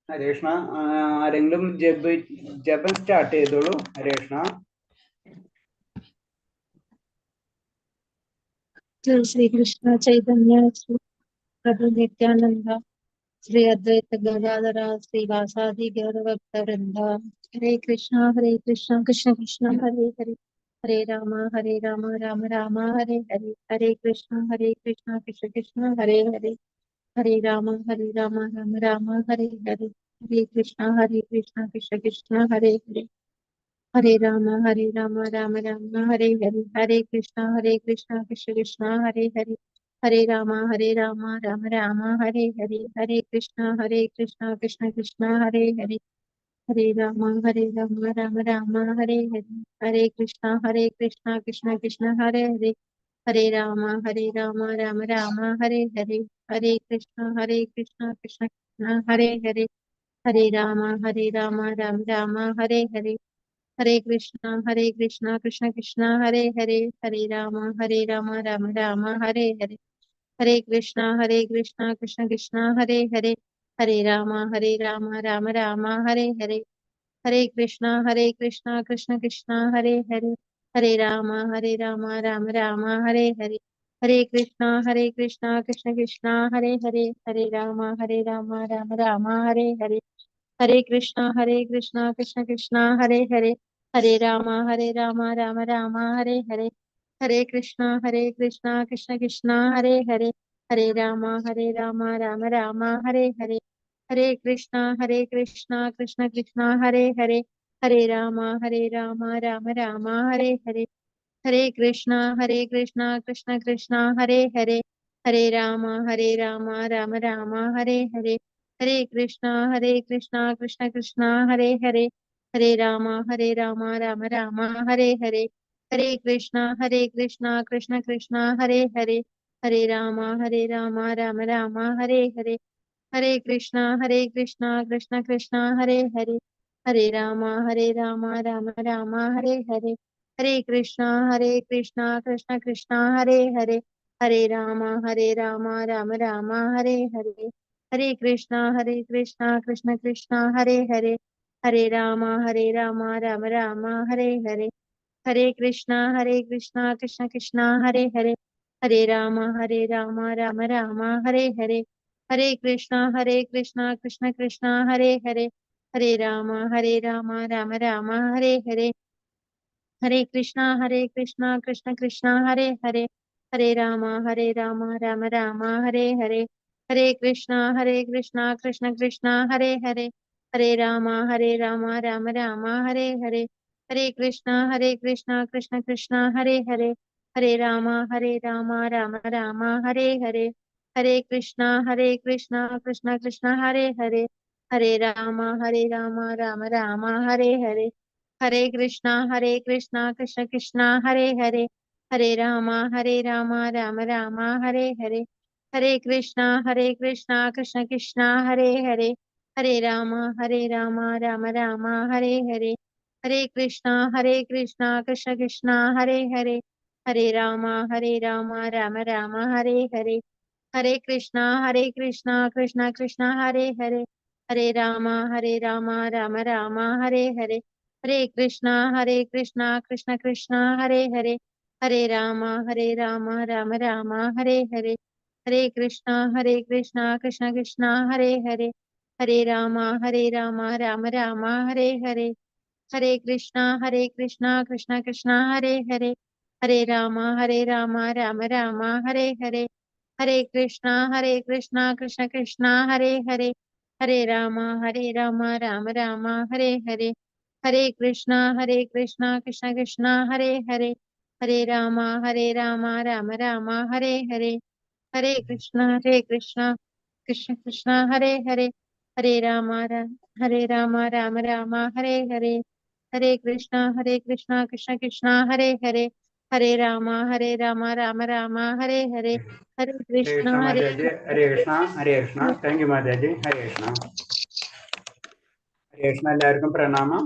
ഹരേ കൃഷ്ണ. ആരെങ്കിലും ജപം സ്റ്റാർട്ട് ചെയ്തോളൂ. ഹരേ കൃഷ്ണ. श्री कृष्ण चैतन्य श्री प्रभु नित्यानंद श्री अद्वैत गदाधर श्रीवासादि गौरभक्त वृंदा। हरे कृष्ण कृष्ण कृष्ण हरे हरे, हरे राम राम राम हरे हरे, हरे कृष्ण कृष्ण कृष्ण हरे हरे, हरे राम राम राम हरे हरे, हरे कृष्ण कृष्ण कृष्ण हरे हरे, हरे राम राम राम हरे हरे, हरे कृष्ण कृष्ण कृष्ण हरे हरे, हरे राम राम राम हरे हरे, हरे कृष्ण कृष्ण कृष्ण हरे हरे, हरे राम राम राम हरे हरे, हरे कृष्ण कृष्ण कृष्ण हरे हरे, हरे राम राम राम हरे हरे, हरे कृष्ण कृष्ण कृष्ण हरे हरे, हरे राम राम राम हरे हरे, हरे कृष्ण कृष्ण कृष्ण हरे हरे, हरे राम राम राम हरे हरे, हरे कृष्ण कृष्ण कृष्ण हरे हरे, हरे राम राम राम हरे हरे, हरे कृष्ण कृष्ण कृष्ण हरे हरे, हरे राम राम राम हरे हरे, हरे कृष्ण कृष्ण कृष्ण हरे हरे, हरे राम राम राम हरे हरे, हरे कृष्ण कृष्ण कृष्ण हरे हरे, हरे राम राम राम हरे हरे, हरे कृष्ण कृष्ण कृष्ण हरे हरे, हरे राम राम राम हरे हरे, हरे कृष्ण कृष्ण कृष्ण हरे हरे, हरे राम राम राम हरे हरे, हरे कृष्ण कृष्ण कृष्ण हरे हरे, हरे राम राम राम हरे हरे, हरे कृष्ण कृष्ण कृष्ण हरे हरे, हरे राम राम राम हरे हरे, हरे कृष्ण कृष्ण कृष्ण हरे हरे, हरे राम राम राम हरे हरे, हरे कृष्ण कृष्ण कृष्ण हरे हरे, हरे राम राम राम हरे हरे, हरे कृष्ण कृष्ण कृष्ण हरे हरे, हरे राम राम राम हरे हरे, हरे कृष्ण कृष्ण कृष्ण हरे हरे, हरे राम राम राम हरे हरे, हरे कृष्ण कृष्ण कृष्ण हरे हरे, हरे राम राम राम हरे हरे, हरे कृष्ण कृष्ण कृष्ण हरे हरे, हरे राम राम राम हरे हरे, हरे कृष्ण कृष्ण कृष्ण हरे हरे, हरे राम राम राम हरे हरे, हरे कृष्ण कृष्ण कृष्ण हरे हरे, हरे राम राम राम हरे हरे, हरे कृष्ण कृष्ण कृष्ण हरे हरे, हरे राम राम राम हरे हरे, हरे कृष्ण कृष्ण कृष्ण हरे हरे, हरे राम राम राम हरे हरे, हरे कृष्ण कृष्ण कृष्ण हरे हरे, हरे राम राम राम हरे हरे, हरे कृष्ण कृष्ण कृष्ण हरे हरे, हरे राम राम राम हरे हरे, हरे कृष्ण कृष्ण कृष्ण हरे हरे, हरे राम राम राम हरे हरे, हरे कृष्ण कृष्ण कृष्ण हरे हरे, हरे राम राम राम हरे हरे, हरे कृष्ण कृष्ण कृष्ण हरे हरे, हरे राम राम राम हरे हरे, हरे कृष्ण कृष्ण कृष्ण हरे हरे, हरे राम राम राम हरे हरे, हरे कृष्ण कृष्ण कृष्ण हरे हरे, हरे राम राम राम हरे हरे, हरे कृष्ण कृष्ण कृष्ण हरे हरे, हरे राम राम राम हरे हरे, हरे कृष्ण कृष्ण कृष्ण हरे हरे, हरे राम राम राम हरे हरे, हरे कृष्ण कृष्ण कृष्ण हरे हरे, हरे राम राम राम हरे हरे, हरे कृष्ण कृष्ण कृष्ण हरे हरे, हरे राम राम राम हरे हरे, हरे ഹരേ കൃഷ്ണ कृष्ण മാതാജി. ഹരേ കൃഷ്ണ. ഹരേ കൃഷ്ണ. താങ്ക് യു മാതാജി. ഹരേ കൃഷ്ണ. ഹരേ കൃഷ്ണ. എല്ലാവർക്കും പ്രണാമം.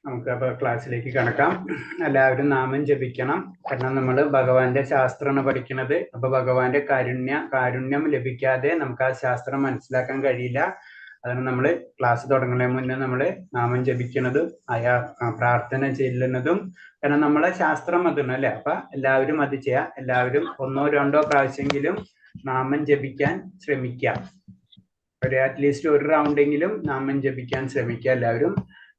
നമുക്ക് അപ്പോൾ ക്ലാസ്സിലേക്ക് കടക്കാം. എല്ലാവരും നാമം ജപിക്കണം. കാരണം നമ്മൾ ഭഗവാന്റെ ശാസ്ത്രമാണ് പഠിക്കുന്നത്. അപ്പൊ ഭഗവാന്റെ കാരുണ്യം ലഭിക്കാതെ നമുക്ക് ആ ശാസ്ത്രം മനസ്സിലാക്കാൻ കഴിയില്ല. അതാണ് നമ്മൾ ക്ലാസ് തുടങ്ങുന്നതിന് മുന്നേ നമ്മൾ നാമം ജപിക്കുന്നതും പ്രാർത്ഥന ചെല്ലുന്നതും. കാരണം നമ്മളെ ശാസ്ത്രം അതാണ് അല്ലെ. അപ്പൊ എല്ലാവരും അത് ചെയ്യാം. എല്ലാവരും 1 or 2 പ്രാവശ്യമെങ്കിലും നാമം ജപിക്കാൻ ശ്രമിക്കാം. അറ്റ്ലീസ്റ്റ് ഒരു റൗണ്ടെങ്കിലും നാമം ജപിക്കാൻ ശ്രമിക്കുക എല്ലാവരും.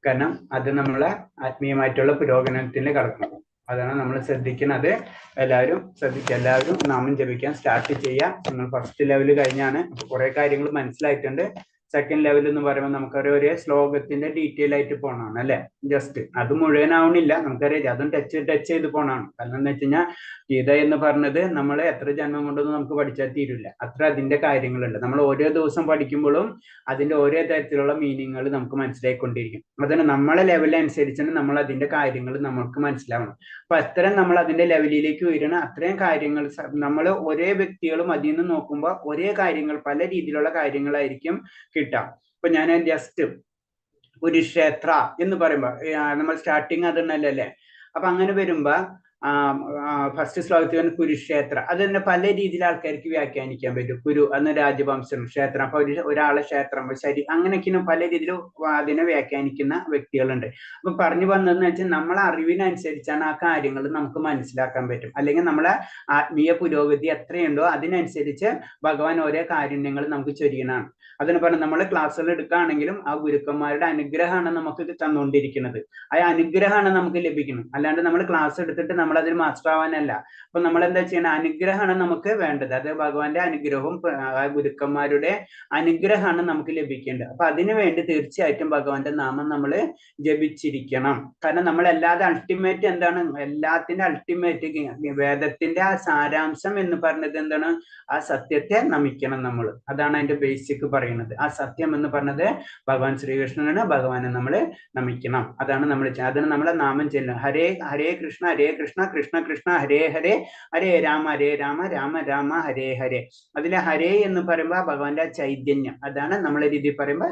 കാരണം അത് നമ്മളെ ആത്മീയമായിട്ടുള്ള പുരോഗമനത്തിന് കടക്കണം. അതാണ് നമ്മൾ ശ്രദ്ധിക്കുന്നത്. എല്ലാവരും ശ്രദ്ധിക്കുക. എല്ലാവരും നാമം ജപിക്കാൻ സ്റ്റാർട്ട് ചെയ്യാം. നിങ്ങൾ ഫസ്റ്റ് ലെവൽ കഴിഞ്ഞാണ്. കുറെ കാര്യങ്ങൾ മനസ്സിലായിട്ടുണ്ട്. സെക്കൻഡ് ലെവൽ എന്ന് പറയുമ്പോൾ നമുക്കൊരു ശ്ലോകത്തിന്റെ ഡീറ്റെയിൽ ആയിട്ട് പോകണമാണ് അല്ലെ. ജസ്റ്റ് അത് മുഴുവനാവണില്ല, നമുക്കറിയാം. അതും ടച്ച് ചെയ്ത് പോകണമാണ്. കാരണം എന്താ വെച്ച് കഴിഞ്ഞാൽ ഗീത എന്ന് പറഞ്ഞത് നമ്മൾ എത്ര ജന്മം കൊണ്ടൊന്നും നമുക്ക് പഠിച്ചാൽ തീരില്ല. അത്ര അതിന്റെ കാര്യങ്ങളുണ്ട്. നമ്മൾ ഓരോ ദിവസം പഠിക്കുമ്പോഴും അതിന്റെ ഓരോ തരത്തിലുള്ള മീനിങ്ങുകൾ നമുക്ക് മനസ്സിലായിക്കൊണ്ടിരിക്കും. അതിന് നമ്മളെ ലെവലനുസരിച്ചാണ് നമ്മൾ അതിന്റെ കാര്യങ്ങൾ നമുക്ക് മനസ്സിലാവണം. അപ്പൊ അത്രയും നമ്മൾ അതിന്റെ ലെവലിലേക്ക് ഉയരണം. അത്രയും കാര്യങ്ങൾ നമ്മൾ ഒരേ വ്യക്തികളും അതിൽ നിന്ന് നോക്കുമ്പോൾ ഒരേ കാര്യങ്ങൾ, പല രീതിയിലുള്ള കാര്യങ്ങളായിരിക്കും കിട്ടാം. ഇപ്പൊ ഞാൻ ജസ്റ്റ് കുരുക്ഷേത്ര എന്ന് പറയുമ്പോ നമ്മൾ സ്റ്റാർട്ടിങ് അതുണ്ടല്ലേ. അപ്പൊ അങ്ങനെ വരുമ്പോ ഫസ്റ്റ് ശ്ലോകത്തിൽ കുരുക്ഷേത്ര, അത് തന്നെ പല രീതിയിൽ ആൾക്കാർക്ക് വ്യാഖ്യാനിക്കാൻ പറ്റും. കുരു അന്ന് രാജവംശം, ക്ഷേത്രം അപ്പൊ ഒരാളെ ക്ഷേത്രം, ശരി, അങ്ങനെയൊക്കെ പല രീതിയിൽ അതിനെ വ്യാഖ്യാനിക്കുന്ന വ്യക്തികളുണ്ട്. അപ്പൊ പറഞ്ഞു വന്നതെന്ന് വെച്ചാൽ നമ്മളെ അറിവിനനുസരിച്ചാണ് ആ കാര്യങ്ങൾ നമുക്ക് മനസ്സിലാക്കാൻ പറ്റും. അല്ലെങ്കിൽ നമ്മളെ ആത്മീയ പുരോഗതി എത്രയുണ്ടോ അതിനനുസരിച്ച് ഭഗവാൻ ഓരോ കാരുണ്യങ്ങൾ നമുക്ക് ചൊരിയണമാണ്. അതിന് പറഞ്ഞ് നമ്മൾ ക്ലാസ്സുകൾ എടുക്കുകയാണെങ്കിലും ആ ഗുരുക്കന്മാരുടെ അനുഗ്രഹമാണ് നമുക്ക് ഇത് തന്നുകൊണ്ടിരിക്കുന്നത്. ആ അനുഗ്രഹമാണ് നമുക്ക് ലഭിക്കുന്നത്. അല്ലാണ്ട് നമ്മൾ ക്ലാസ് എടുത്തിട്ട് നമ്മൾ അതിൽ മാസ്റ്റർ ആവാനല്ല. അപ്പൊ നമ്മൾ എന്താ ചെയ്യണം? അനുഗ്രഹമാണ് നമുക്ക് വേണ്ടത്. അത് ഭഗവാന്റെ അനുഗ്രഹവും ഗുരുക്കന്മാരുടെ അനുഗ്രഹമാണ് നമുക്ക് ലഭിക്കേണ്ടത്. അപ്പൊ അതിനു വേണ്ടി തീർച്ചയായിട്ടും ഭഗവാന്റെ നാമം നമ്മൾ ജപിച്ചിരിക്കണം. കാരണം നമ്മൾ അല്ലാതെ അൾട്ടിമേറ്റ് എന്താണ്? എല്ലാത്തിന്റെ അൾട്ടിമേറ്റ് വേദത്തിന്റെ ആ സാരാംശം എന്ന് പറഞ്ഞത് എന്താണ്? ആ സത്യത്തെ നമിക്കണം നമ്മൾ. അതാണ് അതിന്റെ ബേസിക് പറയുന്നത്. ആ സത്യം എന്ന് പറഞ്ഞത് ഭഗവാൻ ശ്രീകൃഷ്ണനാണ്. ഭഗവാനെ നമ്മൾ നമിക്കണം. അതാണ് നമ്മൾ നമ്മളെ നാമം ചെല്ലുന്നത്. ഹരേ ഹരേ കൃഷ്ണ ഹരേ കൃഷ്ണ കൃഷ്ണ കൃഷ്ണ ഹരേ ഹരേ ഹരേ രാമ രാമ രാമ ഹരേ ഹരേ. അതിലെ ഹരേ എന്ന് പറയുമ്പോൾ ഭഗവാന്റെ ചൈതന്യം, അതാണ് നമ്മളെ രീതി പറയുമ്പോൾ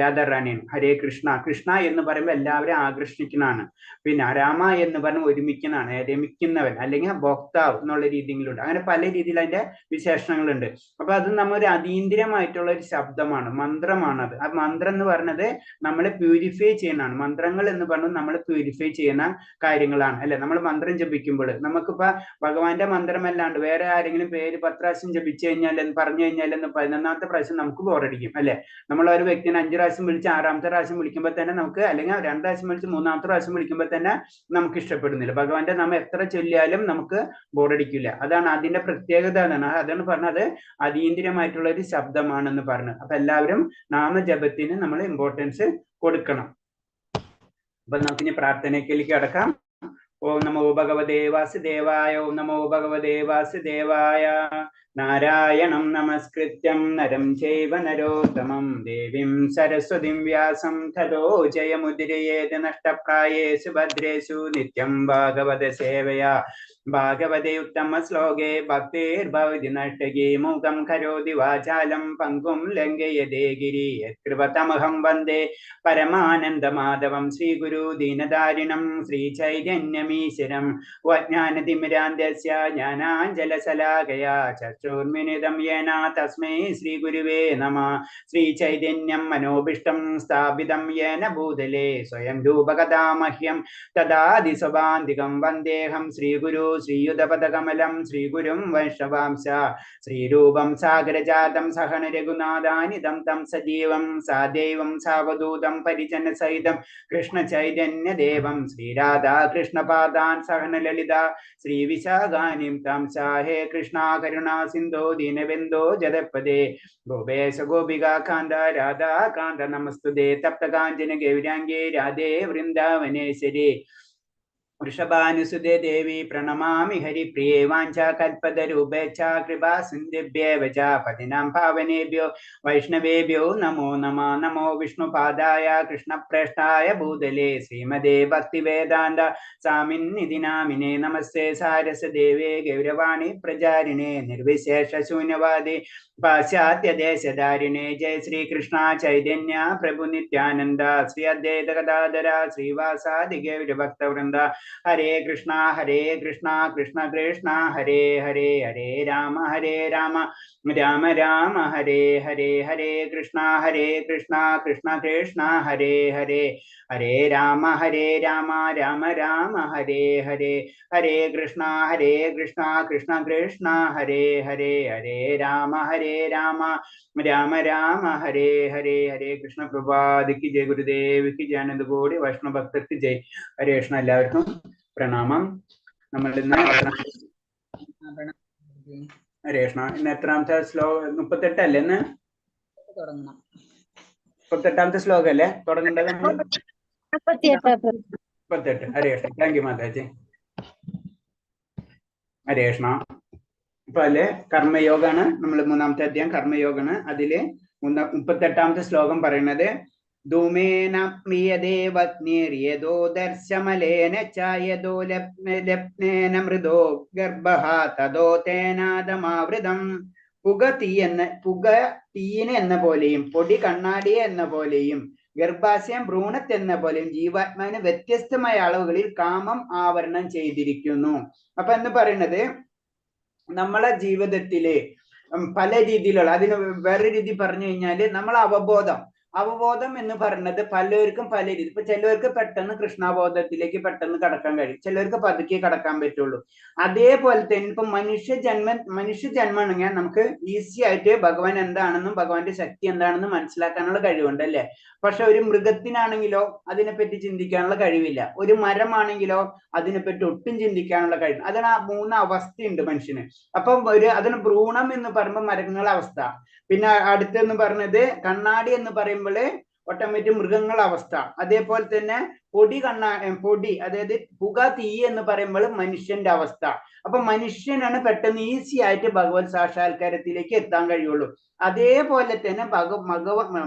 രാധാറാണിയാണ്. ഹരേ കൃഷ്ണ, കൃഷ്ണ എന്ന് പറയുമ്പോൾ എല്ലാവരും ആകർഷിക്കുന്നതാണ്. പിന്നെ രാമ എന്ന് പറഞ്ഞ ഒരുമിക്കുന്നതാണ്, രമിക്കുന്നവൻ അല്ലെങ്കിൽ ഭോക്താവ് എന്നുള്ള രീതിയിലുണ്ട്. അങ്ങനെ പല രീതിയിൽ അതിന്റെ വിശേഷണങ്ങളുണ്ട്. അപ്പൊ അത് നമ്മൊരു അതീന്ദ്രിയമായിട്ടുള്ള ഒരു ശബ്ദമാണ്, മന്ത്രമാണത്. ആ മന്ത്രം എന്ന് പറഞ്ഞത് നമ്മളെ പ്യൂരിഫൈ ചെയ്യുന്നതാണ്. മന്ത്രങ്ങൾ എന്ന് പറഞ്ഞത് നമ്മൾ പ്യൂരിഫൈ ചെയ്യുന്ന കാര്യങ്ങളാണ് അല്ലെ. നമ്മൾ മന്ത്രം ജപിക്കുമ്പോൾ നമുക്കിപ്പോ ഭഗവാന്റെ മന്ത്രമല്ലാണ്ട് വേറെ ആരെങ്കിലും പേര് 10 പ്രാവശ്യം ജപിച്ചു കഴിഞ്ഞാൽ പറഞ്ഞു കഴിഞ്ഞാൽ 11ാമത്തെ പ്രാവശ്യം നമുക്ക് ബോറടിക്കും അല്ലെ. നമ്മൾ ഒരു വ്യക്തിനെ 5 പ്രാവശ്യം വിളിച്ച് 6ാമത്തെ പ്രാവശ്യം വിളിക്കുമ്പോൾ തന്നെ നമുക്ക്, അല്ലെങ്കിൽ 2 പ്രാവശ്യം വിളിച്ച് 3ാമത്തെ പ്രാവശ്യം വിളിക്കുമ്പോൾ തന്നെ നമുക്ക് ഇഷ്ടപ്പെടുന്നില്ല. ഭഗവാന്റെ നാമം എത്ര ചൊല്ലിയാലും നമുക്ക് ബോറടിക്കില്ല. അതാണ് അതിന്റെ പ്രത്യേകത. അതാണ് പറഞ്ഞത് അതീന്ദ്രിയമായിട്ടുള്ള ഒരു ശബ്ദമാണെന്ന് പറഞ്ഞത്. അപ്പൊ എല്ലാവരും നാമജപത്തിന് നമ്മൾ ഇമ്പോർട്ടൻസ് കൊടുക്കണം. അപ്പൊ നമുക്കിനി പ്രാർത്ഥനയ്ക്കിലേക്ക് കടക്കാം. ഓം നമോ ഭഗവതേ വാസുദേവായ. ഓം നമോ ഭഗവതേ വാസുദേവായ. നാരായണം നമസ്കൃത്യം നരം ചൈവ നരോത്തമം ദേവീം സരസ്വതീം വ്യാസം തതോ ജയമുദിരയേത് നഷ്ടപ്രായേഷു ഭദ്രേഷു നിത്യം ഭാഗവത സേവയാ. ഭാഗവതേ ഉത്തമ ശ്ലോകേ ഭക്തിർഭവതി നഷ്ടകേ മൂകം കരോതി വാചാലം പങ്കും ലംഘയതേ ഗിരി യത്കൃപതമഹം വന്ദേ പരമാനന്ദമാധവം ശ്രീഗുരു ദീനദാരിണം ശ്രീചൈതന്യമീശ്വരം വജ്ഞാനതിമിരാന്ധ്യസ്യ ജ്ഞാനാഞ്ജലശലാകയാ ചക്ഷുർമിലിതം യേന തസ്മൈ ശ്രീഗുരുവേ നമഃ. ശ്രീചൈതന്യം മനോഭീഷ്ടം സ്ഥാപിതം യേന ഭൂതലേ സ്വയം രൂപകഥാ മഹ്യം തദാദിസ്വഭാന്തികം വന്ദേഹം ശ്രീഗുരു ശ്രീയുതപദകമലം ശ്രീഗുരും വൈഷ്ണവാംശ ശ്രീരൂപം സാഗരജാതം സഹന രഘുനാഥാനിതം തം സജീവം സാദൈവം സാവധൂതം പരിജന സഹിതം കൃഷ്ണ ചൈതന്യ ദേവം ശ്രീരാധാ കൃഷ്ണപാദാൻ സഹന ലളിത ശ്രീ വിശാഖാനിം തം സാഹേ കൃഷ്ണ കരുണാ സിന്ധോ ദീനബന്ധോ ജഗത്പദേ ഗോപേശ ഗോപികാ കാന്ത രാധാ കാന്ത നമസ്തുതേ തപ്തകാഞ്ചന ഗൗരാംഗേ രാധേ വൃന്ദാവനേശ്വരി വൃഷഭാനുസുതേ ദേവി പ്രണമാമി ഹരിപ്രിയേ. വാഞ്ചാ കൽപതരൂപേച്ഛ കൃപാ സിന്ധിഭ്യേവ ച പതിനാം പാവനേഭ്യോ വൈഷ്ണവേഭ്യോ നമോ നമഃ. നമോ വിഷ്ണുപാദായ കൃഷ്ണപ്രേഷ്ഠായ ഭൂതലേ ശ്രീമദേ ഭക്തിവേദാന്ത സ്വാമിന്നിധി നാമിനേ. നമസ്തേ സാരസദേവേ ഗൗരവാണി പ്രചാരിണേ നിർവിശേഷ ശൂന്യവാദി പാശ്ചാത്യദേശധാരിണേ. ജയ ശ്രീകൃഷ്ണ ചൈതന്യ പ്രഭു നിത്യാനന്ദ ശ്രീ അദ്വൈത ഗദാധര ശ്രീവാസാദി ഗൗരഭക്തവൃന്ദ ഹരേ കൃഷ്ണ കൃഷ്ണ കൃഷ്ണ ഹരേ ഹരേ രാമ രാമ രാമ ഹരേ ഹരേ കൃഷ്ണ കൃഷ്ണ കൃഷ്ണ ഹരേ ഹരേ രാമ രാമ രാമ ഹരേ ഹരേ കൃഷ്ണ കൃഷ്ണ കൃഷ്ണ ഹരേ രാമ രാമ രാമ ഹരേ ഹരേ കൃഷ്ണ. പ്രഭാതിക്ക് ജയ്, ഗുരുദേവിക്ക് ജയ, ആനന്ദ കോടി വൈഷ്ണവ ഭക്തർക്ക് ജയ്. ഹരേ കൃഷ്ണ. എല്ലാവർക്കും പ്രണാമം. നമ്മൾ ഇന്ന് ഹരേ കൃഷ്ണ. ഇന്ന് എത്രാമത്തെ ശ്ലോകം? 38 അല്ലേ ഇന്ന്? 38ാമത്തെ ശ്ലോകം അല്ലേ തുടങ്ങേണ്ടത്? 38. ഹരേ കൃഷ്ണ. താങ്ക് യു മാതാജി. ഹരേ കൃഷ്ണ. ഇപ്പൊ അല്ലെ കർമ്മയോഗാണ്, നമ്മൾ 3ാമത്തെ അധ്യായം കർമ്മയോഗാണ്. അതില് 38ാമത്തെ ശ്ലോകം പറയുന്നത് ധൂമേന പ്രിയദേവഗ്നിർയദോ ദർശമലേന ചായദോ ലപ്നേന മൃദോ ഗർഭഃ തദോ തേനാദമാവൃതം. പുക തീയിനെ എന്ന പോലെയും പൊടി കണ്ണാടിയെ എന്ന പോലെയും ഗർഭാശയം ഭ്രൂണത്തെന്ന പോലെയും ജീവാത്മാവിന് വ്യത്യസ്തമായ അളവുകളിൽ കാമം ആവരണം ചെയ്തിരിക്കുന്നു. അപ്പൊ എന്ന് പറയുന്നത് നമ്മളെ ജീവിതത്തില് പല രീതിയിലുള്ള, അതിന് വേറെ രീതി പറഞ്ഞു കഴിഞ്ഞാല് നമ്മളെ അവബോധം എന്ന് പറയുന്നത് പലർക്കും പല രീതി. ഇപ്പൊ ചിലവർക്ക് പെട്ടെന്ന് കൃഷ്ണാബോധത്തിലേക്ക് പെട്ടെന്ന് കടക്കാൻ കഴിയും, ചിലവർക്ക് പതുക്കെ കടക്കാൻ പറ്റുള്ളൂ. അതേപോലെ തന്നെ ഇപ്പൊ മനുഷ്യ ജന്മമാണെങ്കിൽ നമുക്ക് ഈസി ആയിട്ട് ഭഗവാൻ എന്താണെന്നും ഭഗവാന്റെ ശക്തി എന്താണെന്നും മനസ്സിലാക്കാനുള്ള കഴിവുണ്ട് അല്ലെ. പക്ഷെ ഒരു മൃഗത്തിനാണെങ്കിലോ അതിനെപ്പറ്റി ചിന്തിക്കാനുള്ള കഴിവില്ല. ഒരു മരമാണെങ്കിലോ അതിനെപ്പറ്റി ഒട്ടും ചിന്തിക്കാനുള്ള കഴിവ്. അതാണ് ആ 3 അവസ്ഥയുണ്ട് മനുഷ്യന്. അപ്പം അതിന് ഭ്രൂണം എന്ന് പറയുമ്പോൾ മരങ്ങളെ അവസ്ഥ, പിന്നെ അടുത്തെന്ന് പറഞ്ഞത് കണ്ണാടി എന്ന് പറയുമ്പോൾ ഓട്ടോമാറ്റിക് മൃഗങ്ങളുടെ അവസ്ഥ, അതേപോലെ തന്നെ പൊടി അതായത് പുക തീ എന്ന് പറയുമ്പോൾ മനുഷ്യന്റെ അവസ്ഥ. അപ്പൊ മനുഷ്യനാണ് പെട്ടെന്ന് ഈസി ആയിട്ട് ഭഗവത് സാക്ഷാത്കാരത്തിലേക്ക് എത്താൻ കഴിയുള്ളൂ. അതേപോലെ തന്നെ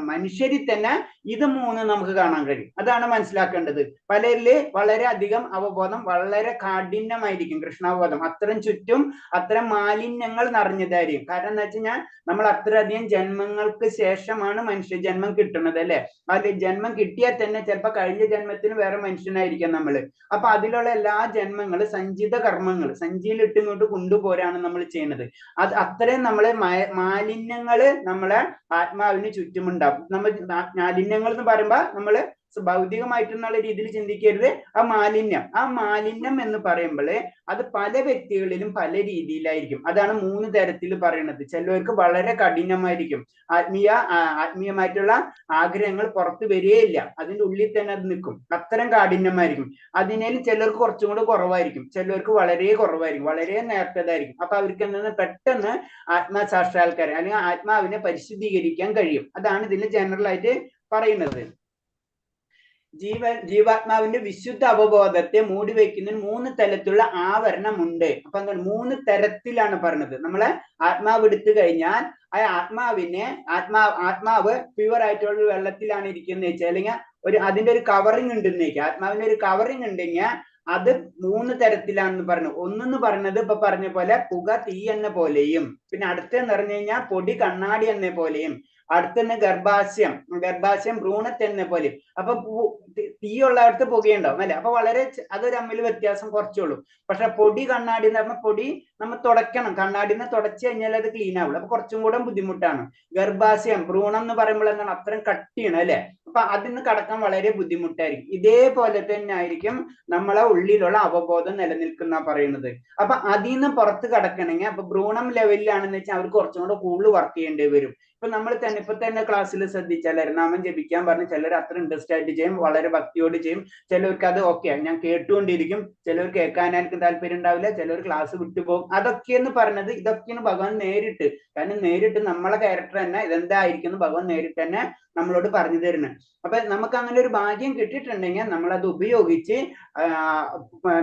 മനുഷ്യരിൽ തന്നെ ഇത് 3 നമുക്ക് കാണാൻ കഴിയും. അതാണ് മനസ്സിലാക്കേണ്ടത്. പലരില് വളരെ അധികം അവബോധം വളരെ കാഠിന്യമായിരിക്കും, കൃഷ്ണാബോധം അത്രയും ചുറ്റും അത്തരം മാലിന്യങ്ങൾ നിറഞ്ഞതായിരിക്കും. കാരണം എന്താ വെച്ച് കഴിഞ്ഞാൽ നമ്മൾ അത്രയധികം ജന്മങ്ങൾക്ക് ശേഷമാണ് മനുഷ്യ ജന്മം കിട്ടുന്നത് അല്ലെ. അത് ജന്മം കിട്ടിയാൽ തന്നെ ചിലപ്പോൾ കഴിഞ്ഞ ജന്മത്തിന് വേറെ മനുഷ്യനായിരിക്കാം നമ്മള്. അപ്പൊ അതിലുള്ള എല്ലാ ജന്മങ്ങള് സഞ്ചിത കർമ്മങ്ങൾ സഞ്ചിയിലിട്ട് ഇങ്ങോട്ട് കൊണ്ടുപോരാണ് നമ്മൾ ചെയ്യുന്നത്. അത് അത്രയും നമ്മളെ മാലിന്യങ്ങള് നമ്മളെ ആത്മാവിന് ചുറ്റുമുണ്ടാവും. നമ്മൾ മാലിന്യങ്ങൾ എന്ന് പറയുമ്പോ നമ്മള് ഭൗതികമായിട്ടുള്ള രീതിയിൽ ചിന്തിക്കരുത്. ആ മാലിന്യം എന്ന് പറയുമ്പോൾ അത് പല വ്യക്തികളിലും പല രീതിയിലായിരിക്കും. അതാണ് 3 തരത്തിൽ പറയുന്നത്. ചിലവർക്ക് വളരെ കഠിനമായിരിക്കും, ആത്മീയമായിട്ടുള്ള ആഗ്രഹങ്ങൾ പുറത്തു വരികയില്ല, അതിന്റെ ഉള്ളിൽ തന്നെ അത് നിൽക്കും, അത്തരം കാഠിന്യമായിരിക്കും. അതിനേലും ചിലർക്ക് കുറച്ചും കൂടെ കുറവായിരിക്കും, ചിലർക്ക് വളരെ കുറവായിരിക്കും, വളരെ നേർത്തതായിരിക്കും. അപ്പൊ അവർക്ക് എന്താണ് പെട്ടെന്ന് ആത്മസാക്ഷാത്കാരം അല്ലെങ്കിൽ ആത്മാവിനെ പരിശുദ്ധീകരിക്കാൻ കഴിയും. അതാണ് ഇതിൽ ജനറൽ ആയിട്ട് പറയുന്നത്. ജീവാത്മാവിന്റെ വിശുദ്ധ അവബോധത്തെ മൂടി വയ്ക്കുന്നതിന് 3 തരത്തിലുള്ള ആവരണമുണ്ട്. അപ്പൊ എന്താണ് 3 തരത്തിലാണ് പറഞ്ഞത്. നമ്മളെ ആത്മാവ് എടുത്തു കഴിഞ്ഞാൽ ആ ആത്മാവ് പ്യുവർ ആയിട്ടുള്ള വെള്ളത്തിലാണ് ഇരിക്കുന്നത് വെച്ചാൽ, അല്ലെങ്കിൽ അതിന്റെ ഒരു കവറിങ് ഉണ്ടെന്ന് വെച്ചാൽ, ആത്മാവിന്റെ ഒരു കവറിങ് ഉണ്ടെങ്കിൽ അത് 3 തരത്തിലാണെന്ന് പറഞ്ഞു. ഒന്നെന്ന് പറഞ്ഞത് ഇപ്പൊ പറഞ്ഞ പോലെ പുക തീ എന്ന പോലെയും, പിന്നെ അടുത്തെന്ന് പറഞ്ഞു കഴിഞ്ഞാൽ പൊടി കണ്ണാടി എന്ന പോലെയും, അടുത്തന്നെ ഗർഭാശയം ഭ്രൂണത്തെന്ന പോലെ. അപ്പൊ തീയുള്ളടത്ത് പുകയുണ്ടാവും അല്ലെ. അപ്പൊ വളരെ അതൊരു തമ്മിൽ വ്യത്യാസം കുറച്ചുള്ളൂ. പക്ഷെ പൊടി കണ്ണാടി എന്ന് പറഞ്ഞാൽ പൊടി നമ്മൾ തുടയ്ക്കണം, കണ്ണാടിന്ന് തുടച്ചു കഴിഞ്ഞാൽ അത് ക്ലീൻ ആവുള്ളൂ. അപ്പൊ കുറച്ചും കൂടെ ബുദ്ധിമുട്ടാണ്. ഗർഭാശയം ഭ്രൂണം എന്ന് പറയുമ്പോൾ എന്താണ് അത്രയും കട്ടിയാണ് അല്ലെ. അപ്പൊ അതിന് കടക്കാൻ വളരെ ബുദ്ധിമുട്ടായിരിക്കും. ഇതേപോലെ തന്നെ ആയിരിക്കും നമ്മളെ ഉള്ളിലുള്ള അവബോധം നിലനിൽക്കുന്ന പറയുന്നത്. അപ്പൊ അതിൽ നിന്ന് പുറത്ത് കടക്കണമെങ്കിൽ അപ്പൊ ഭ്രൂണം ലെവലിലാണെന്ന് വെച്ചാൽ അവർക്ക് കുറച്ചും കൂടെ കൂടുതൽ വർക്ക് ചെയ്യേണ്ടി വരും. ഇപ്പൊ നമ്മൾ ഇപ്പൊ തന്നെ ക്ലാസ്സിൽ ശ്രദ്ധിച്ചാൽ നാമം ജപിക്കാൻ പറഞ്ഞ് ചിലർ അത്ര ഇൻട്രസ്റ്റ് ആയിട്ട് ചെയ്യും, വളരെ ഭക്തിയോട് ചെയ്യും. ചിലർക്ക് അത് ഓക്കെ ഞാൻ കേട്ടുകൊണ്ടിരിക്കും, ചിലർ കേൾക്കാനായിരിക്കും താല്പര്യം ഉണ്ടാവില്ല, ചിലർ ക്ലാസ് വിട്ടുപോകും. അതൊക്കെയെന്ന് പറഞ്ഞത് ഇതൊക്കെയാണ് ഭഗവാൻ നേരിട്ട്, കാരണം നേരിട്ട് നമ്മളെ ക്യാരക്ടർ തന്നെ ഇതെന്തായിരിക്കും ഭഗവാൻ നേരിട്ട് തന്നെ നമ്മളോട് പറഞ്ഞു തരുന്നത്. അപ്പൊ നമുക്ക് അങ്ങനെ ഒരു ഭാഗ്യം കിട്ടിയിട്ടുണ്ടെങ്കിൽ നമ്മൾ അത് ഉപയോഗിച്ച്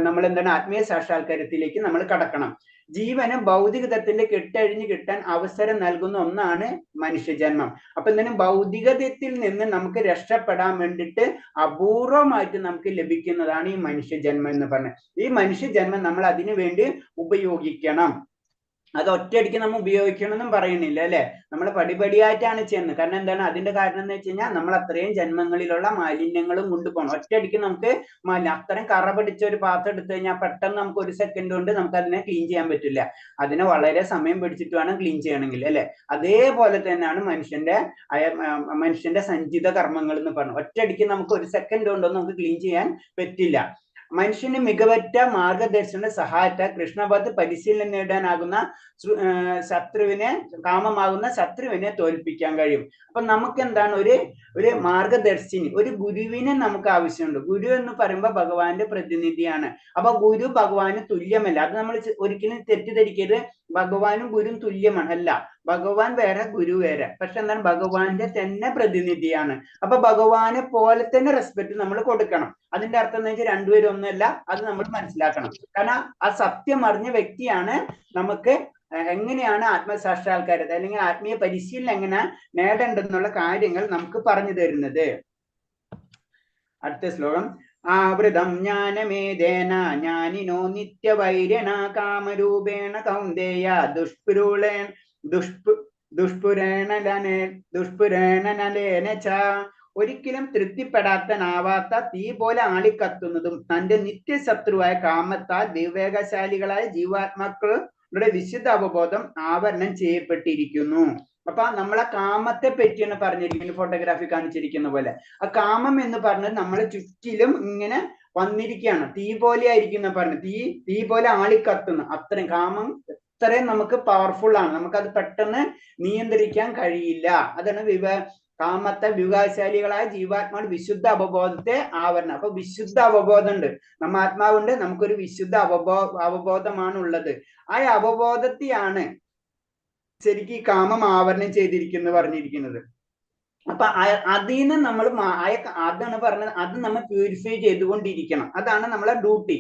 നമ്മൾ എന്താണ് ആത്മീയ സാക്ഷാത്കാരത്തിലേക്ക് നമ്മൾ കടക്കണം. ജീവന് ഭൗതികതത്തിന്റെ കെട്ടഴിഞ്ഞ് കിട്ടാൻ അവസരം നൽകുന്ന ഒന്നാണ് മനുഷ്യജന്മം. അപ്പൊ എന്തിനും ഭൗതികതയിൽ നിന്ന് നമുക്ക് രക്ഷപ്പെടാൻ വേണ്ടിയിട്ട് അപൂർവമായിട്ട് നമുക്ക് ലഭിക്കുന്നതാണ് ഈ മനുഷ്യജന്മം എന്ന് പറഞ്ഞത്. ഈ മനുഷ്യജന്മം നമ്മൾ അതിനു വേണ്ടി ഉപയോഗിക്കണം. അത് ഒറ്റയടിക്ക് നമ്മൾ ഉപയോഗിക്കണമെന്നും പറയുന്നില്ല അല്ലെ. നമ്മൾ പടിപടിയായിട്ടാണ് ചെയ്യുന്നത്. കാരണം എന്താണ് അതിന്റെ കാരണം എന്ന് വെച്ച് കഴിഞ്ഞാൽ നമ്മൾ അത്രയും ജന്മങ്ങളിലുള്ള മാലിന്യങ്ങളും കൊണ്ടുപോകണം. ഒറ്റയടിക്ക് നമുക്ക് അത്രയും കറ പിടിച്ച ഒരു പാത്രം എടുത്തു കഴിഞ്ഞാൽ പെട്ടെന്ന് നമുക്ക് 1 സെക്കൻഡ് കൊണ്ട് നമുക്ക് അതിനെ ക്ലീൻ ചെയ്യാൻ പറ്റില്ല. അതിനെ വളരെ സമയം പിടിച്ചിട്ട് വേണം ക്ലീൻ ചെയ്യണമെങ്കിൽ അല്ലെ. അതേപോലെ തന്നെയാണ് മനുഷ്യന്റെ സഞ്ചിത കർമ്മങ്ങൾ എന്ന് പറഞ്ഞു. ഒറ്റയടിക്ക് നമുക്ക് 1 സെക്കൻഡ് കൊണ്ടൊന്നും നമുക്ക് ക്ലീൻ ചെയ്യാൻ പറ്റില്ല. മനുഷ്യന് മികവറ്റ മാർഗദർശന സഹായത്താൽ കൃഷ്ണഭക്തി പരിശീലനം നേടാനാകുന്ന കാമമാകുന്ന ശത്രുവിനെ തോൽപ്പിക്കാൻ കഴിയും. അപ്പൊ നമുക്ക് എന്താണ് ഒരു മാർഗദർശിനി, ഒരു ഗുരുവിനെ നമുക്ക് ആവശ്യമുണ്ട്. ഗുരു എന്ന് പറയുമ്പോൾ ഭഗവാന്റെ പ്രതിനിധിയാണ്. അപ്പൊ ഗുരു ഭഗവാന് തുല്യമല്ല. അത് നമ്മൾ ഒരിക്കലും തെറ്റിദ്ധരിക്കരുത്. ഭഗവാനും ഗുരും തുല്യമാണ്, അല്ല. ഭഗവാൻ വേറെ, ഗുരു വേറെ. പക്ഷെ എന്താണ് ഭഗവാന്റെ തന്നെ പ്രതിനിധിയാണ്. അപ്പൊ ഭഗവാനെ പോലെ തന്നെ റെസ്പെക്ട് നമ്മൾ കൊടുക്കണം. അതിന്റെ അർത്ഥം എന്ന് വെച്ചാൽ രണ്ടുപേരും ഒന്നല്ല, അത് നമ്മൾ മനസ്സിലാക്കണം. കാരണം ആ സത്യം അറിഞ്ഞ വ്യക്തിയാണ് നമുക്ക് എങ്ങനെയാണ് ആത്മസാക്ഷാത്കാരത്തെ അല്ലെങ്കിൽ ആത്മീയ പരിശീലനം എങ്ങനെ നേടേണ്ടെന്നുള്ള കാര്യങ്ങൾ നമുക്ക് പറഞ്ഞു തരുന്നത്. അടുത്ത ശ്ലോകം. ആവൃതം ജ്ഞാനമേധേന ജ്ഞാനിനോ നിത്യവൈര്യണ കാമരൂപേണ കൗന്ദേയ ദുഷ്പുരേണ ഒരിക്കലും തൃപ്തിപ്പെടാത്തനാവാത്ത തീ പോലെ ആളിക്കത്തുന്നതും തന്റെ നിത്യശത്രുവായ കാമത്താൽ വിവേകശാലികളായ ജീവാത്മാക്കളുടെ വിശുദ്ധ അവബോധം ആവരണം ചെയ്യപ്പെട്ടിരിക്കുന്നു. അപ്പൊ നമ്മളെ കാമത്തെ പറ്റിയാണ് പറഞ്ഞിരിക്കുന്നത്, ഫോട്ടോഗ്രാഫി കാണിച്ചിരിക്കുന്ന പോലെ. ആ കാമം എന്ന് പറഞ്ഞത് നമ്മളെ ചുറ്റിലും ഇങ്ങനെ വന്നിരിക്കുകയാണ്. തീ പോലെ ആയിരിക്കുന്ന പറഞ്ഞു, തീ പോലെ ആളിക്കത്തുന്നു. അത്രയും കാമം അത്രയും നമുക്ക് പവർഫുൾ ആണ്. നമുക്കത് പെട്ടെന്ന് നിയന്ത്രിക്കാൻ കഴിയില്ല. അതാണ് കാമത്തെ വികാസശാലികളായ ജീവാത്മാവ് വിശുദ്ധ അവബോധത്തെ ആവരണം. അപ്പൊ വിശുദ്ധ അവബോധം ഉണ്ട്, നമ്മ ആത്മാവുണ്ട്, നമുക്കൊരു വിശുദ്ധ അവബോധമാണ് ഉള്ളത്. ആ അവബോധത്തെയാണ് ശരിക്കും ഈ കാമം ആവരണം ചെയ്തിരിക്കുന്നു പറഞ്ഞിരിക്കുന്നത്. അപ്പൊ അതിന് നമ്മൾ അതാണ് പറഞ്ഞത്, അത് നമ്മൾ പ്യൂരിഫൈ ചെയ്തുകൊണ്ടിരിക്കണം. അതാണ് നമ്മളെ ഡ്യൂട്ടി.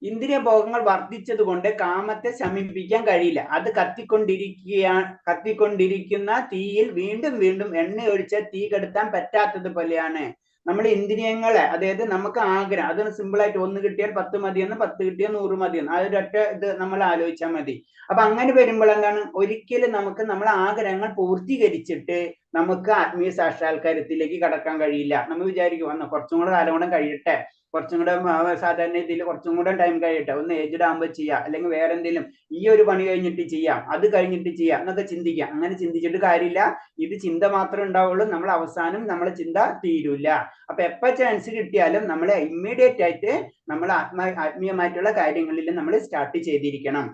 ഇന്ദ്രിയ ഭോഗങ്ങൾ വർദ്ധിച്ചത് കൊണ്ട് കാമത്തെ ശമിപ്പിക്കാൻ കഴിയില്ല. അത് കത്തിക്കൊണ്ടിരിക്കുന്ന തീയിൽ വീണ്ടും വീണ്ടും എണ്ണ ഒഴിച്ച തീ കെടുത്താൻ പറ്റാത്തത് പോലെയാണ് നമ്മൾ ഇന്ദ്രിയങ്ങളെ. അതായത് നമുക്ക് ആഗ്രഹം, അതിന് സിമ്പിൾ ആയിട്ട് 1 കിട്ടിയാൽ 10 മതിയെന്ന്, 10 കിട്ടിയാൽ 100 മതിയെന്ന്, അതൊരൊറ്റ ഇത് നമ്മൾ ആലോചിച്ചാൽ മതി. അപ്പൊ അങ്ങനെ വരുമ്പോൾ എന്താണ്, ഒരിക്കലും നമുക്ക് നമ്മളെ ആഗ്രഹങ്ങൾ പൂർത്തീകരിച്ചിട്ട് നമുക്ക് ആത്മീയ സാക്ഷാത്കാരത്തിലേക്ക് കടക്കാൻ കഴിയില്ല. നമ്മൾ വിചാരിക്കും കുറച്ചും കൂടെ കാലം കൂടെ കഴിയട്ടെ, കുറച്ചും കൂടെ സാധാരണ ഇതിൽ കുറച്ചും കൂടെ ടൈം കഴിയട്ടെ, ഒന്ന് ഏജ്ഡ് ആകുമ്പോൾ ചെയ്യാം, അല്ലെങ്കിൽ വേറെ എന്തെങ്കിലും ഈ ഒരു പണി കഴിഞ്ഞിട്ട് ചെയ്യാം, അത് കഴിഞ്ഞിട്ട് ചെയ്യാം എന്നൊക്കെ ചിന്തിക്കാം. അങ്ങനെ ചിന്തിച്ചിട്ട് കാര്യമില്ല. ഇത് ചിന്ത മാത്രമേ ഉണ്ടാവുള്ളൂ. നമ്മൾ അവസാനം നമ്മളെ ചിന്ത തീരൂല. അപ്പൊ എപ്പോ ചാൻസ് കിട്ടിയാലും നമ്മളെ ഇമ്മീഡിയറ്റ് ആയിട്ട് നമ്മൾ ആത്മീയമായിട്ടുള്ള കാര്യങ്ങളിൽ നമ്മൾ സ്റ്റാർട്ട് ചെയ്തിരിക്കണം.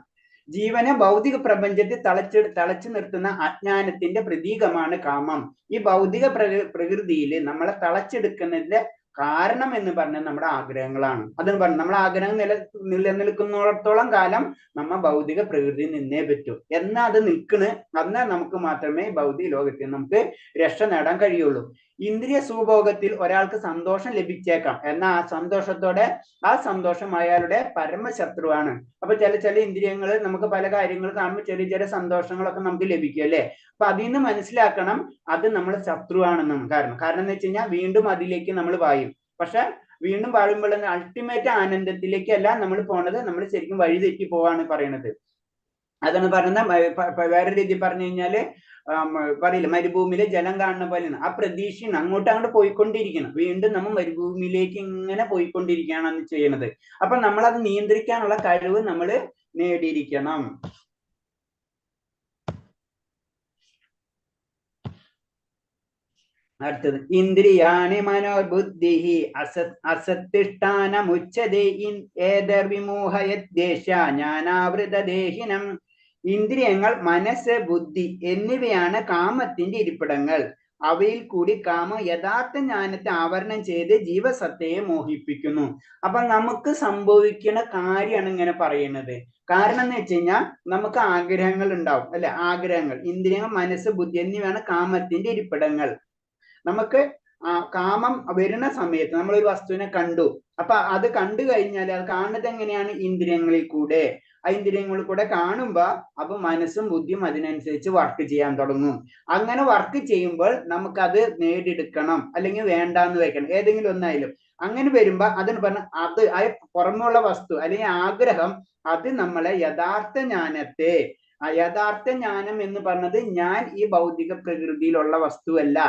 ജീവനെ ഭൗതിക പ്രപഞ്ചത്തിൽ തളച്ചു നിർത്തുന്ന അജ്ഞാനത്തിന്റെ പ്രതീകമാണ് കാമം. ഈ ഭൗതിക പ്രകൃതിയിൽ നമ്മളെ തളച്ചെടുക്കുന്നതിന്റെ കാരണം എന്ന് പറഞ്ഞാൽ നമ്മുടെ ആഗ്രഹങ്ങളാണ്. അതെന്ന് പറഞ്ഞാൽ നമ്മളെ ആഗ്രഹം നിലനിൽക്കുന്നിടത്തോളം കാലം നമ്മ ഭൗതിക പ്രകൃതിയിൽ നിന്നേ പറ്റൂ. എന്നാ അത് എന്നാൽ നമുക്ക് മാത്രമേ ഭൗതിക ലോകത്തിൽ നമുക്ക് രക്ഷ നേടാൻ കഴിയുള്ളൂ. ഇന്ദ്രിയ സുഭോഗത്തിൽ ഒരാൾക്ക് സന്തോഷം ലഭിച്ചേക്കാം, എന്നാൽ ആ സന്തോഷം അയാളുടെ പരമശത്രുവാണ്. അപ്പൊ ചില ഇന്ദ്രിയങ്ങൾ നമുക്ക് പല കാര്യങ്ങൾ കാണുമ്പോൾ ചെറിയ സന്തോഷങ്ങളൊക്കെ നമുക്ക് ലഭിക്കും അല്ലെ. അപ്പൊ അതിൽ നിന്ന് മനസ്സിലാക്കണം അത് നമ്മുടെ ശത്രുവാണെന്നും. കാരണം എന്ന് വെച്ച് കഴിഞ്ഞാൽ വീണ്ടും അതിലേക്ക് നമ്മൾ പായും. പക്ഷെ വീണ്ടും പാഴുമ്പോൾ അൾട്ടിമേറ്റ് ആനന്ദത്തിലേക്കല്ല നമ്മൾ പോണത്, നമ്മൾ ശരിക്കും വഴിതെറ്റി പോവാണ് പറയണത്. അതാണ് പറയുന്നത്. വേറെ രീതി പറഞ്ഞു കഴിഞ്ഞാല് പറയില്ല, മരുഭൂമിയിലെ ജലം കാണുന്ന പോലെയാണ്. ആ പ്രതീക്ഷയാണ് അങ്ങോട്ട് പോയിക്കൊണ്ടിരിക്കണം. വീണ്ടും നമ്മൾ മരുഭൂമിയിലേക്ക് ഇങ്ങനെ പോയിക്കൊണ്ടിരിക്കുകയാണ് ചെയ്യണത്. അപ്പൊ നമ്മളത് നിയന്ത്രിക്കാനുള്ള കഴിവ് നമ്മൾ നേടിയിരിക്കണം. അടുത്തത് ഇന്ദ്രിയാണി മനോബുദ്ധി അസത്തിഷ്ഠാനമുച്ചതേ ഏതർവിമോഹയദ്ദേശ ജ്ഞാനാവൃതദേഹിനം. ഇന്ദ്രിയങ്ങൾ, മനസ്സ്, ബുദ്ധി എന്നിവയാണ് കാമത്തിന്റെ ഇരിപ്പിടങ്ങൾ. അവയിൽ കൂടി കാമം യഥാർത്ഥ ജ്ഞാനത്തെ ആവരണം ചെയ്ത് ജീവസത്തയെ മോഹിപ്പിക്കുന്നു. അപ്പൊ നമുക്ക് സംഭവിക്കുന്ന കാര്യമാണ് ഇങ്ങനെ പറയുന്നത്. കാരണം എന്ന് വെച്ച് കഴിഞ്ഞാൽ നമുക്ക് ആഗ്രഹങ്ങൾ ഉണ്ടാവും അല്ലെ. ആഗ്രഹങ്ങൾ, ഇന്ദ്രിയങ്ങൾ, മനസ്സ്, ബുദ്ധി എന്നിവയാണ് കാമത്തിന്റെ ഇരിപ്പിടങ്ങൾ. നമുക്ക് കാമം വരുന്ന സമയത്ത് നമ്മളൊരു വസ്തുവിനെ കണ്ടു. അപ്പൊ അത് കണ്ടു കഴിഞ്ഞാൽ അത് കാണുന്നത് എങ്ങനെയാണ്? ഇന്ദ്രിയങ്ങളിൽ കൂടെ. ആ ഇന്ദ്രിയങ്ങൾ കൂടെ കാണുമ്പോ അപ്പൊ മനസ്സും ബുദ്ധിയും അതിനനുസരിച്ച് വർക്ക് ചെയ്യാൻ തുടങ്ങും. അങ്ങനെ വർക്ക് ചെയ്യുമ്പോൾ നമുക്കത് നേടിയെടുക്കണം, അല്ലെങ്കിൽ വേണ്ടാന്ന് വെക്കണം, ഏതെങ്കിലും ഒന്നായാലും. അങ്ങനെ വരുമ്പോ അതിന് പറഞ്ഞ അത് ആ പുറമുള്ള വസ്തു അല്ലെങ്കിൽ ആഗ്രഹം അത് നമ്മളെ യഥാർത്ഥ ജ്ഞാനത്തെ, യഥാർത്ഥ ജ്ഞാനം എന്ന് പറഞ്ഞത് ഞാൻ ഈ ഭൗതിക പ്രകൃതിയിലുള്ള വസ്തുവല്ല,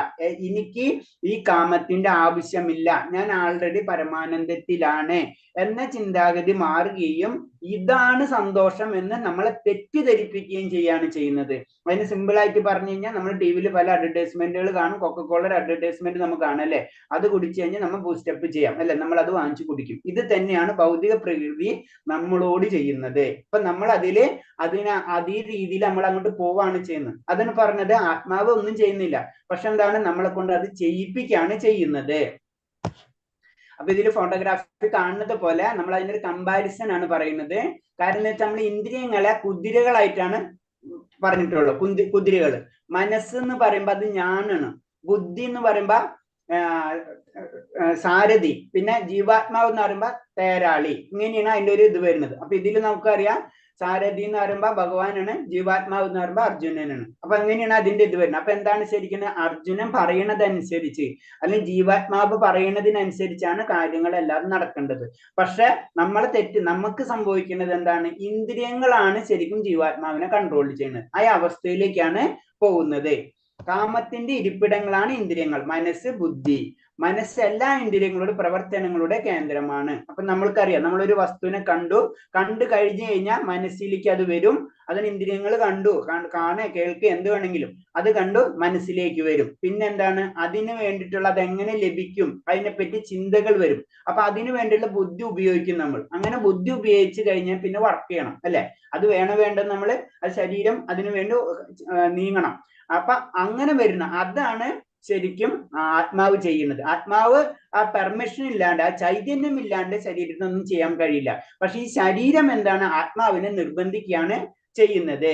എനിക്ക് ഈ കാമത്തിന്റെ ആവശ്യമില്ല, ഞാൻ ആൾറെഡി പരമാനന്ദത്തിലാണ് എന്ന ചിന്താഗതി മാറുകയും ഇതാണ് സന്തോഷം എന്ന് നമ്മളെ തെറ്റിദ്ധരിപ്പിക്കുകയും ചെയ്യാണ് ചെയ്യുന്നത്. അതിന് സിമ്പിൾ ആയിട്ട് പറഞ്ഞു കഴിഞ്ഞാൽ നമ്മൾ ടി വിയിൽ പല അഡ്വർടൈസ്മെന്റുകൾ കാണും. കൊക്കക്കോളയുടെ അഡ്വർടൈസ്മെന്റ് നമുക്ക് കാണാം അല്ലെ, അത് കുടിച്ചു കഴിഞ്ഞാൽ നമ്മൾ ബൂസ്റ്റപ്പ് ചെയ്യാം അല്ലെ, നമ്മൾ അത് വാങ്ങിച്ചു കുടിക്കും. ഇത് തന്നെയാണ് ഭൗതിക പ്രകൃതി നമ്മളോട് ചെയ്യുന്നത്. ഇപ്പൊ നമ്മൾ അതേ രീതിയിൽ നമ്മൾ അങ്ങോട്ട് പോവാണ് ചെയ്യുന്നത്. അതിന് പറഞ്ഞത് ആത്മാവ് ഒന്നും ചെയ്യുന്നില്ല, പക്ഷെ എന്താണ് നമ്മളെ കൊണ്ട് അത് ചെയ്യിപ്പിക്കുകയാണ് ചെയ്യുന്നത്. അപ്പൊ ഇതിൽ ഫോട്ടോഗ്രാഫി കാണുന്നത് പോലെ നമ്മൾ അതിനൊരു കമ്പാരിസൺ ആണ് പറയുന്നത്. കാരണം എന്താ വെച്ചാൽ നമ്മൾ ഇന്ദ്രിയങ്ങളെ കുതിരകളായിട്ടാണ് പറഞ്ഞിട്ടുള്ളത്. കുതിരകൾ. മനസ്സ് എന്ന് പറയുമ്പോ അത് ഞാനാണ്. ബുദ്ധി എന്ന് പറയുമ്പോ സാരഥി. പിന്നെ ജീവാത്മാവ് എന്ന് പറയുമ്പോ തേരാളി. ഇങ്ങനെയാണ് അതിന്റെ ഒരു ഇത് വരുന്നത്. അപ്പൊ ഇതിൽ നമുക്കറിയാം സാരഥി എന്ന് പറയുമ്പോ ഭഗവാനാണ്, ജീവാത്മാവ് എന്ന് പറയുമ്പോ അർജുനനാണ്. അപ്പൊ എങ്ങനെയാണ് അതിന്റെ ഇത് വരുന്നത്? അപ്പൊ എന്താണ് ശരിക്കും അർജുനൻ പറയണതനുസരിച്ച് അല്ലെങ്കിൽ ജീവാത്മാവ് പറയണതിനനുസരിച്ചാണ് കാര്യങ്ങളെല്ലാം നടക്കേണ്ടത്. പക്ഷെ നമുക്ക് സംഭവിക്കുന്നത് എന്താണ്? ഇന്ദ്രിയങ്ങളാണ് ശരിക്കും ജീവാത്മാവിനെ കൺട്രോൾ ചെയ്യുന്നത്. ആ അവസ്ഥയിലേക്കാണ് പോകുന്നത്. കാമത്തിന്റെ ഇരിപ്പിടങ്ങളാണ് ഇന്ദ്രിയങ്ങൾ, മനസ്സ്, ബുദ്ധി. മനസ്സ് എല്ലാ ഇന്ദ്രിയങ്ങളുടെ പ്രവർത്തനങ്ങളുടെ കേന്ദ്രമാണ്. അപ്പൊ നമ്മൾക്കറിയാം, നമ്മളൊരു വസ്തുവിനെ കണ്ടു കഴിഞ്ഞു കഴിഞ്ഞാൽ മനസ്സിലേക്ക് അത് വരും. അതിന് ഇന്ദ്രിയങ്ങൾ കാണുക, കേൾക്കുക, എന്ത് വേണമെങ്കിലും അത് കണ്ടു മനസ്സിലേക്ക് വരും. പിന്നെന്താണ്? അതിന് വേണ്ടിയിട്ടുള്ള അതെങ്ങനെ ലഭിക്കും അതിനെപ്പറ്റി ചിന്തകൾ വരും. അപ്പൊ അതിനു വേണ്ടിയുള്ള ബുദ്ധി ഉപയോഗിക്കും നമ്മൾ. അങ്ങനെ ബുദ്ധി ഉപയോഗിച്ച് കഴിഞ്ഞാൽ പിന്നെ വർക്ക് ചെയ്യണം അല്ലെ, അത് വേണ്ടത് നമ്മള് അത് ശരീരം അതിനു വേണ്ടി നീങ്ങണം. അപ്പൊ അങ്ങനെ വരുന്ന അതാണ് ശരിക്കും ആത്മാവ് ചെയ്യുന്നത്. ആത്മാവ് ആ പെർമിഷൻ ഇല്ലാണ്ട്, ആ ചൈതന്യം ഇല്ലാണ്ട് ശരീരത്തിനൊന്നും ചെയ്യാൻ കഴിയില്ല. പക്ഷെ ഈ ശരീരം എന്താണ്? ആത്മാവിനെ നിർബന്ധിക്കുകയാണ് ചെയ്യുന്നത്.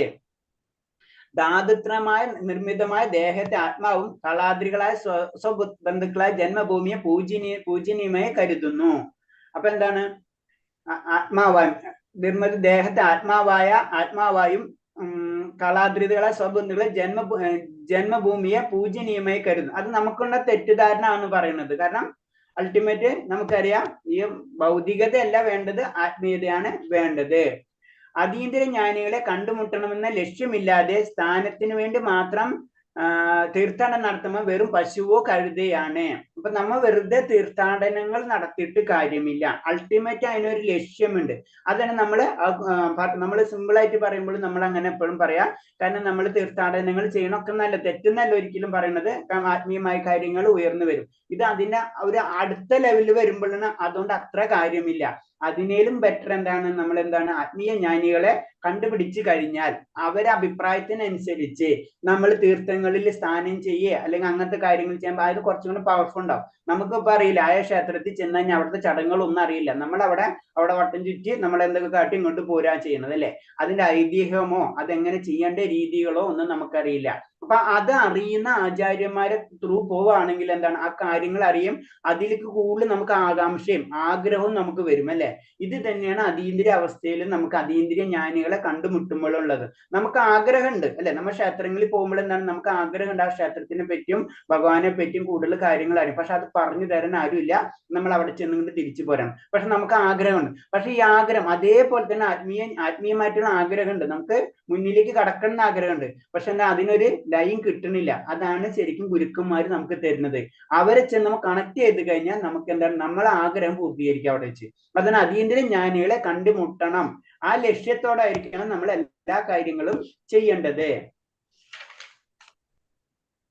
ധാതുത്രമായ നിർമ്മിതമായ ദേഹത്തെ ആത്മാവും കളാദ്രികളായ സ്വബന്ധുക്കളായ ജന്മഭൂമിയെ പൂജനീയമായി കരുതുന്നു. അപ്പൊ എന്താണ്? ദേഹത്തെ ആത്മാവായും കളാദ്രികളെ സ്വബന്ധുക്കളെ ജന്മഭൂമിയെ പൂജനീയമായി കരുതുന്നു. അത് നമുക്കുള്ള തെറ്റിദ്ധാരണ ആണ് പറയുന്നത്. കാരണം അൾട്ടിമേറ്റ് നമുക്കറിയാം, ഈ ഭൗതികതയല്ല വേണ്ടത്, ആത്മീയതയാണ് വേണ്ടത്. അതീന്ദ്രിയ ജ്ഞാനികളെ കണ്ടുമുട്ടണമെന്ന ലക്ഷ്യമില്ലാതെ സ്ഥാനത്തിന് വേണ്ടി മാത്രം തീർത്ഥാടനം നടത്തുമ്പോൾ വെറും പശുവോ കഴുതയാണ്. അപ്പൊ നമ്മൾ വെറുതെ തീർത്ഥാടനങ്ങൾ നടത്തിയിട്ട് കാര്യമില്ല. അൾട്ടിമേറ്റ് അതിനൊരു ലക്ഷ്യമുണ്ട്. അതാണ് നമ്മൾ സിമ്പിൾ ആയിട്ട് പറയുമ്പോൾ നമ്മൾ അങ്ങനെ എപ്പോഴും പറയാം. കാരണം നമ്മൾ തീർത്ഥാടനങ്ങൾ ചെയ്യണമൊക്കെ നല്ല, തെറ്റെന്നല്ല ഒരിക്കലും പറയുന്നത്. ആത്മീയമായ കാര്യങ്ങൾ ഉയർന്നു വരും. ഇത് അതിന്റെ ഒരു അടുത്ത ലെവലിൽ വരുമ്പോഴാണ് അതുകൊണ്ട് അത്ര കാര്യമില്ല. അതിനേലും ബെറ്റർ എന്താണ്? നമ്മൾ എന്താണ്? ആത്മീയ ജ്ഞാനികളെ കണ്ടുപിടിച്ചു കഴിഞ്ഞാൽ അവരെ അഭിപ്രായത്തിനനുസരിച്ച് നമ്മൾ തീർത്ഥങ്ങളിൽ സ്നാനം ചെയ്യുക അല്ലെങ്കിൽ അങ്ങനത്തെ കാര്യങ്ങൾ ചെയ്യുമ്പോൾ അത് കുറച്ചും കൂടി പവർഫുൾ ഉണ്ടാവും. നമുക്കിപ്പോ അറിയില്ല, ആയ ക്ഷേത്രത്തിൽ ചെന്ന് കഴിഞ്ഞാൽ അവിടുത്തെ ചടങ്ങുകളൊന്നും അറിയില്ല. നമ്മൾ അവിടെ വട്ടം ചുറ്റി നമ്മൾ എന്തൊക്കെ കാട്ടി ഇങ്ങോട്ട് പോരാ ചെയ്യുന്നത് അല്ലെ. അതിന്റെ ഐതിഹ്യമോ അതെങ്ങനെ ചെയ്യേണ്ട രീതികളോ ഒന്നും നമുക്കറിയില്ല. അപ്പൊ അത് അറിയുന്ന ആചാര്യന്മാരെ ത്രൂ പോവുകയാണെങ്കിൽ എന്താണ്? ആ കാര്യങ്ങൾ അറിയും. അതിലേക്ക് കൂടുതൽ നമുക്ക് ആകാംക്ഷയും ആഗ്രഹവും നമുക്ക് വരും അല്ലെ. ഇത് തന്നെയാണ് അതീന്ദ്രിയ അവസ്ഥയിൽ നമുക്ക് അതീന്ദ്രിയ ജ്ഞാനികളെ കണ്ടുമുട്ടുമ്പോഴുള്ളത്. നമുക്ക് ആഗ്രഹമുണ്ട് അല്ലെ. നമ്മൾ ക്ഷേത്രങ്ങളിൽ പോകുമ്പോൾ എന്താണ്? നമുക്ക് ആഗ്രഹമുണ്ട് ആ ക്ഷേത്രത്തിനെ പറ്റിയും ഭഗവാനെ പറ്റിയും കൂടുതൽ കാര്യങ്ങൾ അറിയും. പക്ഷെ അത് പറഞ്ഞു തരാൻ ആരുമില്ല. നമ്മൾ അവിടെ ചെന്നുകൊണ്ട് തിരിച്ചു പോരാം. പക്ഷെ നമുക്ക് ആഗ്രഹമുണ്ട്. പക്ഷെ ഈ ആഗ്രഹം അതേപോലെ തന്നെ ആത്മീയമായിട്ടുള്ള ആഗ്രഹമുണ്ട്. നമുക്ക് മുന്നിലേക്ക് കടക്കണം എന്ന് ആഗ്രഹമുണ്ട്. പക്ഷെ എന്താ? അതിനൊരു ലൈൻ കിട്ടണില്ല. അതാണ് ശരിക്കും ഗുരുക്കന്മാർ നമുക്ക് തരുന്നത്. അവരെ ചെന്ന് നമ്മൾ കണക്ട് ചെയ്ത് കഴിഞ്ഞാൽ നമുക്ക് എന്താണ്? നമ്മളെ ആഗ്രഹം പൂർത്തീകരിക്കുക അവിടെ വെച്ച്. അതിന് അതീന്ദ്രിയ ജ്ഞാനികളെ കണ്ടുമുട്ടണം. ആ ലക്ഷ്യത്തോടായിരിക്കണം നമ്മൾ എല്ലാ കാര്യങ്ങളും ചെയ്യേണ്ടത്.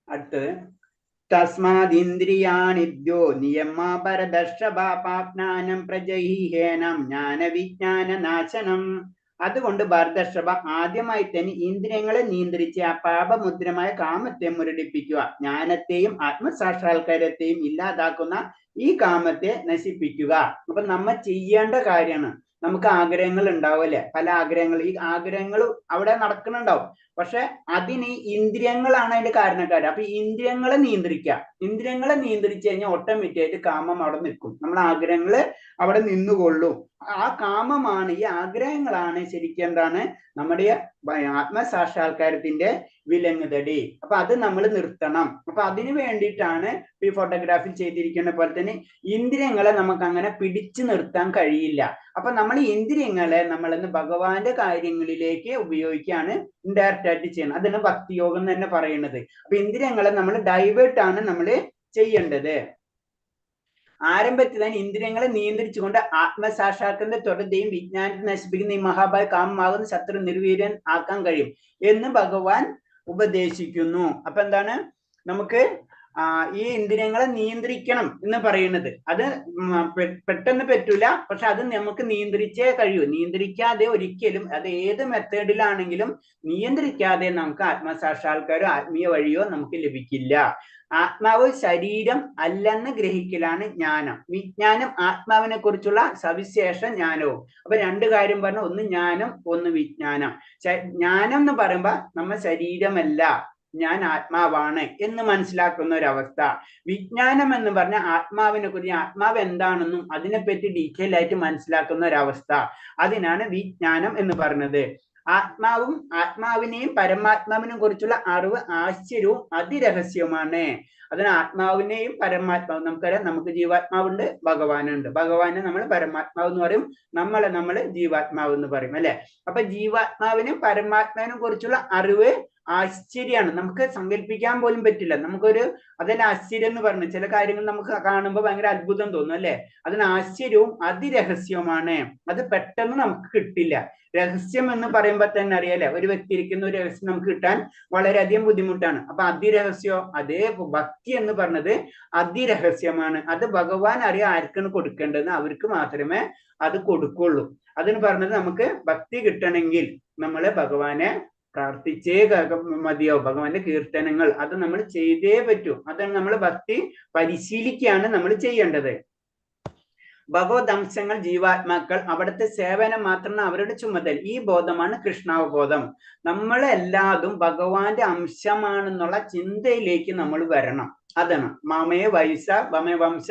അടുത്തത് തസ്മാദിന്ദ്രിയാണിഭ്യോ നിയമാപരദർശഭാപാജ്ഞാനം പ്രജഹീഹേനം ജ്ഞാനവിജ്ഞാന നാശനം. അതുകൊണ്ട് ഭരതർഷഭ ആദ്യമായി തന്നെ ഇന്ദ്രിയങ്ങളെ നിയന്ത്രിച്ച് ആ പാപമുദ്രമായ കാമത്തെ മുരടിപ്പിക്കുക. ജ്ഞാനത്തെയും ആത്മസാക്ഷാത്കാരത്തെയും ഇല്ലാതാക്കുന്ന ഈ കാമത്തെ നശിപ്പിക്കുക. അപ്പൊ നമ്മൾ ചെയ്യേണ്ട കാര്യമാണ്. നമുക്ക് ആഗ്രഹങ്ങൾ ഉണ്ടാവുമല്ലേ, പല ആഗ്രഹങ്ങൾ. ഈ ആഗ്രഹങ്ങൾ അവിടെ നടക്കുന്നുണ്ടാവും. പക്ഷെ അതിന് ഇന്ദ്രിയങ്ങളാണ് അതിന്റെ കാരണക്കാർ. അപ്പൊ ഇന്ദ്രിയങ്ങളെ നിയന്ത്രിക്കുക. ഇന്ദ്രിയങ്ങളെ നിയന്ത്രിച്ചു കഴിഞ്ഞാൽ ഓട്ടോമാറ്റിക് ആയിട്ട് കാമം അവിടെ നിൽക്കും. നമ്മുടെ ആഗ്രഹങ്ങള് അവിടെ നിന്നുകൊള്ളും. ആ കാമമാണ്, ഈ ആഗ്രഹങ്ങളാണ് ശരിക്കും എന്താണ് നമ്മുടെ ആത്മസാക്ഷാത്കാരത്തിന്റെ വിലങ്ങുതടി. അപ്പൊ അത് നമ്മൾ നിർത്തണം. അപ്പൊ അതിനു വേണ്ടിയിട്ടാണ് ഈ ഫോട്ടോഗ്രാഫിൽ ചെയ്തിരിക്കുന്ന പോലെ തന്നെ ഇന്ദ്രിയങ്ങളെ നമുക്ക് അങ്ങനെ പിടിച്ചു നിർത്താൻ കഴിയില്ല. അപ്പൊ നമ്മൾ ഇന്ദ്രിയങ്ങളെ നമ്മളിന്ന് ഭഗവാന്റെ കാര്യങ്ങളിലേക്ക് ഉപയോഗിക്കുകയാണ് ഇൻഡയറക്റ്റ് ആയിട്ട് ചെയ്യുന്നത്. അതിന് ഭക്തിയോഗം തന്നെ പറയുന്നത്. അപ്പൊ ഇന്ദ്രിയങ്ങളെ നമ്മൾ ഡൈവേർട്ട് ആണ് നമ്മൾ ചെയ്യേണ്ടത്. ആരംഭത്തിൽ തന്നെ ഇന്ദ്രിയങ്ങളെ നിയന്ത്രിച്ചുകൊണ്ട് ആത്മസാക്ഷാത്കാരത്തിന്റെ തുടർച്ചയും വിജ്ഞാനത്തെ നശിപ്പിക്കുന്ന ഈ മഹാഭായ കാമമാകുന്ന ശത്രു നിർവീര്യൻ ആക്കാൻ കഴിയും എന്ന് ഭഗവാൻ ഉപദേശിക്കുന്നു. അപ്പൊ എന്താണ് നമുക്ക് ഈ ഇന്ദ്രിയങ്ങളെ നിയന്ത്രിക്കണം എന്ന് പറയുന്നത്. അത് പെട്ടെന്ന് പറ്റൂല, പക്ഷെ അത് നമുക്ക് നിയന്ത്രിച്ചേ കഴിയൂ. നിയന്ത്രിക്കാതെ ഒരിക്കലും, അത് ഏത് മെത്തേഡിലാണെങ്കിലും നിയന്ത്രിക്കാതെ നമുക്ക് ആത്മസാക്ഷാത്കാരോ ആത്മീയ വഴിയോ നമുക്ക് ലഭിക്കില്ല. ആത്മാവ് ശരീരം അല്ലെന്ന് ഗ്രഹിക്കലാണ് ജ്ഞാനം. വിജ്ഞാനം ആത്മാവിനെ കുറിച്ചുള്ള സവിശേഷ ജ്ഞാനവും. അപ്പൊ രണ്ട് കാര്യം പറഞ്ഞു, ഒന്ന് ജ്ഞാനം, ഒന്ന് വിജ്ഞാനം. ജ്ഞാനം എന്ന് പറയുമ്പോ നമ്മ ശരീരമല്ല, ഞാൻ ആത്മാവാണ് എന്ന് മനസ്സിലാക്കുന്ന ഒരവസ്ഥ. വിജ്ഞാനം എന്ന് പറഞ്ഞ ആത്മാവിനെ കുറിച്ച്, ആത്മാവ് എന്താണെന്നും അതിനെപ്പറ്റി ഡീറ്റെയിൽ ആയിട്ട് മനസ്സിലാക്കുന്ന ഒരവസ്ഥ. അതിനാണ് വിജ്ഞാനം എന്ന് പറഞ്ഞത്. ആത്മാവിനെയും പരമാത്മാവിനെയും കുറിച്ചുള്ള അറിവ് ആശ്ചര്യവും അതിരഹസ്യവുമാണ്. അതിന് ആത്മാവിനെയും പരമാത്മാവും, നമുക്കറിയാം നമുക്ക് ജീവാത്മാവുണ്ട്, ഭഗവാനുണ്ട്. ഭഗവാനെ നമ്മൾ പരമാത്മാവ് എന്ന് പറയും, നമ്മൾ ജീവാത്മാവ് എന്ന് പറയും അല്ലെ. അപ്പൊ ജീവാത്മാവിനും പരമാത്മാവിനെ കുറിച്ചുള്ള അറിവ് ആശ്ചര്യമാണ്. നമുക്ക് സങ്കല്പിക്കാൻ പോലും പറ്റില്ല. അതിന് ആശ്ചര്യം എന്ന് പറഞ്ഞു, ചില കാര്യങ്ങൾ നമുക്ക് കാണുമ്പോൾ ഭയങ്കര അത്ഭുതം തോന്നും അല്ലെ. അതിന് ആശ്ചര്യവും അതിരഹസ്യവുമാണ്. അത് പെട്ടെന്ന് നമുക്ക് കിട്ടില്ല. രഹസ്യം എന്ന് പറയുമ്പോൾ തന്നെ അറിയാലേ, ഒരു വ്യക്തി ഇരിക്കുന്ന ഒരു രഹസ്യം നമുക്ക് കിട്ടാൻ വളരെയധികം ബുദ്ധിമുട്ടാണ്. അപ്പൊ അതിരഹസ്യം, അതേ ഭക്തി എന്ന് പറഞ്ഞത് അതിരഹസ്യമാണ്. അത് ഭഗവാൻ അറിയാൻ ആർക്കാണ് കൊടുക്കേണ്ടതെന്ന് അവർക്ക് മാത്രമേ അത് കൊടുക്കുള്ളൂ. അതിന് പറഞ്ഞത് നമുക്ക് ഭക്തി കിട്ടണമെങ്കിൽ നമ്മള് ഭഗവാനെ പ്രാർത്ഥിച്ചേ മതിയോ. ഭഗവാന്റെ കീർത്തനങ്ങൾ അത് നമ്മൾ ചെയ്തേ പറ്റൂ. അതാണ് നമ്മൾ ഭക്തി പരിശീലിക്കുകയാണ് നമ്മൾ ചെയ്യേണ്ടത്. ഭഗവത് അംശങ്ങൾ ജീവാത്മാക്കൾ, അവിടുത്തെ സേവനം മാത്രമാണ് അവരുടെ ചുമതല. ഈ ബോധമാണ് കൃഷ്ണാവബോധം. നമ്മളെല്ലാതും ഭഗവാന്റെ അംശമാണെന്നുള്ള ചിന്തയിലേക്ക് നമ്മൾ വരണം. അതാണ് മമേ വൈസ മമേ വംശ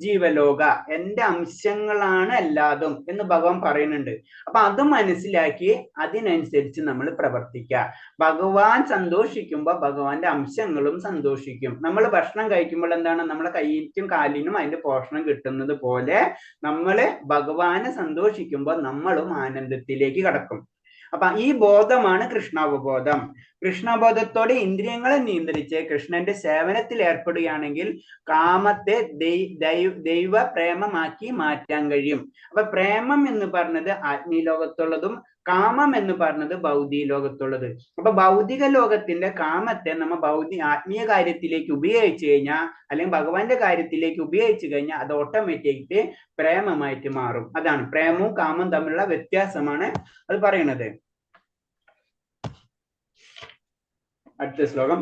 ജീവലോക, എന്റെ അംശങ്ങളാണ് എല്ലാതും എന്ന് ഭഗവാൻ പറയുന്നുണ്ട്. അപ്പൊ അത് മനസ്സിലാക്കി അതിനനുസരിച്ച് നമ്മൾ പ്രവർത്തിക്കുക. ഭഗവാൻ സന്തോഷിക്കുമ്പോൾ ഭഗവാന്റെ അംശങ്ങളും സന്തോഷിക്കും. നമ്മൾ ഭക്ഷണം കഴിക്കുമ്പോൾ എന്താണ്, നമ്മളെ കൈക്കും കാലിനും അതിന്റെ പോഷണം കിട്ടുന്നത് പോലെ നമ്മള് ഭഗവാനെ സന്തോഷിക്കുമ്പോൾ നമ്മളും ആനന്ദത്തിലേക്ക് കടക്കും. അപ്പൊ ഈ ബോധമാണ് കൃഷ്ണാവബോധം. കൃഷ്ണബോധത്തോടെ ഇന്ദ്രിയങ്ങളെ നിയന്ത്രിച്ച് കൃഷ്ണന്റെ സേവനത്തിൽ ഏർപ്പെടുകയാണെങ്കിൽ കാമത്തെ ദൈവ പ്രേമമാക്കി മാറ്റാൻ കഴിയും. അപ്പൊ പ്രേമം എന്ന് പറഞ്ഞത് ആത്മീയ ലോകത്തുള്ളതും കാമം എന്ന് പറഞ്ഞത് ഭൗതിക ലോകത്തുള്ളത്. അപ്പൊ ഭൗതിക ലോകത്തിന്റെ കാമത്തെ നമ്മ ആത്മീയ കാര്യത്തിലേക്ക് ഉപയോഗിച്ചു കഴിഞ്ഞാൽ, അല്ലെങ്കിൽ ഭഗവാന്റെ കാര്യത്തിലേക്ക് ഉപയോഗിച്ചു കഴിഞ്ഞാൽ അത് ഓട്ടോമാറ്റിക്കായിട്ട് പ്രേമമായിട്ട് മാറും. അതാണ് പ്രേമവും കാമവും തമ്മിലുള്ള വ്യത്യാസമാണ് അത് പറയുന്നത്. അടുത്ത ശ്ലോകം.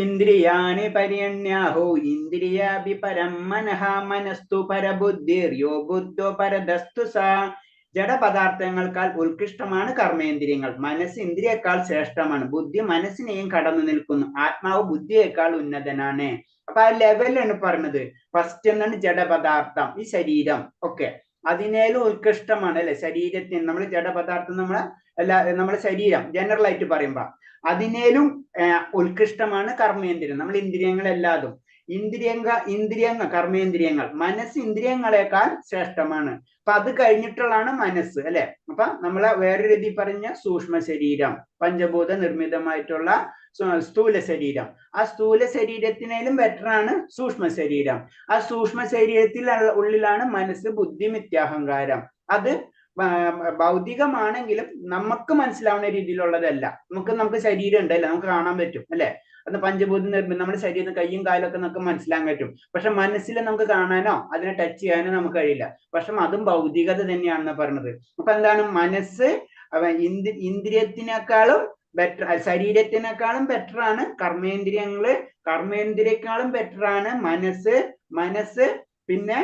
ഇന്ദ്രിയാണി പര്യണ്യാഹോ ഇന്ദ്രിയാഭി പരം മനഃ മനസ്തു പരബുദ്ധിർയോ ബുദ്ധോ പരദസ്തു സാ. ജഡപദാർത്ഥങ്ങൾക്കാൾ ഉത്കൃഷ്ടമാണ് കർമ്മേന്ദ്രിയങ്ങൾ. മനസ്സ് ഇന്ദ്രിയേക്കാൾ ശ്രേഷ്ഠമാണ്. ബുദ്ധി മനസ്സിനെയും കടന്നു നിൽക്കുന്നു. ആത്മാവ് ബുദ്ധിയേക്കാൾ ഉന്നതനാണ്. അപ്പൊ ആ ലെവലാണ് പറഞ്ഞത്. ഫസ്റ്റ് എന്താണ് ജഡപദാർത്ഥം, ഈ ശരീരം ഒക്കെ അതിനേലും ഉത്കൃഷ്ടമാണ് അല്ലെ. ശരീരത്തിന് നമ്മൾ ജഡപദാർത്ഥം നമ്മളെ ശരീരം ജനറൽ ആയിട്ട് പറയുമ്പോ അതിനേലും ഉത്കൃഷ്ടമാണ് കർമ്മേന്ദ്രിയം. നമ്മൾ ഇന്ദ്രിയങ്ങളെല്ലാതും കർമ്മേന്ദ്രിയങ്ങൾ. മനസ്സ് ഇന്ദ്രിയങ്ങളെക്കാൾ ശ്രേഷ്ഠമാണ്. അപ്പൊ അത് കഴിഞ്ഞിട്ടുള്ളതാണ് മനസ്സ് അല്ലെ. അപ്പൊ നമ്മളെ വേറെ രീതി പറഞ്ഞ സൂക്ഷ്മ ശരീരം, പഞ്ചഭൂത നിർമ്മിതമായിട്ടുള്ള സ്ഥൂല ശരീരം. ആ സ്ഥൂല ശരീരത്തിനേലും ബെറ്ററാണ് സൂക്ഷ്മ ശരീരം. ആ സൂക്ഷ്മ ശരീരത്തിൽ ഉള്ളിലാണ് മനസ്സ്, ബുദ്ധി, മിഥ്യാഹങ്കാരം. അത് ഭൗതികമാണെങ്കിലും നമുക്ക് മനസ്സിലാവുന്ന രീതിയിലുള്ളതല്ല. നമുക്ക് ശരീരം ഉണ്ടല്ലേ, നമുക്ക് കാണാൻ പറ്റും അല്ലെ. അത് പഞ്ചഭൂത നിർമ്മിതം, നമ്മുടെ ശരീരം കയ്യും കാലും ഒക്കെ നമുക്ക് മനസ്സിലാക്കാൻ പറ്റും. പക്ഷെ മനസ്സിൽ നമുക്ക് കാണാനോ അതിനെ ടച്ച് ചെയ്യാനോ നമുക്ക് കഴിയില്ല. പക്ഷെ അതും ഭൗതികത തന്നെയാണെന്ന് പറഞ്ഞത്. അപ്പൊ എന്താണ്, മനസ്സ് ഇന്ദ്രിയത്തിനേക്കാളും ബെറ്റർ, ശരീരത്തിനേക്കാളും ബെറ്ററാണ് കർമ്മേന്ദ്രിയങ്ങള്. കർമ്മേന്ദ്രിയേക്കാളും ബെറ്ററാണ് മനസ്സ്. പിന്നെ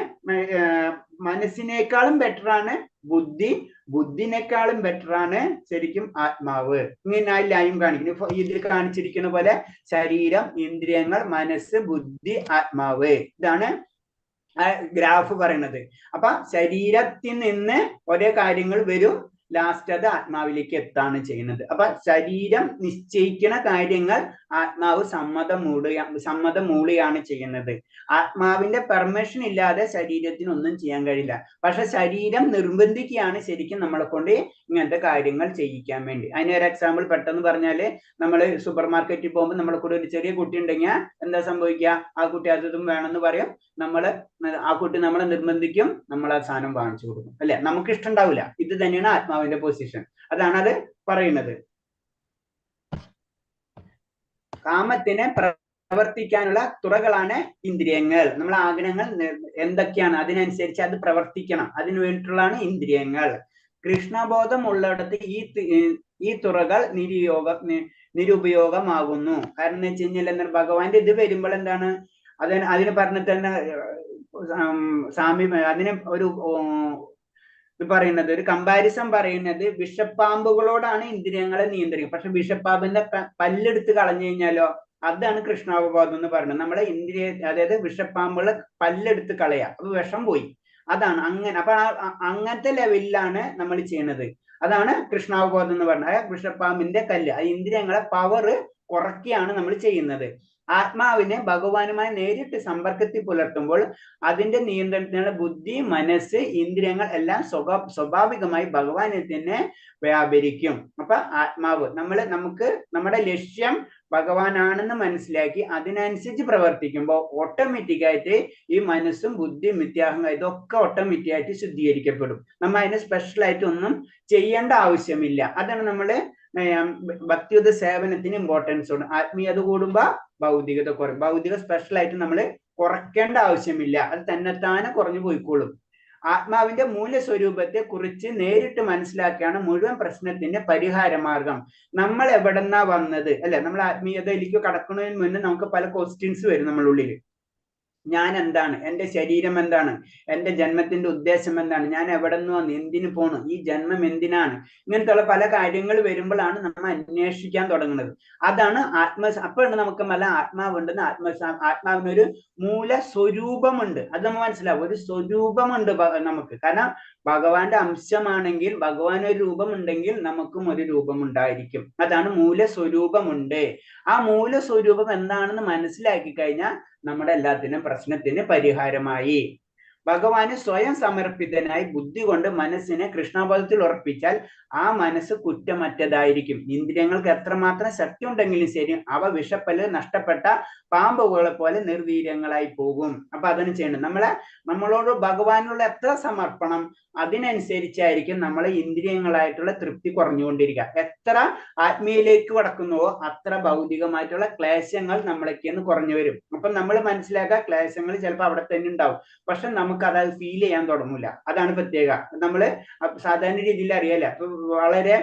മനസ്സിനേക്കാളും ബെറ്റർ ആണ് ബുദ്ധി, ബുദ്ധിനേക്കാളും ബെറ്റർ ആണ് ശരിക്കും ആത്മാവ്. ഇങ്ങനെ ആ ലൈൻ കാണിക്കുന്നു. ഇതിൽ കാണിച്ചിരിക്കുന്ന പോലെ ശരീരം, ഇന്ദ്രിയങ്ങൾ, മനസ്സ്, ബുദ്ധി, ആത്മാവ്. ഇതാണ് ഗ്രാഫ് പറയുന്നത്. അപ്പൊ ശരീരത്തിൽ നിന്ന് ഒരേ കാര്യങ്ങൾ വരും, ലാസ്റ്റ് അത് ആത്മാവിലേക്ക് എത്താണ് ചെയ്യുന്നത്. അപ്പൊ ശരീരം നിശ്ചയിക്കുന്ന കാര്യങ്ങൾ ആത്മാവ് സമ്മതം മൂളിയാണ് ചെയ്യുന്നത്. ആത്മാവിന്റെ പെർമിഷൻ ഇല്ലാതെ ശരീരത്തിന് ഒന്നും ചെയ്യാൻ കഴിയില്ല. പക്ഷെ ശരീരം നിർബന്ധിക്കുകയാണ് ശരിക്കും നമ്മളെ കൊണ്ട് ഇങ്ങനത്തെ കാര്യങ്ങൾ ചെയ്യിക്കാൻ വേണ്ടി. അതിനൊരു എക്സാമ്പിൾ പെട്ടെന്ന് പറഞ്ഞാല്, നമ്മൾ സൂപ്പർ മാർക്കറ്റിൽ പോകുമ്പോൾ നമ്മളെ കൂടെ ഒരു ചെറിയ കുട്ടി ഉണ്ടെങ്കിൽ എന്താ സംഭവിക്കുക? ആ കുട്ടി അതും വേണമെന്ന് പറയും, ആ കുട്ടി നമ്മളെ നിർബന്ധിക്കും, നമ്മൾ ആ സാധനം വാങ്ങിച്ചു കൊടുക്കും, അല്ലെ? നമുക്ക് ഇഷ്ടമുണ്ടാവില്ല. ഇത് തന്നെയാണ് ആത്മാവിന്റെ പൊസിഷൻ. അതാണ് അത് പറയുന്നത്. കാമത്തിനെ പ്രവർത്തിക്കാനുള്ള തുറകളാണ് ഇന്ദ്രിയങ്ങൾ. നമ്മളെ ആഗ്രഹങ്ങൾ എന്തൊക്കെയാണ് അതിനനുസരിച്ച് അത് പ്രവർത്തിക്കണം, അതിനു വേണ്ടിയിട്ടുള്ളതാണ് ഇന്ദ്രിയങ്ങൾ. കൃഷ്ണബോധം ഉള്ളിടത്ത് ഈ തുറകൾ നിരുപയോഗമാകുന്നു. കാരണം എന്ന് വെച്ച് കഴിഞ്ഞാൽ ഭഗവാന്റെ ഇത് വരുമ്പോൾ എന്താണ് അതിന് പറഞ്ഞിട്ട് തന്നെ അതിന് ഒരു ഇത് പറയുന്നത്, ഒരു കമ്പാരിസൺ പറയുന്നത്, വിഷപ്പാമ്പുകളോടാണ് ഇന്ദ്രിയങ്ങളെ നിയന്ത്രിക്കുക. പക്ഷെ വിഷപ്പാമ്പിന്റെ പല്ലെടുത്ത് കളഞ്ഞു കഴിഞ്ഞാലോ, അതാണ് കൃഷ്ണാവബോധം എന്ന് പറയുന്നത്. നമ്മളെ അതായത് വിഷപ്പാമ്പുകളെ പല്ലെടുത്ത് കളയുക, അപ്പൊ വിഷം പോയി. അതാണ് അങ്ങനെ. അപ്പൊ അങ്ങനത്തെ ലെവലിലാണ് നമ്മൾ ചെയ്യുന്നത്. അതാണ് കൃഷ്ണാവബോധം എന്ന് പറഞ്ഞാൽ വിഷപ്പാമ്പിന്റെ കല്ല്. ആ ഇന്ദ്രിയങ്ങളെ പവർ കുറയ്ക്കുകയാണ് നമ്മൾ ചെയ്യുന്നത്. ആത്മാവിനെ ഭഗവാനുമായി നേരിട്ട് സമ്പർക്കത്തിൽ പുലർത്തുമ്പോൾ അതിന്റെ നിയന്ത്രണത്തിനുള്ള ബുദ്ധി, മനസ്സ്, ഇന്ദ്രിയങ്ങൾ എല്ലാം സ്വാഭാവികമായി ഭഗവാനിൽ തന്നെ വ്യാപരിക്കും. അപ്പൊ ആത്മാവ് നമുക്ക് നമ്മുടെ ലക്ഷ്യം ഭഗവാനാണെന്ന് മനസ്സിലാക്കി അതിനനുസരിച്ച് പ്രവർത്തിക്കുമ്പോൾ ഓട്ടോമാറ്റിക്കായിട്ട് ഈ മനസ്സും ബുദ്ധിയും മിഥ്യാഹങ്കാരം ഇതൊക്കെ ഓട്ടോമാറ്റിക്കായിട്ട് ശുദ്ധീകരിക്കപ്പെടും. നമ്മൾ അതിന് സ്പെഷ്യലായിട്ട് ഒന്നും ചെയ്യേണ്ട ആവശ്യമില്ല. അതാണ് നമ്മള് ഭക്തിയുത സേവനത്തിന് ഇമ്പോർട്ടൻസ് ഉണ്ട്. ആത്മീയത കൂടുമ്പോ ഭൗതികത കുറയും. ഭൗതിക സ്പെഷ്യലായിട്ട് നമ്മൾ കുറയ്ക്കേണ്ട ആവശ്യമില്ല, അത് തന്നെത്താനെ കുറഞ്ഞു പോയിക്കോളും. ആത്മാവിന്റെ മൂല്യസ്വരൂപത്തെ കുറിച്ച് നേരിട്ട് മനസ്സിലാക്കിയാണ് മുഴുവൻ പ്രശ്നത്തിന്റെ പരിഹാര മാർഗം. നമ്മൾ എവിടെന്നാ വന്നത്, അല്ലെ? നമ്മൾ ആത്മീയതയിലേക്ക് കടക്കുന്നതിന് മുന്നേ നമുക്ക് പല ക്വസ്റ്റ്യൻസ് വരും നമ്മളുടെ ഉള്ളിൽ. ഞാൻ എന്താണ്? എൻ്റെ ശരീരം എന്താണ്? എൻ്റെ ജന്മത്തിന്റെ ഉദ്ദേശം എന്താണ്? ഞാൻ എവിടെ നിന്ന് വന്നു? എന്തിനു പോണു? ഈ ജന്മം എന്തിനാണ്? ഇങ്ങനത്തെയുള്ള പല കാര്യങ്ങൾ വരുമ്പോഴാണ് നമ്മൾ അന്വേഷിക്കാൻ തുടങ്ങുന്നത്. അതാണ് അപ്പോഴാണ് നമുക്ക് ആത്മാവുണ്ടെന്ന് ആത്മാവിനൊരു മൂല സ്വരൂപമുണ്ട്. അത് നമ്മൾ മനസ്സിലാവും. ഒരു സ്വരൂപമുണ്ട് നമുക്ക്. കാരണം ഭഗവാന്റെ അംശമാണെങ്കിൽ, ഭഗവാൻ ഒരു രൂപം ഉണ്ടെങ്കിൽ നമുക്കും ഒരു രൂപം ഉണ്ടായിരിക്കും. അതാണ് മൂലസ്വരൂപമുണ്ട്. ആ മൂലസ്വരൂപം എന്താണെന്ന് മനസ്സിലാക്കി കഴിഞ്ഞാൽ നമ്മുടെ എല്ലാത്തിനും പ്രശ്നത്തിന് പരിഹാരമായി. ഭഗവാന് സ്വയം സമർപ്പിതനായി ബുദ്ധി കൊണ്ട് മനസ്സിനെ കൃഷ്ണബോധത്തിൽ ഉറപ്പിച്ചാൽ ആ മനസ്സ് കുറ്റമറ്റതായിരിക്കും. ഇന്ദ്രിയങ്ങൾക്ക് എത്രമാത്രം ശക്തി ഉണ്ടെങ്കിലും ശരി, അവ വിഷപ്പല്ല് നഷ്ടപ്പെട്ട പാമ്പുകളെ പോലെ നിർവീര്യങ്ങളായി പോകും. അപ്പൊ അതിന് ചെയ്യണം. നമ്മളോട് ഭഗവാനുള്ള എത്ര സമർപ്പണം, അതിനനുസരിച്ചായിരിക്കും നമ്മളെ ഇന്ദ്രിയങ്ങളായിട്ടുള്ള തൃപ്തി കുറഞ്ഞുകൊണ്ടിരിക്കുക. എത്ര ആത്മീയയിലേക്ക് കടക്കുന്നുവോ അത്ര ഭൗതികമായിട്ടുള്ള ക്ലേശങ്ങൾ നമ്മളൊക്കെന്ന് കുറഞ്ഞു വരും. അപ്പൊ നമ്മൾ മനസ്സിലാക്കുക, ക്ലേശങ്ങൾ ചിലപ്പോൾ അവിടെ തന്നെ ഉണ്ടാവും, പക്ഷെ നമുക്ക് അത് ഫീൽ ചെയ്യാൻ തുടങ്ങില്ല. അതാണ് പ്രത്യേക. നമ്മള് സാധാരണ രീതിയിൽ അറിയാലോ, അപ്പൊ വളരെ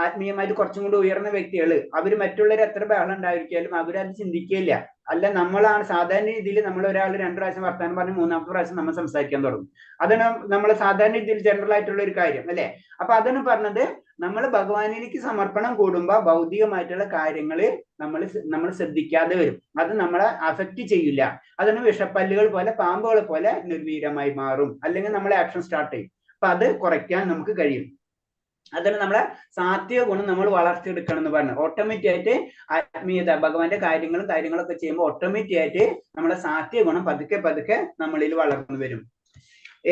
ആത്മീയമായിട്ട് കുറച്ചും കൂടി ഉയർന്ന വ്യക്തികൾ, അവര് മറ്റുള്ളവർ എത്ര ബഹളം ഉണ്ടായിരിക്കാലും അവരത് ചിന്തിക്കില്ല. അല്ല, നമ്മളാണ് സാധാരണ രീതിയിൽ നമ്മൾ ഒരാൾ 2 പ്രാവശ്യം വർത്താനം പറഞ്ഞ് 3-ാമത്തെ പ്രാവശ്യം നമ്മൾ സംസാരിക്കാൻ തുടങ്ങും. അതാണ് നമ്മൾ സാധാരണ രീതിയിൽ ജനറൽ ആയിട്ടുള്ള ഒരു കാര്യം, അല്ലെ? അപ്പൊ അതാണ് പറഞ്ഞത്, നമ്മൾ ഭഗവാനിലേക്ക് സമർപ്പണം കൂടുമ്പോൾ ഭൗതികമായിട്ടുള്ള കാര്യങ്ങള് നമ്മൾ ശ്രദ്ധിക്കാതെ വരും. അത് നമ്മളെ അഫക്റ്റ് ചെയ്യില്ല. അതാണ് വിഷപ്പല്ലുകൾ പോലെ, പാമ്പുകളെ പോലെ നിർവീര്യമായി മാറും. അല്ലെങ്കിൽ നമ്മളെ ആക്ഷൻ സ്റ്റാർട്ട് ചെയ്യും. അപ്പൊ അത് കുറയ്ക്കാൻ നമുക്ക് കഴിയും. അതാണ് നമ്മളെ സാത്വിക ഗുണം നമ്മൾ വളർത്തിയെടുക്കണം എന്ന് പറഞ്ഞത്. ഓട്ടോമാറ്റിക് ആയിട്ട് ആത്മീയത, ഭഗവാന്റെ കാര്യങ്ങളൊക്കെ ചെയ്യുമ്പോൾ ഓട്ടോമാറ്റിക് ആയിട്ട് നമ്മളെ സാത്വിക ഗുണം പതുക്കെ നമ്മളിൽ വളർന്നു വരും.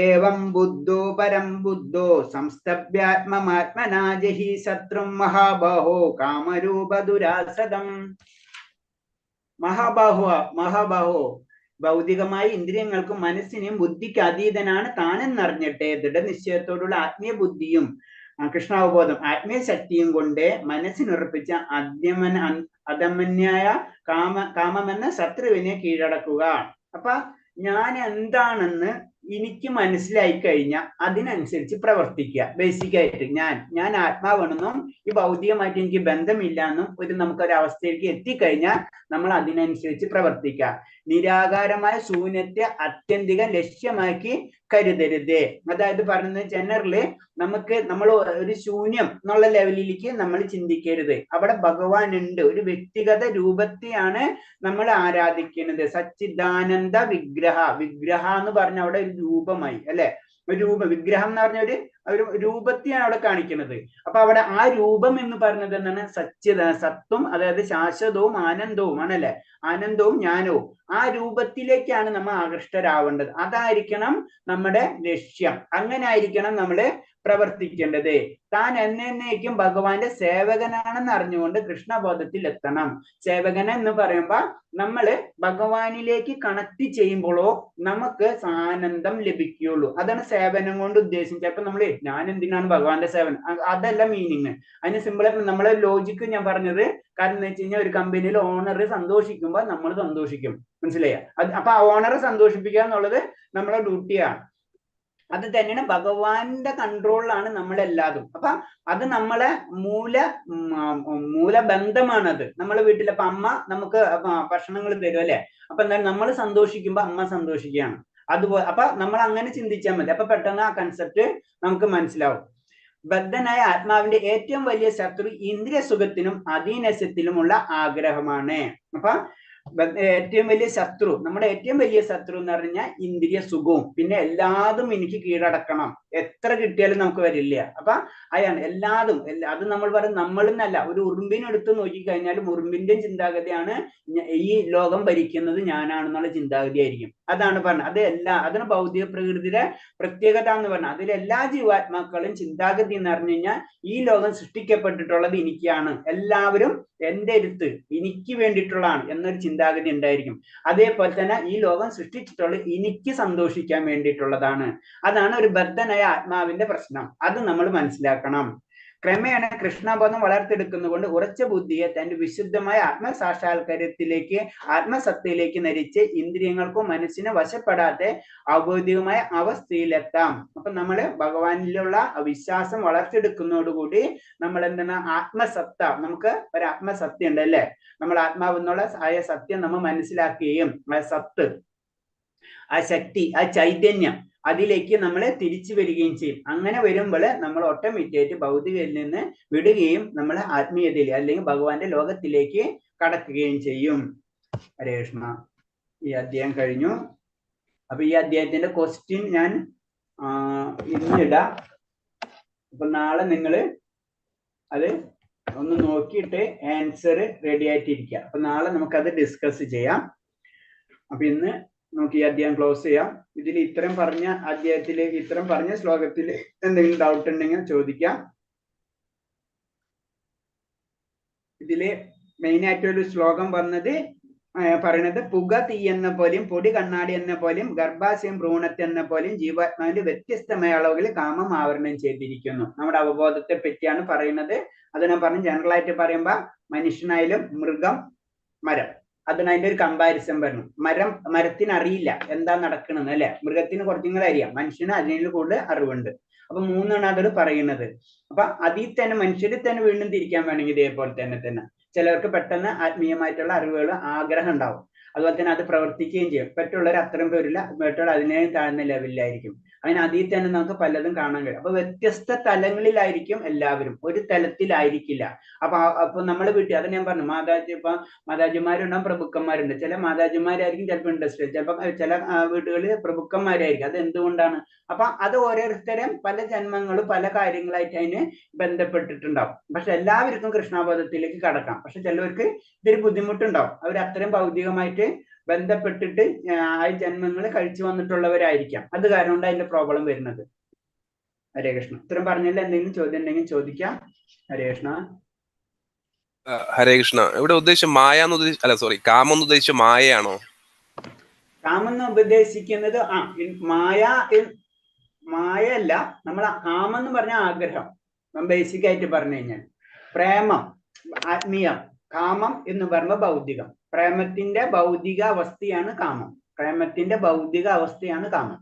ഏവം ബുദ്ധോ പരം ബുദ്ധോ സംസ്തഭ്യാത്മമാത്മനാ ജഹി ശത്രും മഹാബാഹോ കാമരൂപ ദുരാസദം. മഹാബാഹോ ഭൗതികമായ ഇന്ദ്രിയങ്ങൾക്കും മനസ്സിനെയും ബുദ്ധിക്ക് അതീതനാണ് താനെന്നറിഞ്ഞിട്ട് ദൃഢനിശ്ചയത്തോടുള്ള ആത്മീയ ബുദ്ധിയും കൃഷ്ണാവബോധം ആത്മീയ ശക്തിയും കൊണ്ട് മനസ്സിനുറപ്പിച്ച അദമന്യായ കാമമെന്ന ശത്രുവിനെ കീഴടക്കുക. അപ്പൊ ഞാൻ എന്താണെന്ന് എനിക്ക് മനസ്സിലായി കഴിഞ്ഞാൽ അതിനനുസരിച്ച് പ്രവർത്തിക്കുക. ബേസിക് ആയിട്ട് ഞാൻ ആത്മാവാണെന്നും ഈ ഭൗതികമായിട്ട് എനിക്ക് ബന്ധമില്ല എന്നും നമുക്കൊരവസ്ഥയിലേക്ക് എത്തിക്കഴിഞ്ഞാൽ നമ്മൾ അതിനനുസരിച്ച് പ്രവർത്തിക്കുക. നിരാകാരമായ ശൂന്യത്തെ അത്യന്തിക ലക്ഷ്യമാക്കി കരുതരുത്. അതായത് പറയുന്നത് ജനറല് നമ്മൾ ഒരു ശൂന്യം എന്നുള്ള ലെവലിലേക്ക് നമ്മൾ ചിന്തിക്കരുത്. അവിടെ ഭഗവാൻ ഉണ്ട്, ഒരു വ്യക്തിഗത രൂപത്തെയാണ് നമ്മൾ ആരാധിക്കുന്നത്. സച്ചിദാനന്ദ വിഗ്രഹ, വിഗ്രഹ എന്ന് പറഞ്ഞ അവിടെ ഒരു രൂപമായി അല്ലെ, ഒരു രൂപം, വിഗ്രഹം എന്ന് പറഞ്ഞ ഒരു രൂപത്തെയാണ് അവിടെ കാണിക്കുന്നത്. അപ്പൊ അവിടെ ആ രൂപം എന്ന് പറഞ്ഞത് എന്താണ്? സത്വം, അതായത് ശാശ്വതവും ആനന്ദവും ആണല്ലേ, ആനന്ദവും ജ്ഞാനവും. ആ രൂപത്തിലേക്കാണ് നമ്മൾ ആകൃഷ്ടരാവേണ്ടത്. അതായിരിക്കണം നമ്മുടെ ലക്ഷ്യം. അങ്ങനെ ആയിരിക്കണം നമ്മള് പ്രവർത്തിക്കേണ്ടത്. താൻ എന്നേക്കും ഭഗവാന്റെ സേവകനാണെന്ന് അറിഞ്ഞുകൊണ്ട് കൃഷ്ണബോധത്തിൽ എത്തണം. സേവകൻ എന്ന് പറയുമ്പോ നമ്മള് ഭഗവാനിലേക്ക് കണക്ട് ചെയ്യുമ്പോഴോ നമുക്ക് ആനന്ദം ലഭിക്കുകയുള്ളൂ. അതാണ് സേവനം കൊണ്ട് ഉദ്ദേശിച്ചത്. ചിലപ്പോ നമ്മള് ഞാൻ എന്തിനാണ് ഭഗവാന്റെ സേവനം, അതല്ല മീനിങ്. അതിന് സിമ്പിൾ നമ്മളെ ലോജിക്ക് ഞാൻ പറഞ്ഞത്. കാരണം എന്ന് വെച്ച് കഴിഞ്ഞാൽ ഒരു കമ്പനിയിൽ ഓണർ സന്തോഷിക്കുമ്പോൾ നമ്മൾ സന്തോഷിക്കും, മനസ്സിലായ? അപ്പൊ ആ ഓണറെ സന്തോഷിപ്പിക്കുക എന്നുള്ളത് നമ്മളെ ഡ്യൂട്ടിയാണ്. അത് തന്നെയാണ് ഭഗവാന്റെ കൺട്രോളിലാണ് നമ്മളെല്ലാതും. അപ്പൊ അത് നമ്മളെ മൂലബന്ധമാണത്. നമ്മളെ വീട്ടിൽ ഇപ്പൊ അമ്മ നമുക്ക് ഭക്ഷണങ്ങൾ തരും അല്ലെ, അപ്പൊ എന്താണ് നമ്മൾ സന്തോഷിക്കുമ്പോ അമ്മ സന്തോഷിക്കുകയാണ്. അതുപോലെ അപ്പൊ നമ്മൾ അങ്ങനെ ചിന്തിച്ചാൽ മതി. അപ്പൊ പെട്ടെന്ന് ആ കൺസെപ്റ്റ് നമുക്ക് മനസ്സിലാവും. ബദ്ധനായ ആത്മാവിന്റെ ഏറ്റവും വലിയ ശത്രു ഇന്ദ്രിയ സുഖത്തിനും അധീനസ്യത്തിലുമുള്ള ആഗ്രഹമാണ്. അപ്പൊ ഏറ്റവും വലിയ ശത്രു, നമ്മുടെ ഏറ്റവും വലിയ ശത്രു എന്ന് പറഞ്ഞാൽ ഇന്ദ്രിയ സുഖവും, പിന്നെ എല്ലാതും എനിക്ക് കീഴടക്കണം, എത്ര കിട്ടിയാലും നമുക്ക് വരില്ല. അപ്പൊ അയാണ് എല്ലാതും. അത് നമ്മൾ പറയും നമ്മളെന്നല്ല, ഒരു ഉറുമ്പിനെടുത്ത് നോക്കിക്കഴിഞ്ഞാലും ഉറുമ്പിന്റെ ചിന്താഗതിയാണ് ഈ ലോകം ഭരിക്കുന്നത് ഞാനാണെന്നുള്ള ചിന്താഗതി ആയിരിക്കും. അതാണ് പറഞ്ഞത്. അതിന് ഭൗതിക പ്രകൃതിയുടെ പ്രത്യേകത എന്ന് പറഞ്ഞാൽ അതിലെല്ലാ ജീവാത്മാക്കളും ചിന്താഗതി എന്ന് പറഞ്ഞു കഴിഞ്ഞാൽ ഈ ലോകം സൃഷ്ടിക്കപ്പെട്ടിട്ടുള്ളത് എനിക്കാണ്, എല്ലാവരും എന്റെ അടുത്ത് എനിക്ക് വേണ്ടിയിട്ടുള്ളതാണ് എന്നൊരു ചിന്താഗതി ഉണ്ടായിരിക്കും. അതേപോലെ തന്നെ ഈ ലോകം സൃഷ്ടിച്ചിട്ടുള്ളത് എനിക്ക് സന്തോഷിക്കാൻ വേണ്ടിയിട്ടുള്ളതാണ്. അതാണ് ഒരു ബദ്ധനായ ആത്മാവിന്റെ പ്രശ്നം. അത് നമ്മൾ മനസ്സിലാക്കണം. ക്രമേണ കൃഷ്ണബോധം വളർത്തെടുക്കുന്നതുകൊണ്ട് ഉറച്ച ബുദ്ധിയെ തന്റെ വിശുദ്ധമായ ആത്മസാക്ഷാത്കാരത്തിലേക്ക്, ആത്മസത്തയിലേക്ക് നരിച്ച് ഇന്ദ്രിയങ്ങൾക്കും മനസ്സിന് വശപ്പെടാത്ത ഔദ്യോഗികമായ അവസ്ഥയിലെത്താം. അപ്പൊ നമ്മള് ഭഗവാനിലുള്ള വിശ്വാസം വളർത്തിയെടുക്കുന്നതോടുകൂടി നമ്മൾ എന്താണ് ആത്മസത്ത, നമുക്ക് ഒരു ആത്മസത്യ ഉണ്ട് അല്ലെ, നമ്മൾ ആത്മാവ് എന്നുള്ള ആയ സത്യം നമ്മൾ മനസ്സിലാക്കുകയും ആ സത്ത്, ആ ശക്തി, ആ ചൈതന്യം അതിലേക്ക് നമ്മൾ തിരിച്ചു വരികയും ചെയ്യും. അങ്ങനെ വരുമ്പോൾ നമ്മൾ ഓട്ടോമാറ്റിക്കായിട്ട് ഭൗതികയിൽ നിന്ന് വിടുകയും നമ്മൾ ആത്മീയതയിൽ അല്ലെങ്കിൽ ഭഗവാന്റെ ലോകത്തിലേക്ക് കടക്കുകയും ചെയ്യും. ഹരേ കൃഷ്ണ. ഈ അധ്യായം കഴിഞ്ഞു. അപ്പൊ ഈ അധ്യായത്തിന്റെ ക്വസ്റ്റ്യൻ ഞാൻ ഇന്നിടാം. അപ്പൊ നാളെ നിങ്ങൾ അത് ഒന്ന് നോക്കിയിട്ട് ആൻസർ റെഡി ആയിട്ടിരിക്കുക. അപ്പൊ നാളെ നമുക്കത് ഡിസ്കസ് ചെയ്യാം. അപ്പൊ ഇന്ന് നമുക്ക് ഈ അധ്യായം ക്ലോസ് ചെയ്യാം. ഇതിൽ ഇത്രയും പറഞ്ഞ അധ്യായത്തില്, ഇത്രയും പറഞ്ഞ ശ്ലോകത്തില് എന്തെങ്കിലും ഡൗട്ട് ഉണ്ടെങ്കിൽ ചോദിക്കാം. ഇതില് മെയിൻ ആയിട്ടൊരു ശ്ലോകം വന്നത് പറയുന്നത് പുക തീ എന്ന പോലെയും പൊടി കണ്ണാടി എന്ന പോലെയും ഗർഭാശയം ഭ്രൂണത്തെ എന്ന പോലെയും ജീവാത്മാവിന്റെ വ്യത്യസ്തമായ അളവുകളിൽ കാമം ആവരണം ചെയ്തിരിക്കുന്നു. നമ്മുടെ അവബോധത്തെ പറ്റിയാണ് പറയുന്നത്. അത് ഞാൻ പറഞ്ഞു. ജനറൽ ആയിട്ട് പറയുമ്പോ മനുഷ്യനായാലും മൃഗം, മരം, അതിന് അതിന്റെ ഒരു കമ്പാരിസൺ പറഞ്ഞു. മരത്തിന് അറിയില്ല എന്താ നടക്കണമെന്ന് അല്ലെ, മൃഗത്തിന് കുറച്ചും കൂടെ അറിയാം, മനുഷ്യന് അതിൽ കൂടുതൽ അറിവുണ്ട്. അപ്പൊ മൂന്നാണ് അതിൽ പറയുന്നത്. അപ്പൊ അതിൽ തന്നെ മനുഷ്യരിൽ തന്നെ വീണ്ടും തിരിക്കാൻ വേണമെങ്കിൽ ഇതേപോലെ തന്നെ ചിലർക്ക് പെട്ടെന്ന് ആത്മീയമായിട്ടുള്ള അറിവുകൾ ആഗ്രഹം ഉണ്ടാവും. അതുപോലെ തന്നെ അത് പ്രവർത്തിക്കുകയും ചെയ്യും. മറ്റുള്ളവർ അത്രയും പേരില്ല, മറ്റുള്ള അതിനേയും താഴ്ന്ന ലെവലിലായിരിക്കും. അങ്ങനെ അതിൽ തന്നെ നമുക്ക് പലതും കാണാൻ കഴിയും. അപ്പൊ വ്യത്യസ്ത തലങ്ങളിലായിരിക്കും എല്ലാവരും, ഒരു തലത്തിലായിരിക്കില്ല. അപ്പൊ നമ്മളെ വീട്ടിൽ അത് ഞാൻ പറഞ്ഞു, മാതാജിമാരുണ്ടാവും, പ്രഭുക്കന്മാരുണ്ട്. ചില മാതാജിമാരായിരിക്കും ചിലപ്പോൾ ഇൻഡസ്ട്രിയൽ, ചിലപ്പോൾ ചില വീടുകളിൽ പ്രഭുക്കന്മാരായിരിക്കും. അത് എന്തുകൊണ്ടാണ്? അപ്പൊ അത് ഓരോരുത്തരും പല ജന്മങ്ങളും പല കാര്യങ്ങളായിട്ട് അതിന് ബന്ധപ്പെട്ടിട്ടുണ്ടാവും. പക്ഷെ എല്ലാവർക്കും കൃഷ്ണബോധത്തിലേക്ക് കടക്കാം. പക്ഷെ ചിലവർക്ക് ഇതൊരു ബുദ്ധിമുട്ടുണ്ടാവും. അവർ അത്രയും ഭൗതികമായിട്ട് ബന്ധപ്പെട്ടിട്ട് ആ ജന്മങ്ങൾ കഴിച്ചു വന്നിട്ടുള്ളവരായിരിക്കാം. അത് കാരണം കൊണ്ട് അതിന്റെ പ്രോബ്ലം വരുന്നത്. ഹരേ കൃഷ്ണ. ഇത്രയും പറഞ്ഞില്ല, എന്തെങ്കിലും ചോദ്യം ഉണ്ടെങ്കിൽ ചോദിക്കാം. ഹരേ കൃഷ്ണ. ഹരേ കൃഷ്ണ. ഇവിടെ ഉദ്ദേശിച്ച മായ കാമം എന്ന് ഉദ്ദേശിച്ച മായയാണോ? കാമം എന്ന് ഉപദേശിക്കുന്നത് മായല്ല. നമ്മൾ കാമം എന്ന് പറഞ്ഞ ആഗ്രഹം, ബേസിക് ആയിട്ട് പറഞ്ഞു കഴിഞ്ഞാൽ പ്രേമം ആത്മീയം, കാമം എന്ന് പറയുമ്പോൾ ഭൗതികം. പ്രേമത്തിന്റെ ഭൗതിക അവസ്ഥയാണ് കാമം. പ്രേമത്തിന്റെ ഭൗതിക അവസ്ഥയാണ് കാമം.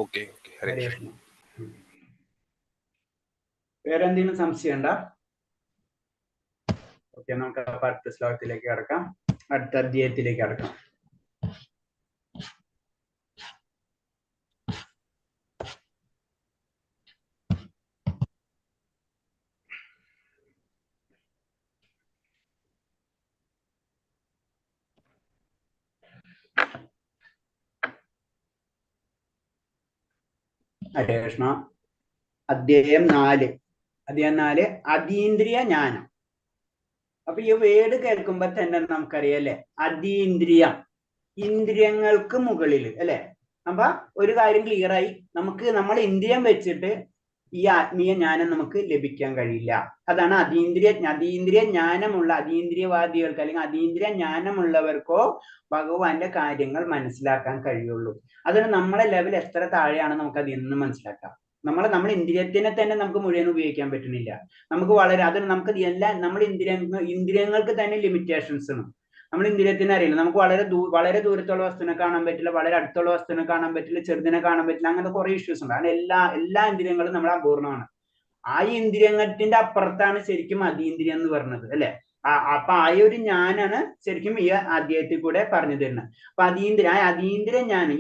ഓക്കെ. വേറെ എന്തെങ്കിലും സംശയം ഉണ്ടോ? ഓക്കെ, നമുക്ക് അടുത്ത ശ്ലോകത്തിലേക്ക് കടക്കാം, അടുത്ത അധ്യായത്തിലേക്ക് കടക്കാം. ഹരേ കൃഷ്ണ. അധ്യായം 4 അതീന്ദ്രിയ ജ്ഞാനം. അപ്പൊ ഈ വേർഡ് കേൾക്കുമ്പോ തന്നെ നമുക്കറിയാം അതീന്ദ്രിയം, ഇന്ദ്രിയങ്ങൾക്ക് മുകളിൽ അല്ലെ. അപ്പൊ ഒരു കാര്യം ക്ലിയർ ആയി, നമ്മൾ ഇന്ദ്രിയം വെച്ചിട്ട് ഈ ആത്മീയ ജ്ഞാനം നമുക്ക് ലഭിക്കാൻ കഴിയില്ല. അതാണ് അതീന്ദ്രിയ ജ്ഞാനമുള്ള അതീന്ദ്രിയവാദികൾക്ക് അല്ലെങ്കിൽ അതീന്ദ്രിയ ജ്ഞാനമുള്ളവർക്കോ ഭഗവാന്റെ കാര്യങ്ങൾ മനസ്സിലാക്കാൻ കഴിയുള്ളൂ. അതിന് നമ്മളെ ലെവൽ എത്ര താഴെയാണ് നമുക്ക് അതിൽ നിന്ന് മനസ്സിലാക്കാം. നമ്മൾ ഇന്ദ്രിയത്തിനെ തന്നെ നമുക്ക് മുഴുവൻ ഉപയോഗിക്കാൻ പറ്റുന്നില്ല. നമുക്ക് നമുക്ക് നമ്മൾ ഇന്ദ്രിയങ്ങൾക്ക് തന്നെ ലിമിറ്റേഷൻസ് ആണ്. നമ്മൾ ഇന്ദ്രിയത്തിനെ അറിയില്ല. നമുക്ക് വളരെ ദൂരത്തുള്ള വസ്തുവിനെ കാണാൻ പറ്റില്ല, വളരെ അടുത്തുള്ള വസ്തുവിനെ കാണാൻ പറ്റില്ല, ചെറുതിനെ കാണാൻ പറ്റില്ല, അങ്ങനത്തെ കുറെ ഇഷ്യൂസ് ഉണ്ട്. അങ്ങനെ എല്ലാ ഇന്ദ്രിയങ്ങളും നമ്മൾ അപൂർണമാണ്. ആ ഇന്ദ്രിയങ്ങളുടെ അപ്പുറത്താണ് ശരിക്കും അതീന്ദ്രിയം എന്ന് പറഞ്ഞത് അല്ലെ. അപ്പൊ ആ ഒരു ജ്ഞാനാണ് ശരിക്കും ഈ അധ്യായത്തിൽ കൂടെ പറഞ്ഞു തരുന്നത്. അപ്പൊ അതീന്ദ്രിയ ജ്ഞാനം,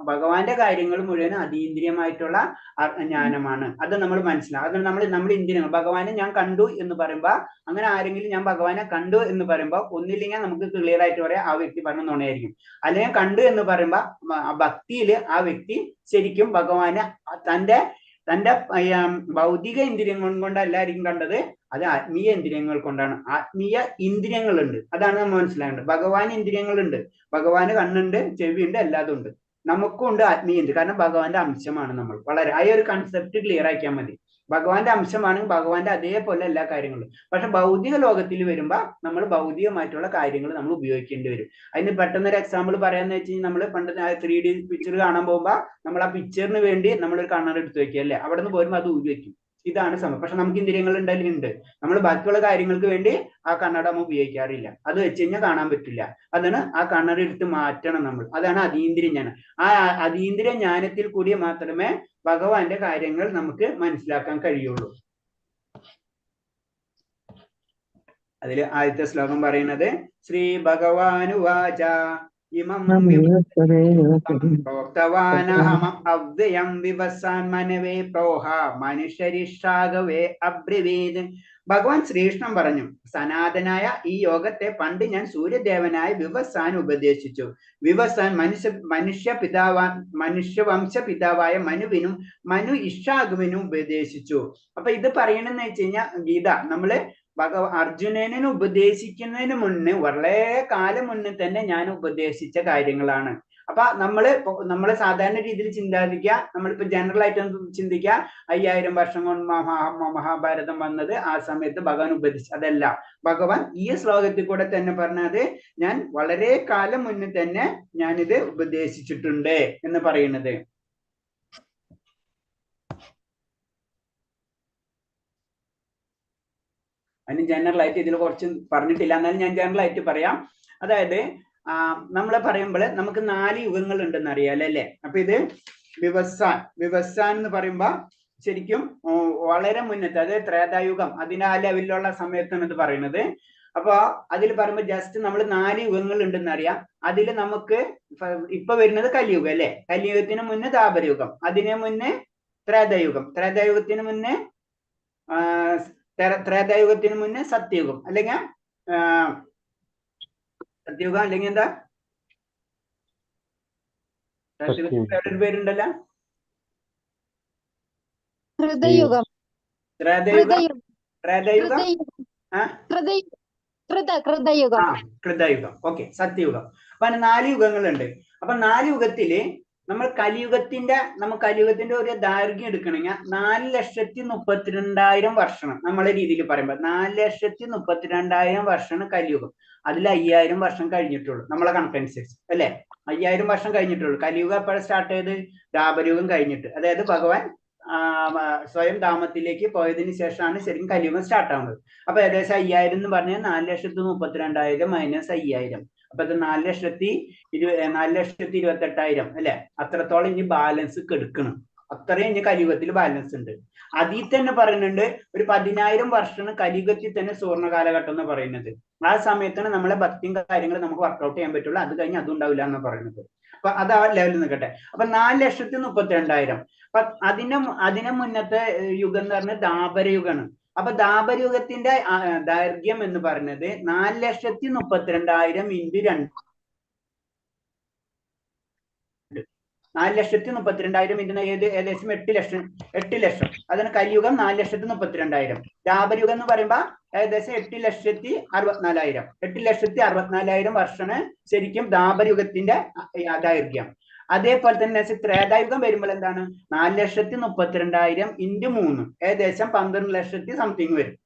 ഭഗവാന്റെ കാര്യങ്ങൾ മുഴുവൻ അതീന്ദ്രിയമായിട്ടുള്ള ജ്ഞാനമാണ്. അത് നമ്മൾ മനസ്സിലാവും. അത് നമ്മൾ ഇന്ദ്രിയങ്ങൾ ഭഗവാനെ ഞാൻ കണ്ടു എന്ന് പറയുമ്പോ, അങ്ങനെ ആരെങ്കിലും ഞാൻ ഭഗവാനെ കണ്ടു എന്ന് പറയുമ്പോ ഒന്നില്ലെങ്കിൽ നമുക്ക് ക്ലിയർ ആയിട്ട് പറയാം ആ വ്യക്തി പറഞ്ഞ നുണയായിരിക്കും. അല്ലെങ്കിൽ കണ്ടു എന്ന് പറയുമ്പോ ഭക്തിയിൽ ആ വ്യക്തി ശരിക്കും ഭഗവാനെ തന്റെ ഭൗതിക ഇന്ദ്രിയങ്ങൾ കൊണ്ടല്ലായിരിക്കും കണ്ടത്, അത് ആത്മീയ ഇന്ദ്രിയങ്ങൾ കൊണ്ടാണ്. ആത്മീയ ഇന്ദ്രിയങ്ങളുണ്ട്, അതാണ് നമ്മൾ മനസ്സിലാക്കേണ്ടത്. ഭഗവാൻ ഇന്ദ്രിയങ്ങളുണ്ട്, ഭഗവാന് കണ്ണുണ്ട്, ചെവിയുണ്ട്, എല്ലാതും ഉണ്ട്. നമുക്കും ഉണ്ട് ആത്മീയ ഇന്ദ്രിയം. കാരണം ഭഗവാന്റെ അംശമാണ് നമ്മൾ. വളരെ ആ ഒരു കൺസെപ്റ്റ് ക്ലിയർ ആക്കിയാൽ മതി. ഭഗവാന്റെ അംശമാണെങ്കിൽ ഭഗവാന്റെ അതേപോലെ എല്ലാ കാര്യങ്ങളും. പക്ഷെ ഭൗതിക ലോകത്തിൽ വരുമ്പോ നമ്മൾ ഭൗതികമായിട്ടുള്ള കാര്യങ്ങൾ നമ്മൾ ഉപയോഗിക്കേണ്ടി വരും. അതിന് പെട്ടെന്നൊരു എക്സാമ്പിൾ പറയാന്ന് വെച്ച് കഴിഞ്ഞാൽ, നമ്മൾ പണ്ട് 3D പിക്ചർ കാണാൻ പോകുമ്പോ നമ്മൾ ആ പിക്ചറിന് വേണ്ടി നമ്മളൊരു കണ്ണട എടുത്ത് വെക്കുക അല്ലെ, അവിടെ നിന്ന് പോരുമ്പോൾ അത് ഊരി വെക്കും. ഇതാണ് സമയം. പക്ഷെ നമുക്ക് ഇന്ദ്രിയങ്ങൾ ഉണ്ട്. നമ്മൾ ബാക്കിയുള്ള കാര്യങ്ങൾക്ക് വേണ്ടി ആ കണ്ണട നമ്മൾ ഉപയോഗിക്കാറില്ല. അത് വെച്ച് കഴിഞ്ഞാൽ കാണാൻ പറ്റില്ല. അതാണ് ആ കണ്ണട എടുത്ത് മാറ്റണം നമ്മൾ. അതാണ് അതീന്ദ്രിയ ജ്ഞാനം. ആ അതീന്ദ്രിയ ജ്ഞാനത്തിൽ കൂടി മാത്രമേ ഭഗവാന്റെ കാര്യങ്ങൾ നമുക്ക് മനസ്സിലാക്കാൻ കഴിയുള്ളൂ. അതിൽ ആദ്യത്തെ ശ്ലോകം പറയുന്നത് ശ്രീ ഭഗവാനുവാച ഇമം പ്രോക്തവാനഹം അവ്യയം വിവസാൻ മനവേ പ്രോഹ മനുഷ്യരിഷാഗവേ അബ്രവീത്. ഭഗവാൻ ശ്രീകൃഷ്ണൻ പറഞ്ഞു, സനാതനായ ഈ യോഗത്തെ പണ്ട് ഞാൻ സൂര്യദേവനായ വിവസാൻ ഉപദേശിച്ചു. വിവസാൻ മനുഷ്യവംശ പിതാവായ മനുവിനും ഇഷാഗുവിനും ഉപദേശിച്ചു. അപ്പൊ ഇത് പറയണെന്ന് വെച്ച് കഴിഞ്ഞാൽ, ഗീത നമ്മള് അർജുനനെ ഉപദേശിക്കുന്നതിന് മുന്നേ, വളരെ കാലം മുന്നേ തന്നെ ഞാൻ ഉപദേശിച്ച കാര്യങ്ങളാണ്. അപ്പൊ നമ്മള് സാധാരണ രീതിയിൽ ചിന്തിക്കുക, നമ്മളിപ്പോ ജനറൽ ആയിട്ട് ചിന്തിക്കുക 5000 വർഷം കൊണ്ട് മഹാഭാരതം വന്നത് ആ സമയത്ത് ഭഗവാൻ ഉപദേശിച്ചു. അതല്ല, ഭഗവാൻ ഈ ശ്ലോകത്തിൽ കൂടെ തന്നെ പറഞ്ഞത് ഞാൻ വളരെ കാലം മുന്നേ തന്നെ ഞാനിത് ഉപദേശിച്ചിട്ടുണ്ട് എന്ന് പറയുന്നത്. അതിന് ജനറൽ ആയിട്ട് ഇതിൽ കുറച്ച് പറഞ്ഞിട്ടില്ല, എന്നാലും ഞാൻ ജനറൽ ആയിട്ട് പറയാം. അതായത് നമ്മൾ പറയുമ്പോൾ നമുക്ക് 4 യുഗങ്ങൾ ഉണ്ടെന്ന് അറിയാലോ അല്ലെ. അപ്പൊ ഇത് വിവസാൻ എന്ന് പറയുമ്പോ ശരിക്കും വളരെ മുന്നത്തെ, അതായത് ത്രേതായുഗം, ആ ലെവലിലുള്ള സമയത്താണ് ഇത് പറയുന്നത്. അപ്പൊ അതിൽ പറയുമ്പോ ജസ്റ്റ് നമ്മൾ 4 യുഗങ്ങൾ ഉണ്ടെന്ന് അറിയാം. അതിൽ നമുക്ക് ഇപ്പൊ വരുന്നത് കലിയുഗം അല്ലെ. കലിയുഗത്തിന് മുന്നേ ദ്വാപരയുഗം, അതിന് മുന്നേ ത്രേതായുഗം, ത്രേതായുഗത്തിന് മുന്നേ ത്രേതായുഗത്തിന് മുന്നേ സത്യയുഗം, അല്ലെങ്കിൽ സത്യയുഗം, അല്ലെങ്കിൽ എന്താ വേറൊരു പേരുണ്ടല്ലോ, ഹൃദയുഗം. കൃതയുഗം, ഓക്കെ, സത്യയുഗം. അപ്പൊ 4 യുഗങ്ങളുണ്ട്. അപ്പൊ 4 യുഗത്തില് നമ്മൾ കലിയുഗത്തിന്റെ ഒരു ദൈർഘ്യം എടുക്കണമെങ്കിൽ 4,32,000 വർഷമാണ്. നമ്മളെ രീതിയിൽ പറയുമ്പോൾ 4,32,000 വർഷമാണ് കലിയുഗം. അതിൽ 5000 വർഷം കഴിഞ്ഞിട്ടുള്ളൂ നമ്മളെ കണക്കനുസരിച്ച് അല്ലെ. 5000 വർഷം കഴിഞ്ഞിട്ടുള്ളൂ. കലിയുഗം എപ്പോഴും സ്റ്റാർട്ട് ചെയ്ത് ദ്വാപരയുഗം കഴിഞ്ഞിട്ട്, അതായത് ഭഗവാൻ സ്വയം ധാമത്തിലേക്ക് പോയതിനു ശേഷമാണ് ശരിക്കും കലിയുഗം സ്റ്റാർട്ട് ആവുന്നത്. അപ്പൊ ഏകദേശം 5000 എന്ന് പറഞ്ഞാൽ 4,32,000 മൈനസ് 5000, അപ്പൊ അത് 4,28,000 അല്ലെ. അത്രത്തോളം ഇനി ബാലൻസ് കെടുക്കണം. അത്രയും ഇനി കലിയുഗത്തിൽ ബാലൻസ് ഉണ്ട്. അതിൽ തന്നെ പറയുന്നുണ്ട് ഒരു 10,000 വർഷമാണ് കലിയുഗത്തിൽ തന്നെ സുവർണ്ണ കാലഘട്ടം എന്ന് പറയുന്നത്. ആ സമയത്താണ് നമ്മളെ ഭക്തിയും കാര്യങ്ങൾ നമുക്ക് വർക്ക്ഔട്ട് ചെയ്യാൻ പറ്റുള്ളൂ. അത് കഴിഞ്ഞ് അതും ഉണ്ടാവില്ല എന്ന് പറയുന്നത്. അപ്പൊ അത് ആ ലെവലിൽ നിൽക്കട്ടെ. അപ്പൊ 4,32,000. അപ്പൊ അതിനെ മുന്നത്തെ യുഗം എന്ന് പറഞ്ഞാൽ ദ്വാപരയുഗമാണ്. അപ്പൊ ദ്വാപരയുഗത്തിന്റെ ദൈർഘ്യം എന്ന് പറയുന്നത് 4,32,000 × 2. 4,32,000 ഇന്ന് ഏകദേശം 8 ലക്ഷം. അതിന് കലിയുഗം 4,32,000. ദ്വാപരയുഗം എന്ന് പറയുമ്പോ ഏകദേശം 8,64,000. 8,64,000 വർഷമാണ് ശരിക്കും ദ്വാപരയുഗത്തിന്റെ ദൈർഘ്യം. അതേപോലെ തന്നെ ത്രേതായുഗം വരുമ്പോൾ എന്താണ് 4,32,000 ഇൻറ്റു 3 ഏകദേശം 12 ലക്ഷത്തി സംതിങ് വരും.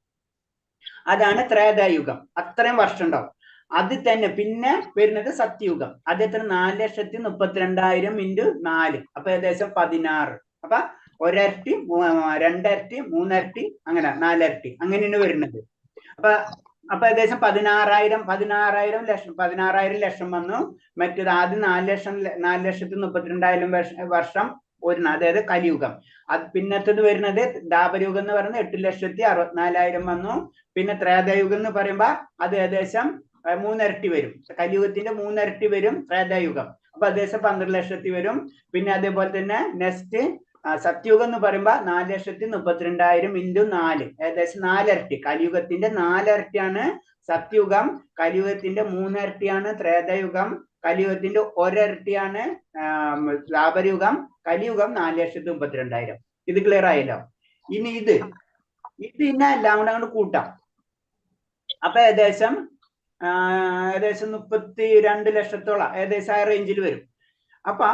അതാണ് ത്രേതായുഗം. അത്രയും വർഷം ഉണ്ടാവും. അത് തന്നെ പിന്നെ വരുന്നത് സത്യയുഗം. അത് എത്ര 4,32,000 ഇൻറ്റു 4 അപ്പൊ ഏകദേശം 16. അപ്പൊ ഒരരട്ടി, രണ്ടരട്ടി, മൂന്നരട്ടി, അങ്ങനെ 4 ഇരട്ടി അങ്ങനെയാണ് വരുന്നത്. അപ്പൊ ഏകദേശം 16,000 ലക്ഷം വന്നു. മറ്റേത് ആദ്യം 4,32,000 വർഷം ഒരു, അതായത് കലിയുഗം. അത് പിന്നത്തത് വരുന്നത് ദ്വാപരയുഗം എന്ന് പറയുന്നത് 8,64,000 വന്നു. പിന്നെ ത്രേതായുഗം എന്ന് പറയുമ്പോ അത് ഏകദേശം 3 ഇരട്ടി വരും. കലിയുഗത്തിന്റെ 3 ഇരട്ടി വരും ത്രേതായുഗം. അപ്പൊ ഏകദേശം 12 ലക്ഷത്തി വരും. പിന്നെ അതേപോലെ തന്നെ നെക്സ്റ്റ് സത്യയുഗം എന്ന് പറയുമ്പോ 4,32,000 ഇൻറ്റു 4 ഏകദേശം 4 ഇരട്ടി. കലിയുഗത്തിന്റെ 4 ഇരട്ടിയാണ് സത്യയുഗം. കലിയുഗത്തിന്റെ 3 ഇരട്ടിയാണ് ത്രേതായുഗം. കലിയുഗത്തിന്റെ 1 ഇരട്ടിയാണ് ദ്വാപരയുഗം. കലിയുഗം 4,32,000. ഇത് ക്ലിയർ ആയല്ലോ. ഇനി ഇത് പിന്നെ എല്ലാം കൂടെ അങ്ങോട്ട് കൂട്ടാം. അപ്പൊ ഏകദേശം 32 ലക്ഷത്തോളം ഏകദേശം ആ റേഞ്ചിൽ വരും. അപ്പൊ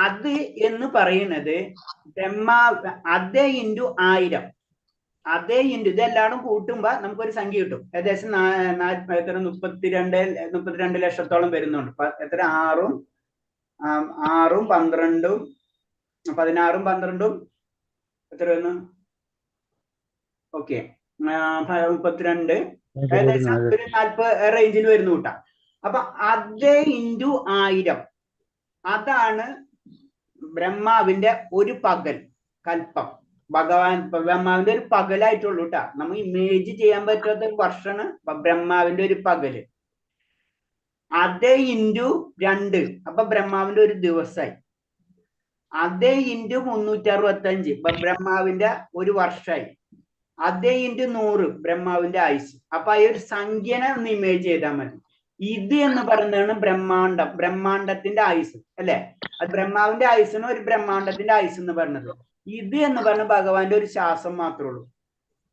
അത് എന്ന് പറയുന്നത് അതേ ഇൻറ്റു 1000, അതേ ഇൻറ്റു ഇതെല്ലാം കൂട്ടുമ്പോ നമുക്കൊരു സംഖ്യ കിട്ടും. ഏകദേശം 32 ലക്ഷത്തോളം വരുന്നുണ്ട്. എത്ര 6ഉം 12ഉം 16ഉം 12ഉം എത്ര വന്നു? ഓക്കെ 32 ഏകദേശം ഒരു 40 റേഞ്ചിൽ വരുന്നു കൂട്ടാം. അപ്പൊ അതേ ഇൻറ്റു 1000 അതാണ് ബ്രഹ്മാവിന്റെ ഒരു പകൽ കൽപ്പം. ബ്രഹ്മാവിന്റെ ഒരു പകലായിട്ടുള്ളൂ കേട്ടാ. നമുക്ക് ഇമേജ് ചെയ്യാൻ പറ്റാത്ത ഒരു വർഷമാണ് ബ്രഹ്മാവിന്റെ ഒരു പകല്. അതേ ഇൻറ്റു 2 അപ്പൊ ബ്രഹ്മാവിന്റെ ഒരു ദിവസമായി. അതേ ഇൻറ്റു 365 ബ്രഹ്മാവിന്റെ ഒരു വർഷമായി. അതേ ഇൻറ്റു 100 ബ്രഹ്മാവിന്റെ ആയുസ്. അപ്പൊ ഈ ഒരു സംഖ്യനെ ഒന്ന് ഇമേജ് ചെയ്താൽ മതി. ഇത് എന്ന് പറയുന്നതാണ് ബ്രഹ്മാണ്ടത്തിന്റെ ആയുസ് അല്ലെ. അത് ബ്രഹ്മാവിന്റെ ആയുസിന് ഒരു ബ്രഹ്മാണ്ടത്തിന്റെ ആയുസ് എന്ന് പറയുന്നത്. ഇത് എന്ന് പറഞ്ഞ ഭഗവാന്റെ ഒരു ശ്വാസം മാത്രമേ ഉള്ളൂ.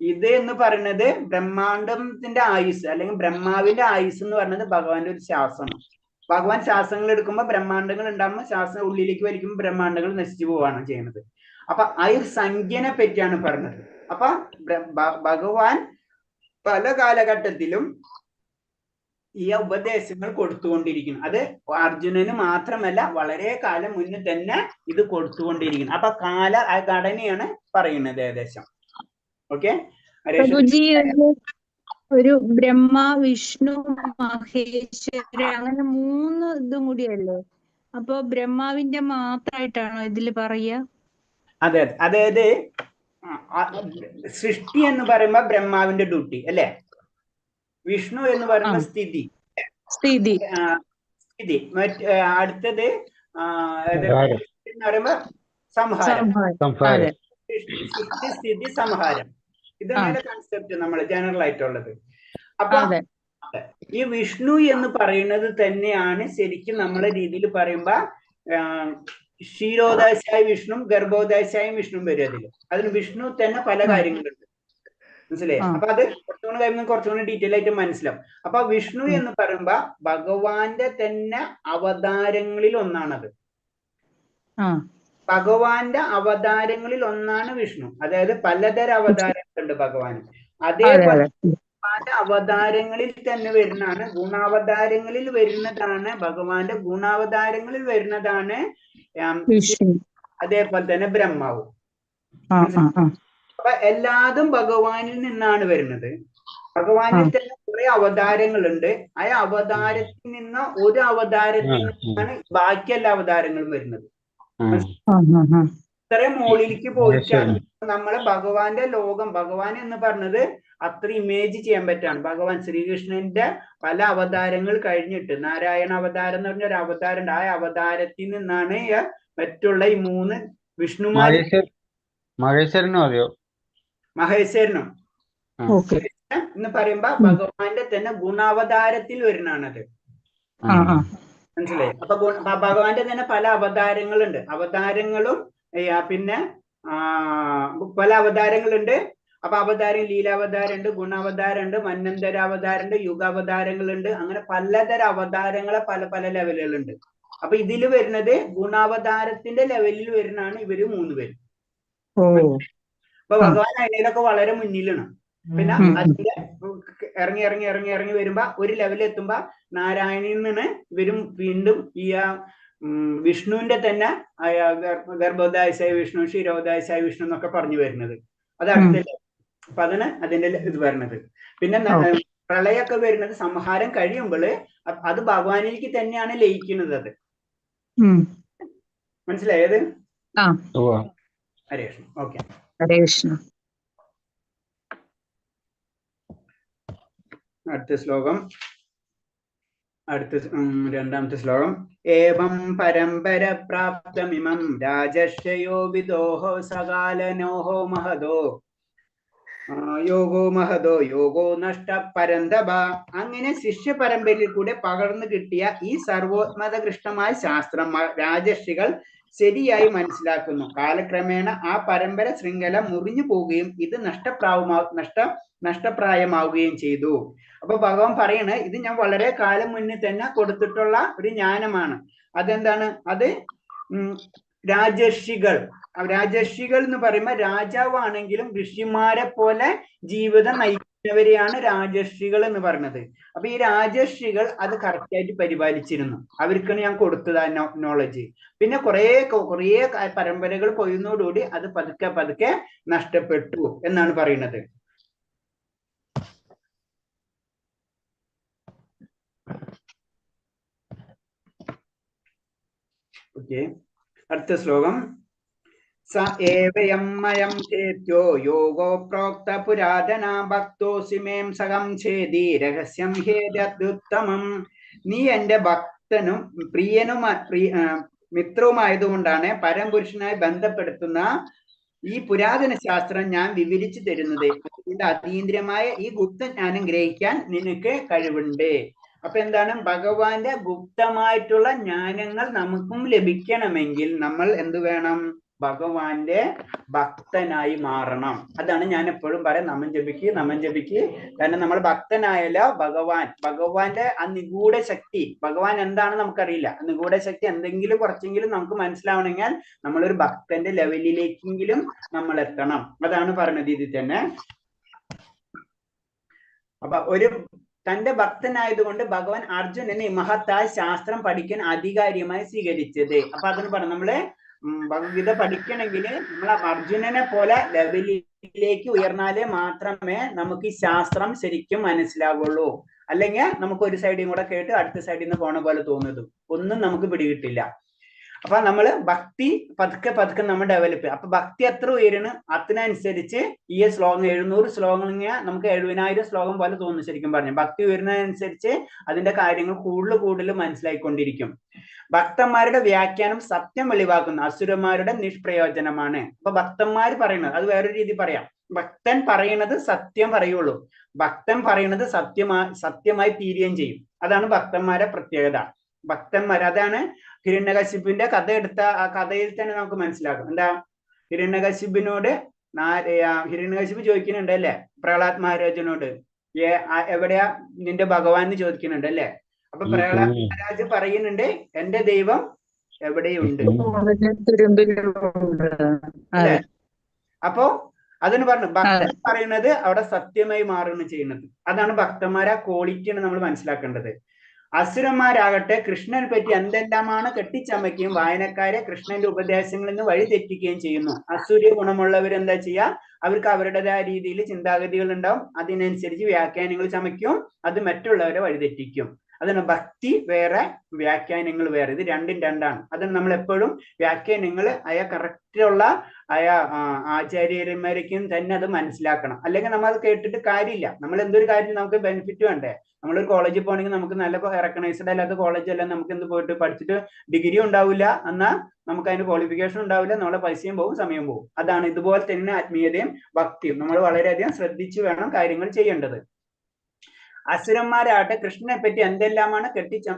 ഇത് എന്ന് പറയുന്നത് ബ്രഹ്മാണ്ടത്തിന്റെ ആയുസ് അല്ലെങ്കിൽ ബ്രഹ്മാവിന്റെ ആയുസ് എന്ന് പറയുന്നത് ഭഗവാന്റെ ഒരു ശ്വാസമാണ്. ഭഗവാൻ ശ്വാസങ്ങൾ എടുക്കുമ്പോൾ ബ്രഹ്മാണ്ടങ്ങൾ ഉണ്ടാകുമ്പോൾ ശ്വാസം ഉള്ളിലേക്ക് വലിക്കുമ്പോൾ ബ്രഹ്മാണ്ടങ്ങൾ നശിച്ചു പോവുകയാണ് ചെയ്യുന്നത്. അപ്പൊ ആ ഒരു സംഖ്യനെ പറ്റിയാണ് പറഞ്ഞത്. അപ്പൊ ഭഗവാൻ പല കാലഘട്ടത്തിലും ഈ ഉപദേശങ്ങൾ കൊടുത്തുകൊണ്ടിരിക്കുന്നു. അത് അർജുനന് മാത്രമല്ല വളരെ കാലം മുന്നേ തന്നെ ഇത് കൊടുത്തുകൊണ്ടിരിക്കുന്നു. അപ്പൊ ഘടനയാണ് പറയുന്നത് ഏകദേശം. ഓക്കെ, ഒരു ബ്രഹ്മ, വിഷ്ണു, മഹേശ്വര അങ്ങനെ 3 ഇതും കൂടിയല്ലേ? അപ്പൊ ബ്രഹ്മാവിന്റെ മാത്രമായിട്ടാണോ ഇതില് പറയുക? അതെ, അതായത് സൃഷ്ടി എന്ന് പറയുമ്പോ ബ്രഹ്മാവിന്റെ ഡ്യൂട്ടി അല്ലെ. വിഷ്ണു എന്ന് പറയുന്ന സ്ഥിതി. അടുത്തത് എന്ന് പറയുമ്പോ സംഹാരം. സൃഷ്ടി, സ്ഥിതി, സംഹാരം. ഇതാണ് കൺസെപ്റ്റ് നമ്മൾ ജനറൽ ആയിട്ടുള്ളത്. അപ്പൊ ഈ വിഷ്ണു എന്ന് പറയുന്നത് തന്നെയാണ് ശരിക്കും നമ്മളെ രീതിയിൽ പറയുമ്പോ ക്ഷീരോദാശായ വിഷ്ണു, ഗർഭോദാശായ വിഷ്ണു വരും. അതിന് വിഷ്ണു തന്നെ പല കാര്യങ്ങളുണ്ട്, മനസ്സിലായി. അപ്പൊ അത് കുറച്ചുകൂടി കഴിയുമ്പോൾ കുറച്ചുകൂടി ഡീറ്റെയിൽ ആയിട്ട് മനസ്സിലാവും. അപ്പൊ വിഷ്ണു എന്ന് പറയുമ്പോ ഭഗവാന്റെ തന്നെ അവതാരങ്ങളിൽ ഒന്നാണത്. ഭഗവാന്റെ അവതാരങ്ങളിൽ ഒന്നാണ് വിഷ്ണു. അതായത് പലതരം അവതാരങ്ങളുണ്ട് ഭഗവാന്. അതേപോലെ ഭഗവാന്റെ അവതാരങ്ങളിൽ തന്നെ വരുന്നതാണ്, ഗുണാവതാരങ്ങളിൽ വരുന്നതാണ് ഭഗവാന്റെ ഗുണാവതാരങ്ങളിൽ വരുന്നതാണ് അതേപോലെ തന്നെ ബ്രഹ്മാവും. അപ്പൊ എല്ലാതും ഭഗവാനിൽ നിന്നാണ് വരുന്നത്. ഭഗവാനിൽ തന്നെ കുറെ അവതാരങ്ങളുണ്ട്. ആ അവതാരത്തിൽ നിന്ന് ഒരു അവതാരത്തിൽ നിന്നാണ് ബാക്കി എല്ലാ അവതാരങ്ങളും വരുന്നത്. ഇത്രയും മുകളിലേക്ക് പോയിട്ടാണ് നമ്മളെ ഭഗവാന്റെ ലോകം. ഭഗവാൻ എന്ന് പറഞ്ഞത് അത്ര ഇമേജ് ചെയ്യാൻ പറ്റാണ്. ഭഗവാൻ ശ്രീകൃഷ്ണന്റെ പല അവതാരങ്ങൾ കഴിഞ്ഞിട്ട് നാരായണ അവതാരം എന്ന് പറഞ്ഞ ഒരു അവതാരം ഉണ്ട്. ആ അവതാരത്തിൽ നിന്നാണ് മറ്റുള്ള ഈ 3 വിഷ്ണുമാർ. മഹേശ്വരനോ അതെയോ? മഹേശ്വരനും എന്ന് പറയുമ്പോ ഭഗവാന്റെ തന്നെ ഗുണാവതാരത്തിൽ വരുന്നതാണത്. മനസ്സിലായി? അപ്പൊ ഭഗവാന്റെ തന്നെ പല അവതാരങ്ങളുണ്ട്. അവതാരങ്ങളും പിന്നെ പല അവതാരങ്ങളുണ്ട്. അപ്പൊ അവതാരം ലീലാവതാരമുണ്ട്, ഗുണാവതാരമുണ്ട്, മന്വന്തരാവതാരമുണ്ട്, യുഗാവതാരങ്ങളുണ്ട്. അങ്ങനെ പലതരം അവതാരങ്ങളെ പല പല ലെവലുകളുണ്ട്. അപ്പൊ ഇതിൽ വരുന്നത് ഗുണാവതാരത്തിന്റെ ലെവലിൽ വരുന്നതാണ് ഇവര് 3 പേര്. അപ്പൊ ഭഗവാൻ അതിലൊക്കെ വളരെ മുന്നിലാണ്. പിന്നെ അതിന്റെ ഇറങ്ങി ഇറങ്ങി ഇറങ്ങി ഇറങ്ങി വരുമ്പോ ഒരു ലെവലിൽ എത്തുമ്പോ നാരായണിയിൽ നിന്ന് ഇവരും വീണ്ടും ഈ വിഷ്ണുവിന്റെ തന്നെ ഗർഭോദായസായ വിഷ്ണു, ക്ഷീരോദായസായ വിഷ്ണു എന്നൊക്കെ പറഞ്ഞു വരുന്നത്. അത് അടുത്ത. അപ്പൊ അതാണ് അതിന്റെ ഇത് വരുന്നത്. പിന്നെ പ്രളയൊക്കെ വരുന്നത് സംഹാരം കഴിയുമ്പോൾ അത് ഭഗവാനിലേക്ക് തന്നെയാണ് ലയിക്കുന്നത്. അത് മനസ്സിലായത്? ഹരേ കൃഷ്ണ. ഓക്കെ, ഹരേ കൃഷ്ണ. അടുത്ത ശ്ലോകം. രണ്ടാമത്തെ ശ്ലോകം. ഏവം പരമ്പര പ്രാപ്തമിമം രാജർഷയോ വിദോഹോ സകാലനോഹോ മഹദോ യോഗോ മഹദോ യോഗോ നഷ്ട പരന്തഭ. അങ്ങനെ ശിഷ്യ പരമ്പരയിൽ കൂടെ പകർന്നു കിട്ടിയ ഈ സർവോത്മതകൃഷ്ടമായ ശാസ്ത്രം രാജർഷികൾ ശരിയായി മനസ്സിലാക്കുന്നു. കാലക്രമേണ ആ പരമ്പര ശൃംഖല മുറിഞ്ഞു പോവുകയും ഇത് നഷ്ടപ്രായമാവുകയും ചെയ്തു. അപ്പൊ ഭഗവാൻ പറയണ ഇത് ഞാൻ വളരെ കാലം മുന്നേ തന്നെ കൊടുത്തിട്ടുള്ള ഒരു ജ്ഞാനമാണ്. അതെന്താണ്? അത് രാജർഷികൾ എന്ന് പറയുമ്പോൾ രാജാവാണെങ്കിലും ഋഷിമാരെ പോലെ ജീവിതം നയിക്കുന്നവരെയാണ് രാജർഷികൾ എന്ന് പറയുന്നത്. അപ്പൊ ഈ രാജർഷികൾ അത് കറക്റ്റായിട്ട് പരിപാലിച്ചിരുന്നു. അവർക്കാണ് ഞാൻ കൊടുത്തത് ആ നോളജ്. പിന്നെ കുറേ പരമ്പരകൾ പോയതോടുകൂടി അത് പതുക്കെ പതുക്കെ നഷ്ടപ്പെട്ടു എന്നാണ് പറയുന്നത്. ഓക്കെ, അടുത്ത ശ്ലോകം. സ ഏവയമ്മയം ചേത്യോ യോഗോ പ്രോക്ത പുരാതന ഭക്തോസി മേം സകം ഛേദി രഹസ്യം ഹേതുത്തമം. നീ എന്റെ ഭക്തനും മിത്രവുമായതുകൊണ്ടാണ് പരംപുരുഷനായി ബന്ധപ്പെടുത്തുന്ന ഈ പുരാതന ശാസ്ത്രം ഞാൻ വിവരിച്ചു തരുന്നത്. അതുകൊണ്ട് അതീന്ദ്രിയമായ ഈ ഗുപ്തജ്ഞാനം ഗ്രഹിക്കാൻ നിനക്ക് കഴിവുണ്ട്. അപ്പൊ എന്താണ്? ഭഗവാന്റെ ഗുപ്തമായിട്ടുള്ള ജ്ഞാനങ്ങൾ നമുക്കും ലഭിക്കണമെങ്കിൽ നമ്മൾ എന്ത് വേണം? ഭഗവാന്റെ ഭക്തനായി മാറണം. അതാണ് ഞാൻ എപ്പോഴും പറയാം, നമൻ ജപിക്ക്. കാരണം നമ്മൾ ഭക്തനായല്ലോ ഭഗവാന്റെ ആ നിഗൂഢ ശക്തി, ഭഗവാൻ എന്താണെന്ന് നമുക്കറിയില്ല. ആ നിഗൂഢ ശക്തി എന്തെങ്കിലും കുറച്ചെങ്കിലും നമുക്ക് മനസ്സിലാവണമെങ്കിൽ നമ്മളൊരു ഭക്തന്റെ ലെവലിലേക്കെങ്കിലും നമ്മൾ എത്തണം. അതാണ് പറഞ്ഞത് ഇതിൽ തന്നെ. അപ്പൊ തന്റെ ഭക്തനായതുകൊണ്ട് ഭഗവാൻ അർജുനനെ മഹത്തായ ശാസ്ത്രം പഠിക്കാൻ അധികാരിയുമായി സ്വീകരിച്ചത്. അപ്പൊ അതിന് പറഞ്ഞു, നമ്മള് ഭഗവത്ഗീത പഠിക്കണമെങ്കിൽ നമ്മൾ അർജുനനെ പോലെ ലെവലിലേക്ക് ഉയർന്നാലേ മാത്രമേ നമുക്ക് ഈ ശാസ്ത്രം ശരിക്കും മനസ്സിലാവുള്ളൂ. അല്ലെങ്കിൽ നമുക്ക് ഒരു സൈഡിൽ കൂടെ കേട്ട് അടുത്ത സൈഡിൽ നിന്ന് പോണ പോലെ തോന്നുന്നതും ഒന്നും നമുക്ക് പിടികിട്ടില്ല. അപ്പൊ നമ്മള് ഭക്തി പതുക്കെ പതുക്കെ നമ്മൾ ഡെവലപ്പ് ചെയ്യുക. അപ്പൊ ഭക്തി എത്ര ഉയരണം അതിനനുസരിച്ച് ഈ ശ്ലോകം 700 ശ്ലോകങ്ങൾ നമുക്ക് 70,000 ശ്ലോകം പോലെ തോന്നും. ശരിക്കും പറഞ്ഞു, ഭക്തി ഉയരുന്നതിനനുസരിച്ച് അതിന്റെ കാര്യങ്ങൾ കൂടുതൽ മനസ്സിലായിക്കൊണ്ടിരിക്കും. ഭക്തന്മാരുടെ വ്യാഖ്യാനം സത്യം വെളിവാക്കുന്ന അസുരന്മാരുടെ നിഷ്പ്രയോജനമാണ്. അപ്പൊ ഭക്തന്മാർ പറയുന്നത്, അത് വേറൊരു രീതി പറയാം, ഭക്തൻ പറയുന്നത് സത്യം പറയുള്ളൂ, ഭക്തൻ പറയുന്നത് സത്യമായി തീരുകയും ചെയ്യും. അതാണ് ഭക്തന്മാരുടെ പ്രത്യേകത. ഭക്തന്മാർ, അതാണ് ഹിരണ്യകശിപിന്റെ കഥ എടുത്ത ആ കഥയിൽ തന്നെ നമുക്ക് മനസ്സിലാക്കും. എന്താ? ഹിരണ്യകശിപിനോട് ഹിരണ്യകശിപ് ചോദിക്കുന്നുണ്ട് അല്ലെ പ്രഹ്ലാദ് മഹാരാജനോട്, എവിടെയാ നിന്റെ ഭഗവാൻ എന്ന് ചോദിക്കുന്നുണ്ട് അല്ലെ. അപ്പൊ പ്രഹ്ലാദ് മഹാരാജ് പറയുന്നുണ്ട്, എന്റെ ദൈവം എവിടെയുണ്ട്. അല്ലെ? അപ്പോ അതിന് പറഞ്ഞു ഭക്തൻ പറയുന്നത് അവിടെ സത്യമായി മാറുകയാണ് ചെയ്യുന്നത്. അതാണ് ഭക്തന്മാരെ ക്വാളിറ്റിയാണ് നമ്മൾ മനസ്സിലാക്കേണ്ടത്. അസുരന്മാരാകട്ടെ കൃഷ്ണനെ പറ്റി എന്തെല്ലാമാണ് കെട്ടിച്ചമയ്ക്കുകയും വായനക്കാരെ കൃഷ്ണന്റെ ഉപദേശങ്ങളിൽ നിന്ന് വഴി തെറ്റിക്കുകയും ചെയ്യുന്നു. അസൂര്യ ഗുണമുള്ളവർ എന്താ ചെയ്യുക? അവർക്ക് അവരുടേതായ രീതിയിൽ ചിന്താഗതികൾ ഉണ്ടാവും, അതിനനുസരിച്ച് വ്യാഖ്യാനങ്ങൾ ചമയ്ക്കും, അത് മറ്റുള്ളവരെ വഴിതെറ്റിക്കും. അതിന് ഭക്തി വേറെ, വ്യാഖ്യാനങ്ങൾ വേറെ. ഇത് രണ്ടും രണ്ടാണ്. അതിന് നമ്മൾ എപ്പോഴും വ്യാഖ്യാനങ്ങൾ കറക്റ്റുള്ള ആചാര്യന്മാരേക്കും തന്നെ അത് മനസ്സിലാക്കണം. അല്ലെങ്കിൽ നമ്മൾ അത് കേട്ടിട്ട് കാര്യമില്ല. നമ്മൾ എന്തൊരു കാര്യം നമുക്ക് ബെനിഫിറ്റ് വേണ്ടേ? നമ്മളൊരു കോളേജിൽ പോകണമെങ്കിൽ നമുക്ക് നല്ല റെക്കഗ്നൈസ്ഡ് അല്ലാത്ത കോളേജ് അല്ല, നമുക്ക് എന്ത് പോയിട്ട് പഠിച്ചിട്ട് ഡിഗ്രി ഉണ്ടാവില്ല, എന്നാൽ നമുക്ക് അതിന് ക്വാളിഫിക്കേഷൻ ഉണ്ടാവില്ല, നമ്മളെ പൈസയും പോകും, സമയം പോകും. അതാണ് ഇതുപോലെ തന്നെ ആത്മീയതയും ഭക്തിയും നമ്മൾ വളരെയധികം ശ്രദ്ധിച്ചു വേണം കാര്യങ്ങൾ ചെയ്യേണ്ടത്. അസുരന്മാരാകട്ടെ കൃഷ്ണനെ പറ്റി എന്തെല്ലാമാണ്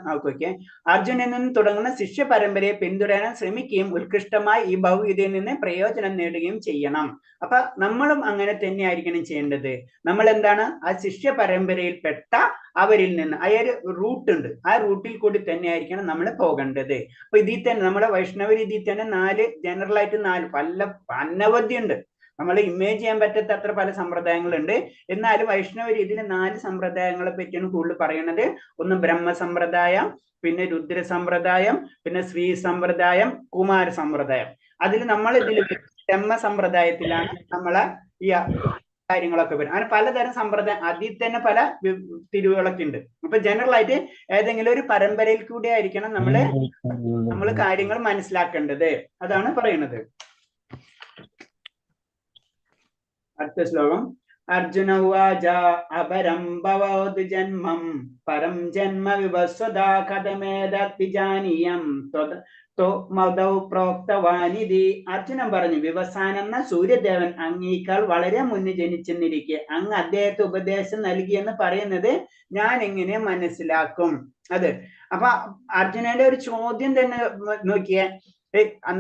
നോക്കിയൊക്കെ അർജുനനിൽ നിന്ന് തുടങ്ങുന്ന ശിഷ്യ പരമ്പരയെ പിന്തുടരാൻ ശ്രമിക്കുകയും ഉത്കൃഷ്ടമായി ഈ ഭൗവിദ്യയിൽ നിന്ന് പ്രയോജനം നേടുകയും ചെയ്യണം. അപ്പൊ നമ്മളും അങ്ങനെ തന്നെ ആയിരിക്കണം ചെയ്യേണ്ടത്. നമ്മൾ എന്താണ് ആ ശിഷ്യ പരമ്പരയിൽപ്പെട്ട അവരിൽ നിന്ന് ആ ഒരു റൂട്ട് ഉണ്ട്, ആ റൂട്ടിൽ കൂടി തന്നെ ആയിരിക്കണം നമ്മൾ പോകേണ്ടത്. അപ്പൊ ഇതിൽ തന്നെ നമ്മുടെ വൈഷ്ണവ രീതിയിൽ തന്നെ ജനറൽ ആയിട്ട് അനവധി ഉണ്ട്. നമ്മൾ ഇമേജ് ചെയ്യാൻ പറ്റാത്ത അത്ര പല സമ്പ്രദായങ്ങളുണ്ട്. എന്നാലും വൈഷ്ണവ രീതിയിൽ 4 സമ്പ്രദായങ്ങളെ പറ്റിയാണ് കൂടുതൽ പറയുന്നത്. ഒന്ന് ബ്രഹ്മ സമ്പ്രദായം, പിന്നെ രുദ്ര സമ്പ്രദായം, പിന്നെ ശ്രീ സമ്പ്രദായം, കുമാര സമ്പ്രദായം. അതിൽ നമ്മൾ ബ്രഹ്മ സമ്പ്രദായത്തിലാണ് നമ്മളെ ഈ കാര്യങ്ങളൊക്കെ വരും. അങ്ങനെ പലതരം സമ്പ്രദായം, അതിൽ തന്നെ പല തിരിവുകളൊക്കെ ഉണ്ട്. അപ്പൊ ജനറൽ ആയിട്ട് ഏതെങ്കിലും ഒരു പരമ്പരയിൽ കൂടി ആയിരിക്കണം നമ്മൾ കാര്യങ്ങൾ മനസ്സിലാക്കേണ്ടത്. അതാണ് പറയുന്നത്. അടുത്ത ശ്ലോകം. അർജുന ഉവാച അപരം ഭവത് ജന്മം പരം ജന്മ വിവസ്വതാ കഥമേതദ്വിജാനീയം പ്രോക്തവാനിധി. അർജുനൻ പറഞ്ഞു, വിവസാനം എന്ന സൂര്യദേവൻ അങ്ങേക്കാൾ വളരെ മുന്നേ ജനിച്ചെന്നിരിക്കെ അങ്ങ് അദ്ദേഹത്തെ ഉപദേശം നൽകിയെന്ന് പറയുന്നത് ഞാൻ എങ്ങനെ മനസ്സിലാക്കും? അത് അപ്പൊ അർജുനന്റെ ഒരു ചോദ്യം തന്നെ നോക്കിയേ.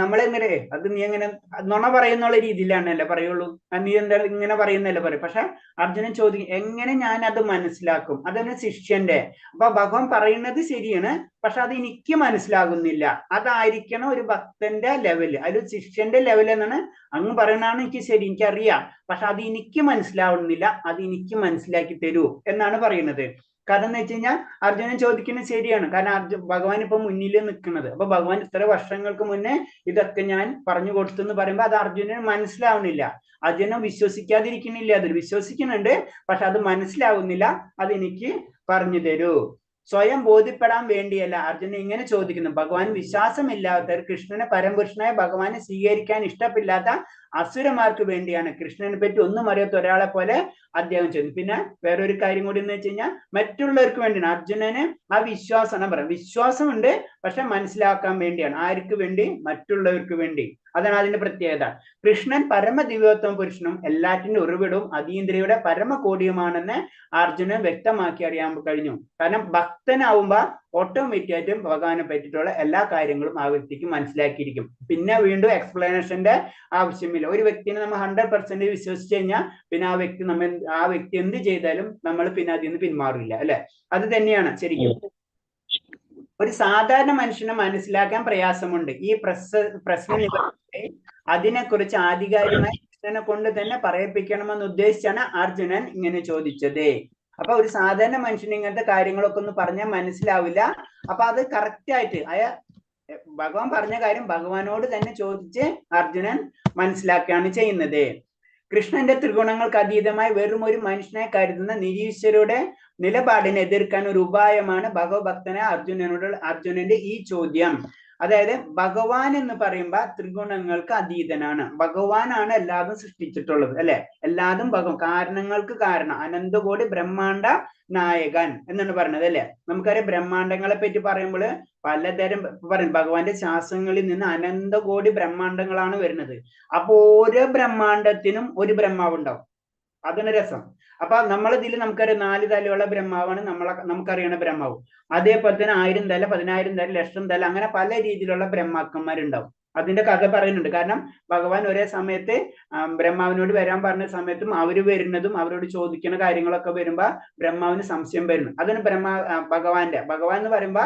നമ്മളെങ്ങനെ അത് നീ എങ്ങനെ നുണ പറയുന്നുള്ള രീതിയിലാണല്ലേ പറയുള്ളൂ, നീ എന്താ ഇങ്ങനെ പറയുന്നല്ലേ പറയും. പക്ഷെ അർജുനൻ ചോദിക്കും, എങ്ങനെ ഞാൻ അത് മനസ്സിലാക്കും? അതാണ് ശിഷ്യന്റെ. അപ്പൊ ഭഗവാൻ പറയുന്നത് ശരിയാണ്, പക്ഷെ അത് എനിക്ക് മനസ്സിലാകുന്നില്ല. അതായിരിക്കണം ഒരു ഭക്തന്റെ ലെവല്, അത് ശിഷ്യന്റെ ലെവൽ എന്നാണ്. അങ്ങ് പറയുന്നതാണ് എനിക്ക് ശരി, എനിക്കറിയാം, പക്ഷെ അത് എനിക്ക് മനസ്സിലാവുന്നില്ല, അത് എനിക്ക് മനസ്സിലാക്കി തരൂ എന്നാണ് പറയുന്നത്. കാരണം എന്ന് വെച്ച് കഴിഞ്ഞാൽ അർജുനൻ ചോദിക്കുന്നത് ശരിയാണ്. കാരണം ഭഗവാൻ ഇപ്പൊ മുന്നിൽ നിൽക്കുന്നത്. അപ്പൊ ഭഗവാൻ ഇത്ര വർഷങ്ങൾക്ക് മുന്നേ ഇതൊക്കെ ഞാൻ പറഞ്ഞു കൊടുത്തു എന്ന് പറയുമ്പോ അത് അർജുനന് മനസ്സിലാവുന്നില്ല. അർജുനൻ വിശ്വസിക്കാതിരിക്കുന്നില്ല, അതിൽ വിശ്വസിക്കുന്നുണ്ട്, പക്ഷെ അത് മനസ്സിലാവുന്നില്ല, അതെനിക്ക് പറഞ്ഞു തരൂ. സ്വയം ബോധ്യപ്പെടാൻ വേണ്ടിയല്ല അർജുനൻ ഇങ്ങനെ ചോദിക്കുന്നു. ഭഗവാൻ വിശ്വാസമില്ലാത്തവർ, കൃഷ്ണനെ പരമപുരുഷനായ ഭഗവാനെ സ്വീകരിക്കാൻ ഇഷ്ടമില്ലാത്ത അസുരന്മാർക്ക് വേണ്ടിയാണ്. കൃഷ്ണനെ പറ്റി ഒന്നും അറിയാത്ത ഒരാളെ പോലെ അദ്ദേഹം ചെയ്യുന്നു. പിന്നെ വേറൊരു കാര്യം കൂടി എന്ന് വെച്ച് കഴിഞ്ഞാൽ മറ്റുള്ളവർക്ക് വേണ്ടിയാണ്. അർജുനന് ആ വിശ്വാസമുണ്ട്, പക്ഷെ മനസ്സിലാക്കാൻ വേണ്ടിയാണ്. ആർക്ക് വേണ്ടി? മറ്റുള്ളവർക്ക് വേണ്ടി. അതാണ് അതിന്റെ പ്രത്യേകത. കൃഷ്ണൻ പരമദിവ്യോത്തമ പുരുഷനും എല്ലാറ്റിന്റെ ഉറവിടവും അതീന്ദ്രിയയുടെ പരമകോടിയുമാണെന്ന് അർജുനൻ വ്യക്തമാക്കി അറിയാൻ കഴിഞ്ഞു. കാരണം ഭക്തനാവുമ്പോ ഓട്ടോമാറ്റിക് ആയിട്ടും ഭഗവാനെ പറ്റിയിട്ടുള്ള എല്ലാ കാര്യങ്ങളും ആ വ്യക്തിക്ക് മനസ്സിലാക്കിയിരിക്കും. പിന്നെ വീണ്ടും എക്സ്പ്ലനേഷന്റെ ആവശ്യമില്ല. ഒരു വ്യക്തിനെ നമ്മൾ 100% വിശ്വസിച്ച് കഴിഞ്ഞാൽ പിന്നെ ആ വ്യക്തി എന്ത് ചെയ്താലും നമ്മൾ പിന്നെ അതിൽ നിന്ന് പിന്മാറില്ല, അല്ലെ? അത് തന്നെയാണ് ശരിക്കും. ഒരു സാധാരണ മനുഷ്യനെ മനസ്സിലാക്കാൻ പ്രയാസമുണ്ട്. ഈ പ്രശ്ന നിവർത്തി അതിനെക്കുറിച്ച് ആധികാരികമായി കൃഷ്ണനെ കൊണ്ട് തന്നെ പറയിപ്പിക്കണമെന്ന് ഉദ്ദേശിച്ചാണ് അർജുനൻ ഇങ്ങനെ ചോദിച്ചത്. അപ്പൊ ഒരു സാധാരണ മനുഷ്യന് ഇങ്ങനത്തെ കാര്യങ്ങളൊക്കെ ഒന്ന് പറഞ്ഞാൽ മനസ്സിലാവില്ല. അപ്പൊ അത് കറക്റ്റ് ആയിട്ട് ഭഗവാൻ പറഞ്ഞ കാര്യം ഭഗവാനോട് തന്നെ ചോദിച്ച് അർജുനൻ മനസ്സിലാക്കുകയാണ് ചെയ്യുന്നത്. കൃഷ്ണന്റെ ത്രിഗുണങ്ങൾക്ക് അതീതമായി വെറും ഒരു മനുഷ്യനെ കരുതുന്ന നിരീശ്വരുടെ നിലപാടിനെ എതിർക്കാൻ ഒരു ഉപായമാണ് ഭഗവഭക്തനായ അർജുനന്റെ ഈ ചോദ്യം. അതായത് ഭഗവാൻ എന്ന് പറയുമ്പോ ത്രിഗുണങ്ങൾക്ക് അതീതനാണ്. ഭഗവാനാണ് എല്ലാതും സൃഷ്ടിച്ചിട്ടുള്ളത്, അല്ലെ? എല്ലാതും കാരണങ്ങൾക്ക് കാരണം, അനന്തകോടി ബ്രഹ്മാണ്ട നായകൻ എന്നാണ് പറയുന്നത്, അല്ലെ? നമുക്കറിയാം ബ്രഹ്മാണ്ടങ്ങളെ പറ്റി പറയുമ്പോൾ പലതരം പറയും. ഭഗവാന്റെ ശാസ്ത്രങ്ങളിൽ നിന്ന് അനന്തകോടി ബ്രഹ്മാണ്ടങ്ങളാണ് വരുന്നത്. അപ്പൊ ഓരോ ബ്രഹ്മാണ്ടത്തിനും ഒരു ബ്രഹ്മാവ് ഉണ്ടാവും. അതാണ് രസം. അപ്പൊ നമ്മളിതിൽ നമുക്കറിയാം 4 തലയുള്ള ബ്രഹ്മാവാണ് നമുക്കറിയണ ബ്രഹ്മാവ്. അതേപോലെ തന്നെ 1000 തല, 10,000 തല, 1,00,000 തല, അങ്ങനെ പല രീതിയിലുള്ള ബ്രഹ്മാക്കന്മാരുണ്ടാവും. അതിന്റെ കഥ പറയുന്നുണ്ട്. കാരണം ഭഗവാൻ ഒരേ സമയത്ത് ബ്രഹ്മാവിനോട് വരാൻ പറഞ്ഞ സമയത്തും അവര് വരുന്നതും അവരോട് ചോദിക്കുന്ന കാര്യങ്ങളൊക്കെ വരുമ്പോ ബ്രഹ്മാവിന് സംശയം വരുന്നു. അതാണ് ഭഗവാൻ എന്ന് പറയുമ്പോ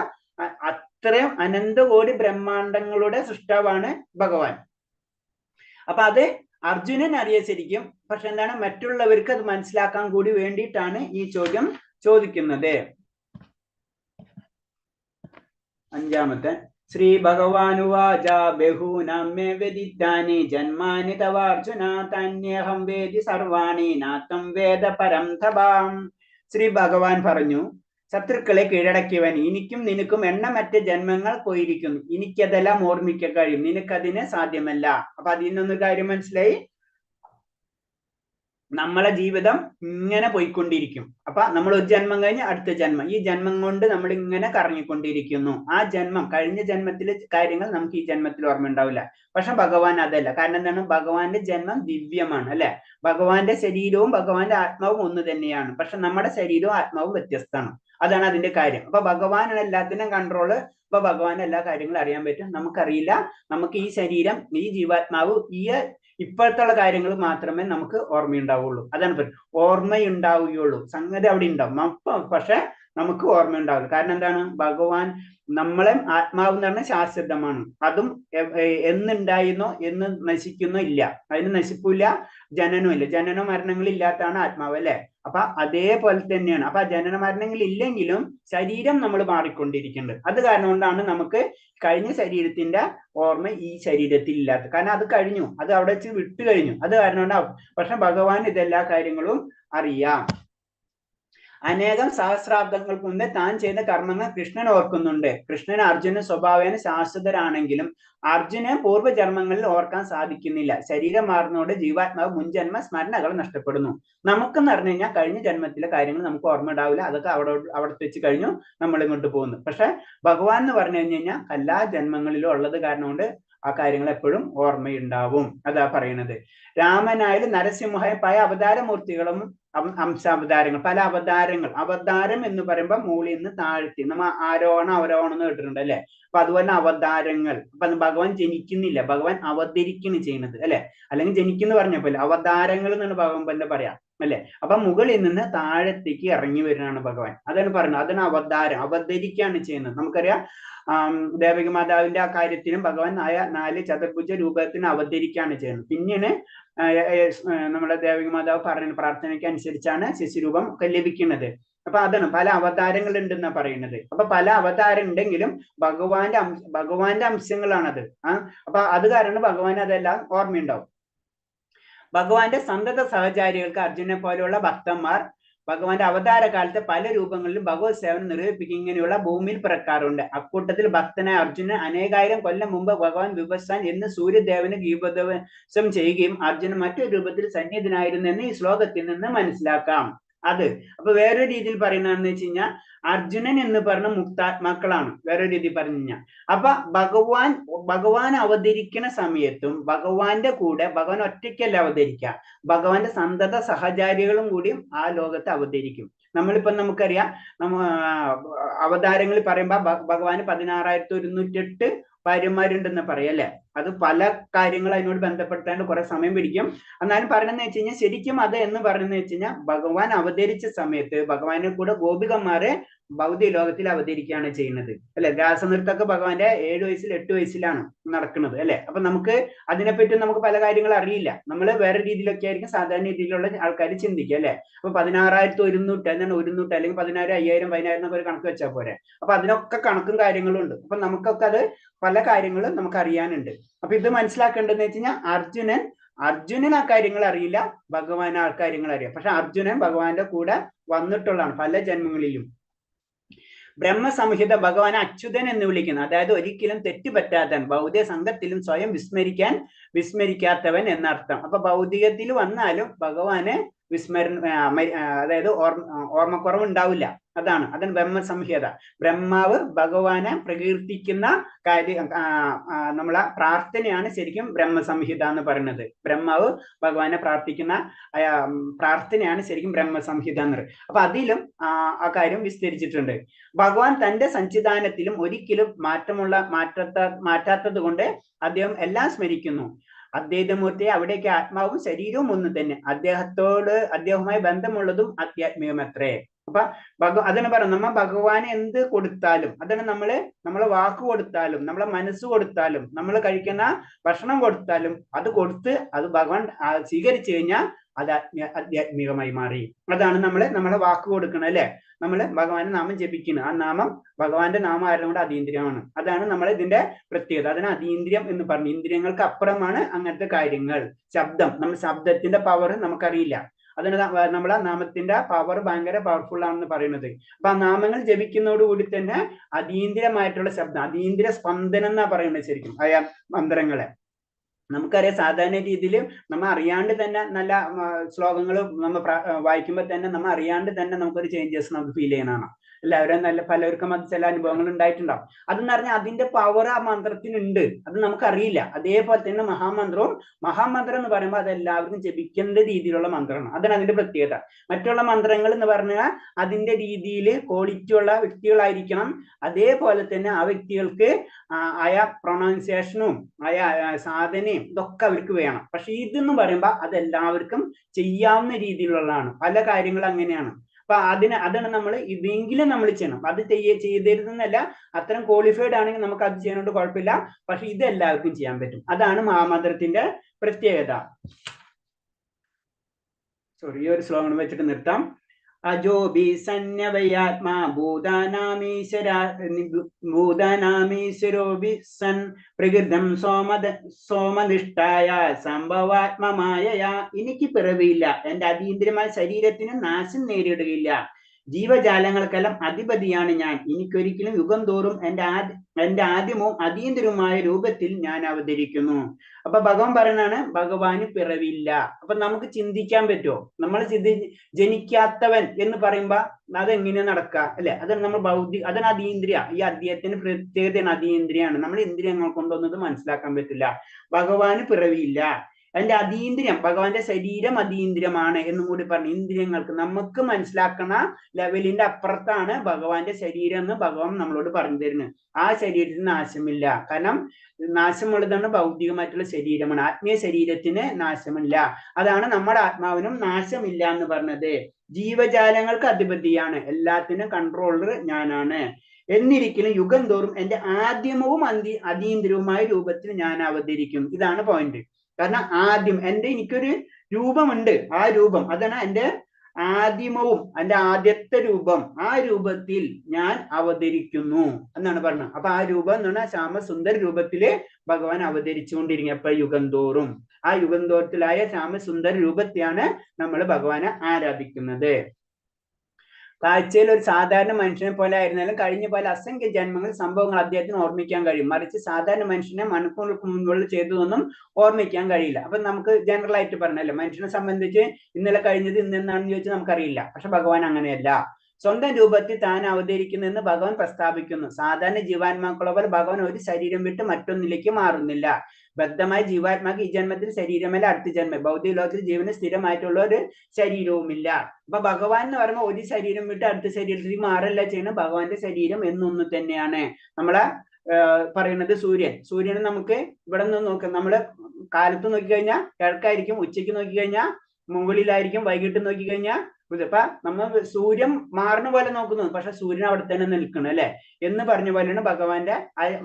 അത്രയും അനന്തകോടി ബ്രഹ്മാണ്ടങ്ങളുടെ സൃഷ്ടാവാണ് ഭഗവാൻ. അപ്പൊ അത് അർജുനൻ അറിയാൻ ശരിക്കും, പക്ഷെ എന്താണ് മറ്റുള്ളവർക്ക് അത് മനസ്സിലാക്കാൻ കൂടി വേണ്ടിയിട്ടാണ് ഈ ചോദ്യം ചോദിക്കുന്നത്. 5-ാമത്തെ. ശ്രീ ഭഗവാനുവാച ബഹൂനാം മേ വ്യതിതാനി ജന്മാനി തവാർജുന തന്യേഹം വേദി സർവാണി നാത്തം വേദ പരം തപാം. ശ്രീ ഭഗവാൻ പറഞ്ഞു, ശത്രുക്കളെ കീഴടക്കിയവൻ, എനിക്കും നിനക്കും എണ്ണമറ്റ ജന്മങ്ങൾ പോയിരിക്കുന്നു. എനിക്കതെല്ലാം ഓർമ്മിക്കാൻ കഴിയും, നിനക്കതിന് സാധ്യമല്ല. അപ്പൊ അതിൽ നിന്നൊരു കാര്യം മനസ്സിലായി. നമ്മളെ ജീവിതം ഇങ്ങനെ പോയിക്കൊണ്ടിരിക്കും. അപ്പൊ നമ്മൾ ഒരു ജന്മം കഴിഞ്ഞ് അടുത്ത ജന്മം, ഈ ജന്മം കൊണ്ട് നമ്മൾ ഇങ്ങനെ കറങ്ങിക്കൊണ്ടിരിക്കുന്നു. ആ ജന്മം, കഴിഞ്ഞ ജന്മത്തിലെ കാര്യങ്ങൾ നമുക്ക് ഈ ജന്മത്തിൽ ഓർമ്മ ഉണ്ടാവില്ല. പക്ഷെ ഭഗവാൻ അതല്ല. കാരണം എന്താണ്? ഭഗവാന്റെ ജന്മം ദിവ്യമാണ്, അല്ലെ? ഭഗവാന്റെ ശരീരവും ഭഗവാന്റെ ആത്മാവും ഒന്ന് തന്നെയാണ്. പക്ഷെ നമ്മുടെ ശരീരവും ആത്മാവും വ്യത്യസ്തമാണ്. അതാണ് അതിന്റെ കാര്യം. അപ്പൊ ഭഗവാനാണ് എല്ലാത്തിനും കൺട്രോള്. അപ്പൊ ഭഗവാൻ എല്ലാ കാര്യങ്ങളും അറിയാൻ പറ്റും, നമുക്കറിയില്ല. നമുക്ക് ഈ ശരീരം, ഈ ജീവാത്മാവ്, ഇപ്പോഴത്തുള്ള കാര്യങ്ങൾ മാത്രമേ നമുക്ക് ഓർമ്മയുണ്ടാവുള്ളൂ. അതാണ് ഓർമ്മയുണ്ടാവുകയുള്ളൂ. സംഗതി അവിടെ ഉണ്ടാവും, പക്ഷെ നമുക്ക് ഓർമ്മ ഉണ്ടാവില്ല. കാരണം എന്താണ്? ഭഗവാൻ നമ്മളെ ആത്മാവ് എന്ന് പറഞ്ഞാൽ ശാശ്വതമാണ്. അതും എന്നുണ്ടായിരുന്നോ എന്ന് നശിക്കുന്നോ ഇല്ല, അതിന് നശിപ്പില്ല, ജനനമില്ല. ജനന മരണങ്ങളില്ലാത്തതാണ് ആത്മാവ്, അല്ലെ? അപ്പൊ അതേപോലെ തന്നെയാണ്. അപ്പൊ ജനന മരണങ്ങൾ ഇല്ലെങ്കിലും ശരീരം നമ്മൾ മാറിക്കൊണ്ടിരിക്കുന്നുണ്ട്. അത് കാരണം കൊണ്ടാണ് നമുക്ക് കഴിഞ്ഞ ശരീരത്തിന്റെ ഓർമ്മ ഈ ശരീരത്തിൽ ഇല്ലാത്തത്. കാരണം അത് കഴിഞ്ഞു, അത് അവിടെ വെച്ച് വിട്ടു കഴിഞ്ഞു. അത് കാരണം കൊണ്ടാവും. പക്ഷെ ഭഗവാൻ ഇതെല്ലാ കാര്യങ്ങളും അറിയാം. അനേകം സഹസ്രാബ്ദങ്ങൾക്ക് മുമ്പേ താൻ ചെയ്ത കർമ്മങ്ങൾ കൃഷ്ണൻ ഓർക്കുന്നുണ്ട്. കൃഷ്ണൻ അർജുന സ്വഭാവേന ശാശ്വതരാണെങ്കിലും അർജുന പൂർവ്വജന്മങ്ങളിൽ ഓർക്കാൻ സാധിക്കുന്നില്ല. ശരീരം മാറുന്നതോടെ ജീവാത്മാവ് മുൻജന്മ സ്മരണകൾ നഷ്ടപ്പെടുന്നു. നമുക്കെന്ന് പറഞ്ഞു കഴിഞ്ഞാൽ കഴിഞ്ഞ ജന്മത്തിലെ കാര്യങ്ങൾ നമുക്ക് ഓർമ്മ ഉണ്ടാവില്ല. അതൊക്കെ അവിടെ വെച്ച് കഴിഞ്ഞു, നമ്മൾ ഇങ്ങോട്ട് പോകുന്നു. പക്ഷെ ഭഗവാൻ എന്ന് പറഞ്ഞു കഴിഞ്ഞാൽ എല്ലാ ജന്മങ്ങളിലും ഉള്ളത് കാരണം കൊണ്ട് ആ കാര്യങ്ങൾ എപ്പോഴും ഓർമ്മയുണ്ടാവും. അതാ പറയുന്നത്. രാമനായാലും നരസിംഹായ പല അവതാരമൂർത്തികളും അംശാവതാരങ്ങൾ, പല അവതാരങ്ങൾ. അവതാരം എന്ന് പറയുമ്പോൾ മുകളിൽ നിന്ന് താഴ്ത്തി, നമ്മ ആരോഹണം അവരോഹണം എന്ന് കേട്ടിട്ടുണ്ട്, അല്ലെ? അപ്പൊ അതുപോലെ അവതാരങ്ങൾ. അപ്പൊ ഭഗവാൻ ജനിക്കുന്നില്ല, ഭഗവാൻ അവതരിക്കുന്നു ചെയ്യുന്നത്, അല്ലെ? അല്ലെങ്കിൽ ജനിക്കുന്നു പറഞ്ഞപ്പോലെ അവതാരങ്ങൾ എന്നാണ് ഭഗവാൻ പറയാം, അല്ലെ? അപ്പൊ മുകളിൽ നിന്ന് താഴത്തേക്ക് ഇറങ്ങി വരുന്നതാണ് ഭഗവാൻ. അതാണ് പറയുന്നത്. അതാണ് അവതാരം, അവതരിക്കുകയാണ് ചെയ്യുന്നത്. നമുക്കറിയാം ദേവകി മാതാവിന്റെ ആ കാര്യത്തിലും ഭഗവാൻ 4 ചതുർഭുജ രൂപത്തിന് അവതരിക്കുകയാണ് ചെയ്യുന്നത്. പിന്നീട് നമ്മുടെ ദേവകി മാതാവ് പറയുന്ന പ്രാർത്ഥനയ്ക്ക് അനുസരിച്ചാണ് ശിശുരൂപം ഒക്കെ ലഭിക്കുന്നത്. അപ്പൊ അതാണ് പല അവതാരങ്ങൾ ഉണ്ടെന്നാ പറയുന്നത്. അപ്പൊ പല അവതാരം ഉണ്ടെങ്കിലും ഭഗവാന്റെ അംശങ്ങളാണത്. അപ്പൊ അത് കാരണം ഭഗവാൻ അതെല്ലാം ഓർമ്മയുണ്ടാവും. ഭഗവാന്റെ സന്തത സഹചാരികൾക്ക് അർജുനെ പോലെയുള്ള ഭക്തന്മാർ ഭഗവാന്റെ അവതാര കാലത്തെ പല രൂപങ്ങളിലും ഭഗവത് സേവനം നിർവഹിപ്പിക്കും ഇങ്ങനെയുള്ള ഭൂമിയിൽ പിറക്കാറുണ്ട്. അക്കൂട്ടത്തിൽ ഭക്തനായ അർജുനൻ അനേകായിരം കൊല്ലം മുമ്പ് ഭഗവാൻ വിവസ്വാൻ എന്ന് സൂര്യദേവന് ഗീതോപദേശം ചെയ്യുകയും അർജുനൻ മറ്റൊരു രൂപത്തിൽ സന്നിഹിതനായിരുന്നു എന്ന് ഈ ശ്ലോകത്തിൽ നിന്ന് മനസ്സിലാക്കാം. അത് അപ്പൊ വേറൊരു രീതിയിൽ പറയുന്നതെന്ന് വെച്ച് കഴിഞ്ഞാൽ അർജുനൻ എന്ന് പറഞ്ഞ മുക്താത്മാക്കളാണ്, വേറൊരു രീതി പറഞ്ഞു കഴിഞ്ഞാൽ. അപ്പൊ ഭഗവാൻ അവതരിക്കുന്ന സമയത്തും ഭഗവാന്റെ കൂടെ ഭഗവാൻ ഒറ്റയ്ക്കല്ല അവതരിക്കുക, ഭഗവാന്റെ സന്തത സഹചാരികളും കൂടിയും ആ ലോകത്ത് അവതരിക്കും. നമ്മളിപ്പോ നമുക്കറിയാം, അവതാരങ്ങൾ പറയുമ്പോ ഭഗവാന് 16,108 ഭാര്യമാരുണ്ടെന്ന് പറയാം, അല്ലെ? അത് പല കാര്യങ്ങൾ അതിനോട് ബന്ധപ്പെടുത്താണ്ട് കുറെ സമയം പിടിക്കും. എന്നാലും പറയണെന്ന് വെച്ച് കഴിഞ്ഞാൽ ശരിക്കും അത് എന്ന് പറയുന്നത് വെച്ച് കഴിഞ്ഞാൽ ഭഗവാൻ അവതരിച്ച സമയത്ത് ഭഗവാനെ കൂടെ ഗോപികന്മാരെ ഭൗതിക ലോകത്തിൽ അവതരിക്കുകയാണ് ചെയ്യുന്നത്, അല്ലെ? രാസനൃത്തമൊക്കെ ഭഗവാന്റെ 7 വയസ്സിൽ 8 വയസ്സിലാണ് നടക്കുന്നത്, അല്ലെ? അപ്പൊ നമുക്ക് അതിനെപ്പറ്റി നമുക്ക് പല കാര്യങ്ങൾ അറിയില്ല. നമ്മൾ വേറെ രീതിയിലൊക്കെ ആയിരിക്കും സാധാരണ രീതിയിലുള്ള ആൾക്കാർ ചിന്തിക്കുക, അല്ലെ? അപ്പൊ 16,108 എന്താണ് 100 അല്ലെങ്കിൽ 10,000, 5,000, 10,000 എന്നൊക്കെ ഒരു കണക്ക് വെച്ചാൽ പോരെ. അപ്പൊ അതിനൊക്കെ കണക്കും കാര്യങ്ങളും ഉണ്ട്. അപ്പൊ നമുക്കൊക്കെ അത് പല കാര്യങ്ങളും നമുക്ക് അറിയാനുണ്ട്. അപ്പൊ ഇത് മനസ്സിലാക്കേണ്ടതെന്ന് വെച്ച് കഴിഞ്ഞാൽ അർജുനൻ ആ കാര്യങ്ങൾ അറിയില്ല, ഭഗവാൻ ആ കാര്യങ്ങൾ അറിയാം. പക്ഷെ അർജുനൻ ഭഗവാന്റെ കൂടെ വന്നിട്ടുള്ളതാണ് പല ജന്മങ്ങളിലും. ബ്രഹ്മസംഹിത ഭഗവാനെ അച്യുതൻ എന്ന് വിളിക്കുന്നു. അതായത് ഒരിക്കലും തെറ്റുപറ്റാത്തവൻ, ഭൗതിക സംഘത്തിലും സ്വയം വിസ്മരിക്കാത്തവൻ എന്നർത്ഥം. അപ്പൊ ഭൗതികത്തിൽ വന്നാലും ഭഗവാന് അതായത് ഓർമ്മക്കുറവ് ഉണ്ടാവില്ല. അതാണ് ബ്രഹ്മസംഹിത. ബ്രഹ്മാവ് ഭഗവാനെ പ്രകീർത്തിക്കുന്ന നമ്മളെ പ്രാർത്ഥനയാണ് ശരിക്കും ബ്രഹ്മസംഹിത എന്ന് പറയുന്നത്. ബ്രഹ്മാവ് ഭഗവാനെ പ്രാർത്ഥിക്കുന്ന പ്രാർത്ഥനയാണ് ശരിക്കും ബ്രഹ്മസംഹിത എന്ന് പറയുന്നത്. അപ്പൊ അതിലും ആ കാര്യം വിസ്തരിച്ചിട്ടുണ്ട്. ഭഗവാൻ തന്റെ സഞ്ചിദാനത്തിലും ഒരിക്കലും മാറ്റാത്തത് കൊണ്ട് അദ്ദേഹം എല്ലാം സ്മരിക്കുന്നു. അദ്വൈതമൂർത്തിയെ അവിടേക്ക് ആത്മാവും ശരീരവും ഒന്ന് തന്നെ, അദ്ദേഹവുമായി ബന്ധമുള്ളതും ആധ്യാത്മികമത്രേ. അപ്പൊ അതാണ് പറയുന്നത്, നമ്മ ഭഗവാന് എന്ത് കൊടുത്താലും, അതാണ് നമ്മളെ വാക്ക് കൊടുത്താലും നമ്മളെ മനസ്സ് കൊടുത്താലും നമ്മൾ കഴിക്കുന്ന ഭക്ഷണം കൊടുത്താലും അത് ഭഗവാൻ സ്വീകരിച്ചു കഴിഞ്ഞാൽ അത് ആധ്യാത്മികമായി മാറി. അതാണ് നമ്മളെ വാക്ക് കൊടുക്കണം, അല്ലെ? നമ്മൾ ഭഗവാന്റെ നാമം ജപിക്കുന്നു. ആ നാമം ഭഗവാന്റെ നാമം ആരുടെ കൂടെ അതീന്ദ്രിയമാണ്. അതാണ് ഇതിന്റെ പ്രത്യേകത. അതിന് അതീന്ദ്രിയം എന്ന് പറഞ്ഞു. ഇന്ദ്രിയങ്ങൾക്ക് അപ്പുറമാണ് അങ്ങനത്തെ കാര്യങ്ങൾ. ശബ്ദത്തിന്റെ പവർ നമുക്കറിയില്ല. അതിന് നമ്മളെ നാമത്തിന്റെ പവർ ഭയങ്കര പവർഫുൾ ആണെന്ന് പറയുന്നത്. അപ്പൊ ആ നാമങ്ങൾ ജപിക്കുന്നതോടുകൂടി തന്നെ അതീന്ദ്രിയമായിട്ടുള്ള ശബ്ദം, അതീന്ദ്രിയ സ്പന്ദനം എന്നാ പറയുന്നത് ശരിക്കും മന്ത്രങ്ങളെ. നമുക്കറിയാം സാധാരണ രീതിയിൽ നമ്മൾ അറിയാണ്ട് തന്നെ നല്ല ശ്ലോകങ്ങൾ നമ്മൾ വായിക്കുമ്പോൾ തന്നെ നമ്മൾ അറിയാണ്ട് തന്നെ നമുക്കൊരു ചേഞ്ചസ് നമുക്ക് ഫീൽ ചെയ്യണതാണ്. എല്ലാവരും നല്ല പലർക്കും അത് ചില അനുഭവങ്ങൾ ഉണ്ടായിട്ടുണ്ടാവും. അതെന്ന് പറഞ്ഞാൽ അതിന്റെ പവർ ആ മന്ത്രത്തിനുണ്ട്, അത് നമുക്കറിയില്ല. അതേപോലെ തന്നെ മഹാമന്ത്രം എന്ന് പറയുമ്പോൾ അത് എല്ലാവർക്കും ജപിക്കേണ്ട രീതിയിലുള്ള മന്ത്രമാണ്. അതാണ് അതിന്റെ പ്രത്യേകത. മറ്റുള്ള മന്ത്രങ്ങൾ എന്ന് പറഞ്ഞാൽ അതിന്റെ രീതിയിൽ ക്വാളിറ്റി ഉള്ള വ്യക്തികളായിരിക്കണം. അതേപോലെ തന്നെ ആ വ്യക്തികൾക്ക് ആയ പ്രൊണൗൺസിയേഷനും ആയ സാധനയും ഇതൊക്കെ അവർക്ക് വേണം. പക്ഷെ ഇതെന്ന് പറയുമ്പോൾ അത് എല്ലാവർക്കും ചെയ്യാവുന്ന രീതിയിലുള്ളതാണ്. പല കാര്യങ്ങളും അങ്ങനെയാണ്. അപ്പൊ അതാണ് നമ്മൾ ഇതെങ്കിലും നമ്മൾ ചെയ്യണം. അത് ചെയ്തിരുന്നല്ല, അത്തരം ക്വാളിഫൈഡ് ആണെങ്കിൽ നമുക്ക് അത് ചെയ്യാനോട്ട് കുഴപ്പമില്ല. പക്ഷെ ഇത് എല്ലാവർക്കും ചെയ്യാൻ പറ്റും. അതാണ് മഹാമന്ത്രത്തിന്റെ പ്രത്യേകത. സോറി, ഈ ഒരു ശ്ലോകം വെച്ചിട്ട് നിർത്താം. അജോബി സന്യവയാത്മാ ഭൂതാനാമീശ്വരോബി സൻ പ്രകൃതം സോമനിഷ്ഠായ സംഭവാത്മമായ. എനിക്ക് പിറവിയില്ല, എന്റെ അതീന്ദ്രിയമായ ശരീരത്തിന് നാശം നേരിടുകയില്ല. ജീവജാലങ്ങൾക്കെല്ലാം അധിപതിയാണ് ഞാൻ. എനിക്കൊരിക്കലും യുഗം തോറും എന്റെ ആദ്യമവും അതീന്ദ്രവുമായ രൂപത്തിൽ ഞാൻ അവതരിക്കുന്നു. അപ്പൊ ഭഗവാൻ പറയുന്നതാണ് ഭഗവാന് പിറവില്ല. അപ്പൊ നമുക്ക് ചിന്തിക്കാൻ പറ്റുമോ? നമ്മൾ ജനിക്കാത്തവൻ എന്ന് പറയുമ്പോ അതെങ്ങനെയാ നടക്കുക അല്ലെ? അതാണ് നമ്മൾ അതാണ് അതീന്ദ്രിയ. ഈ അദ്ധ്യായത്തിന് പ്രത്യേകതയാണ്, അതീന്ദ്രിയാണ്. നമ്മൾ ഇന്ദ്രിയങ്ങൾ കൊണ്ടൊന്നത് മനസ്സിലാക്കാൻ പറ്റില്ല. ഭഗവാന് പിറവിയില്ല. അതിന്റെ അതീന്ദ്രിയം, ഭഗവാന്റെ ശരീരം അതീന്ദ്രിയമാണ് എന്നും കൂടി പറഞ്ഞു. ഇന്ദ്രിയങ്ങൾക്ക് നമുക്ക് മനസ്സിലാക്കണ ലെവലിന്റെ അപ്പുറത്താണ് ഭഗവാന്റെ ശരീരം എന്ന് ഭഗവാൻ നമ്മളോട് പറഞ്ഞു തരുന്നത്. ആ ശരീരത്തിന് നാശമില്ല. കാരണം നാശമുള്ളതാണ് ഭൗതികമായിട്ടുള്ള ശരീരമാണ്. ആത്മീയ ശരീരത്തിന് നാശമില്ല. അതാണ് നമ്മുടെ ആത്മാവിനും നാശമില്ല എന്ന് പറഞ്ഞത്. ജീവജാലങ്ങൾക്ക് അധിപതിയാണ്, എല്ലാത്തിനും കൺട്രോളർ ഞാനാണ്. എന്നിരിക്കലും യുഗം തോറും എന്റെ ആദ്യമവും അതീന്ദ്രവുമായ രൂപത്തിൽ ഞാൻ അവതരിക്കും. ഇതാണ് പോയിന്റ്. കാരണം ആദ്യം എനിക്കൊരു രൂപമുണ്ട്. ആ രൂപം അതാണ് എന്റെ ആദിമവും, എന്റെ ആദ്യത്തെ രൂപം. ആ രൂപത്തിൽ ഞാൻ അവതരിക്കുന്നു എന്നാണ് പറഞ്ഞത്. അപ്പൊ ആ രൂപം എന്ന് പറഞ്ഞാൽ ശ്യാമസുന്ദര രൂപത്തില് ഭഗവാൻ അവതരിച്ചുകൊണ്ടിരിക്കുക. അപ്പൊ യുഗം തോറും ആ യുഗം തോറത്തിലായ ശ്യാമസുന്ദര രൂപത്തെയാണ് നമ്മൾ ഭഗവാനെ ആരാധിക്കുന്നത്. കാഴ്ചയിൽ ഒരു സാധാരണ മനുഷ്യനെ പോലെ ആയിരുന്നാലും കഴിഞ്ഞ പോലെ അസംഖ്യ ജന്മങ്ങൾ സംഭവങ്ങൾ അദ്ദേഹത്തിന് ഓർമ്മിക്കാൻ കഴിയും. മറിച്ച് സാധാരണ മനുഷ്യനെ മണിക്കൂറുകൾക്ക് മുൻപുള്ള ചെയ്തതൊന്നും ഓർമ്മിക്കാൻ കഴിയില്ല. അപ്പൊ നമുക്ക് ജനറൽ ആയിട്ട് പറഞ്ഞല്ലോ, മനുഷ്യനെ സംബന്ധിച്ച് ഇന്നലെ കഴിഞ്ഞത് ഇന്നെന്നാണെന്ന് ചോദിച്ചാൽ നമുക്കറിയില്ല. പക്ഷെ ഭഗവാൻ അങ്ങനെയല്ല. സ്വന്തം രൂപത്തിൽ താൻ അവതരിക്കുന്നെന്ന് ഭഗവാൻ പ്രസ്താവിക്കുന്നു. സാധാരണ ജീവാത്മാക്കളെ പോലെ ഭഗവാൻ ഒരു ശരീരം വിട്ട് മറ്റൊന്നിലേക്ക് മാറുന്നില്ല. ബദ്ധമായ ജീവാത്മാക്ക് ഈ ജന്മത്തിൽ ശരീരമല്ല, അടുത്ത ജന്മം. ഭൗതിക ലോകത്തിൽ ജീവന് സ്ഥിരമായിട്ടുള്ള ഒരു ശരീരവുമില്ല. അപ്പൊ ഭഗവാൻ എന്ന് പറയുമ്പോൾ ഒരു ശരീരം വിട്ട് അടുത്ത ശരീരത്തിലേക്ക് മാറല്ല ചെയ്യുന്നത്. ഭഗവാന്റെ ശരീരം എന്നൊന്നു തന്നെയാണ്. നമ്മളെ പറയുന്നത് സൂര്യനെ നമുക്ക് ഇവിടെ നിന്ന് നോക്കാം. നമ്മള് കാലത്ത് നോക്കിക്കഴിഞ്ഞാൽ കിഴക്കായിരിക്കും, ഉച്ചയ്ക്ക് നോക്കിക്കഴിഞ്ഞാൽ മുകളിലായിരിക്കും, വൈകിട്ട് നോക്കിക്കഴിഞ്ഞാൽ ഇപ്പൊ നമ്മൾ സൂര്യൻ മാറുന്ന പോലെ നോക്കുന്നു, പക്ഷെ സൂര്യൻ അവിടെ തന്നെ നിൽക്കണം അല്ലെ എന്ന് പറഞ്ഞ പോലെയാണ് ഭഗവാന്റെ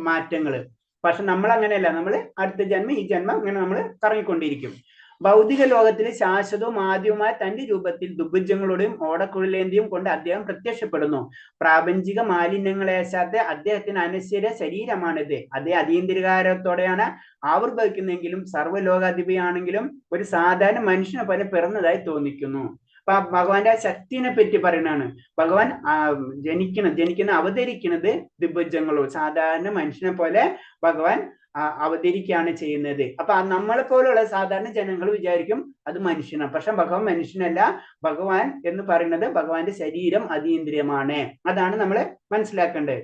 മാറ്റങ്ങള്. പക്ഷെ നമ്മൾ അങ്ങനെയല്ല, നമ്മൾ അടുത്ത ജന്മം ഈ ജന്മം ഇങ്ങനെ നമ്മൾ കറങ്ങിക്കൊണ്ടിരിക്കും. ഭൗതിക ലോകത്തിൽ ശാശ്വതവും ആദ്യവുമായ തന്റെ രൂപത്തിൽ ദുർഭുജങ്ങളോടെയും ഓടക്കുഴലേന്തിയും കൊണ്ട് അദ്ദേഹം പ്രത്യക്ഷപ്പെടുന്നു. പ്രാപഞ്ചിക മാലിന്യങ്ങളേശാത്ത അദ്ദേഹത്തിന് അനശ്വര ശരീരമാണിത്. അതേ അതീന്ദ്രികാരത്തോടെയാണ് ആവിർഭവിക്കുന്നെങ്കിലും സർവ്വലോകാധിപതിയാണെങ്കിലും ഒരു സാധാരണ മനുഷ്യനെ പോലെ പിറന്നതായി തോന്നിക്കുന്നു. അപ്പൊ ഭഗവാന്റെ ശക്തിനെ പറ്റി പറയുന്നതാണ്. ഭഗവാൻ ജനിക്കുന്ന അവതരിക്കുന്നത് ദിഗ്ഭുജങ്ങളോ സാധാരണ മനുഷ്യനെ പോലെ ഭഗവാൻ അവതരിക്കുകയാണ് ചെയ്യുന്നത്. അപ്പൊ നമ്മളെ പോലെയുള്ള സാധാരണ ജനങ്ങൾ വിചാരിക്കും അത് മനുഷ്യനാണ്. പക്ഷെ ഭഗവാൻ മനുഷ്യനല്ല. ഭഗവാൻ എന്ന് പറയുന്നത് ഭഗവാന്റെ ശരീരം അതീന്ദ്രിയമാണ്. അതാണ് നമ്മൾ മനസ്സിലാക്കേണ്ടത്.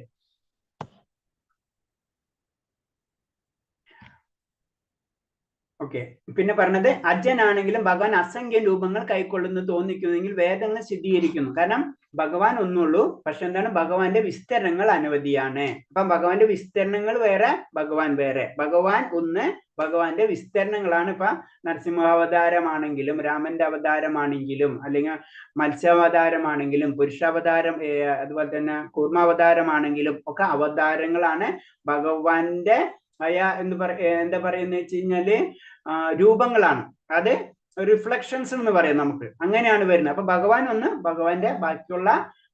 ഓക്കെ, പിന്നെ പറഞ്ഞത് അജനാണെങ്കിലും ഭഗവാൻ അസംഖ്യ രൂപങ്ങൾ കൈക്കൊള്ളുന്നു തോന്നിക്കുന്നെങ്കിൽ വേദങ്ങൾ സ്ഥിരീകരിക്കുന്നു. കാരണം ഭഗവാൻ ഒന്നുള്ളൂ, പക്ഷെ എന്താണ് ഭഗവാന്റെ വിസ്തരണങ്ങൾ അനവധിയാണ്. അപ്പൊ ഭഗവാന്റെ വിസ്തരണങ്ങൾ വേറെ, ഭഗവാൻ വേറെ. ഭഗവാൻ ഒന്ന്, ഭഗവാന്റെ വിസ്തരണങ്ങളാണ്. ഇപ്പൊ നരസിംഹാവതാരമാണെങ്കിലും രാമന്റെ അവതാരമാണെങ്കിലും അല്ലെങ്കിൽ മത്സ്യാവതാരമാണെങ്കിലും പുരുഷാവതാരം അതുപോലെ തന്നെ കൂർമാവതാരമാണെങ്കിലും ഒക്കെ അവതാരങ്ങളാണ്. ഭഗവാന്റെ എന്താ പറയുന്ന വെച്ച് കഴിഞ്ഞാല് രൂപങ്ങളാണ്. അത് റിഫ്ലക്ഷൻസ് എന്ന് പറയാം നമുക്ക്. അങ്ങനെയാണ് വരുന്നത്. അപ്പൊ ഭഗവാൻ ഒന്ന്, ഭഗവാന്റെ ബാക്കിയുള്ള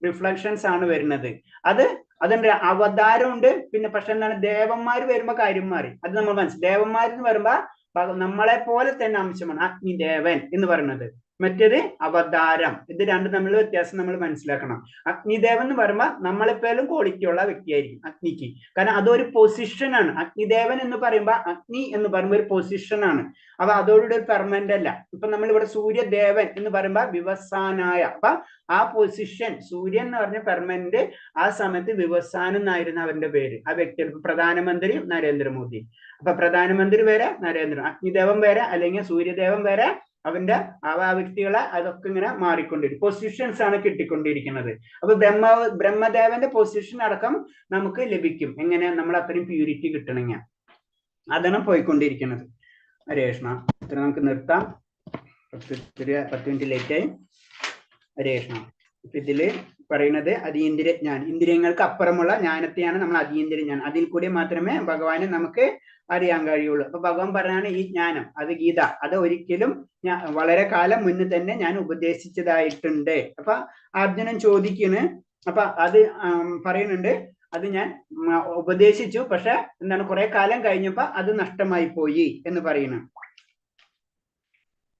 റിഫ്ലക്ഷൻസ് ആണ് വരുന്നത്. അതിന്റെ അവതാരമുണ്ട്. പിന്നെ പക്ഷെ എന്താണ് ദേവന്മാർ വരുമ്പോ കാര്യം മാറി. അത് നമ്മൾ മനസ്സിലായി. ദേവന്മാരെന്ന് വരുമ്പോ നമ്മളെ പോലെ തന്നെ അംശമാണ് അഗ്നിദേവൻ എന്ന് പറയുന്നത്. മറ്റേത് അവതാരം. ഇത് രണ്ടും തമ്മിലുള്ള വ്യത്യാസം നമ്മൾ മനസ്സിലാക്കണം. അഗ്നിദേവൻ എന്ന് പറയുമ്പോൾ നമ്മളെപ്പോലും ക്വാളിറ്റി ഉള്ള വ്യക്തിയായിരിക്കും അഗ്നിക്ക്. കാരണം അതൊരു പൊസിഷനാണ്. അഗ്നിദേവൻ എന്ന് പറയുമ്പോൾ അഗ്നി എന്ന് പറയുമ്പോൾ ഒരു പൊസിഷനാണ്. അപ്പൊ അതോടുകൂടി ഒരു പെർമനന്റ് അല്ല. ഇപ്പൊ നമ്മൾ ഇവിടെ സൂര്യദേവൻ എന്ന് പറയുമ്പോൾ വിവസാനായ, അപ്പൊ ആ പൊസിഷൻ സൂര്യൻ എന്ന് പറഞ്ഞ പെർമനന്റ്, ആ സമയത്ത് വിവസാനം എന്നായിരുന്നു അവന്റെ പേര്. ആ വ്യക്തി പ്രധാനമന്ത്രി നരേന്ദ്രമോദി. അപ്പൊ പ്രധാനമന്ത്രി വേറെ, അഗ്നിദേവൻ വേറെ, അല്ലെങ്കിൽ സൂര്യദേവൻ വേറെ, അവന്റെ ആ വ്യക്തികളെ അതൊക്കെ ഇങ്ങനെ മാറിക്കൊണ്ടിരിക്കും. പൊസിഷൻസ് ആണ് കിട്ടിക്കൊണ്ടിരിക്കുന്നത്. അപ്പൊ ബ്രഹ്മദേവന്റെ പൊസിഷൻ അടക്കം നമുക്ക് ലഭിക്കും. എങ്ങനെ? നമ്മൾ അത്രയും പ്യൂരിറ്റി കിട്ടണമെങ്കിൽ അതാണ് പോയിക്കൊണ്ടിരിക്കുന്നത്. ഹരേ കൃഷ്ണ. ഇത്ര നമുക്ക് നിർത്താം. 10 മിനിറ്റ് ലേറ്റായി. ഹരേ കൃഷ്ണ. ഇതില് പറയുന്നത് അതീന്ദ്രിയ ജ്ഞാനം, ഇന്ദ്രിയങ്ങൾക്ക് അപ്പുറമുള്ള ജ്ഞാനത്തെയാണ് നമ്മൾ അതീന്ദ്രിയ ജ്ഞാനം. അതിൽ കൂടി മാത്രമേ ഭഗവാനെ നമുക്ക് അറിയാൻ കഴിയുള്ളൂ. അപ്പൊ ഭഗവാൻ പറഞ്ഞാണ് ഈ ജ്ഞാനം, അത് ഗീത, അത് ഒരിക്കലും വളരെ കാലം മുന്നേ തന്നെ ഞാൻ ഉപദേശിച്ചതായിട്ടുണ്ട്. അപ്പൊ അർജുനൻ ചോദിക്കുന്നു. അപ്പൊ അത് പറയുന്നുണ്ട്, അത് ഞാൻ ഉപദേശിച്ചു, പക്ഷെ എന്താണ് കുറെ കാലം കഴിഞ്ഞപ്പോ അത് നഷ്ടമായി പോയി എന്ന് പറയുന്നു.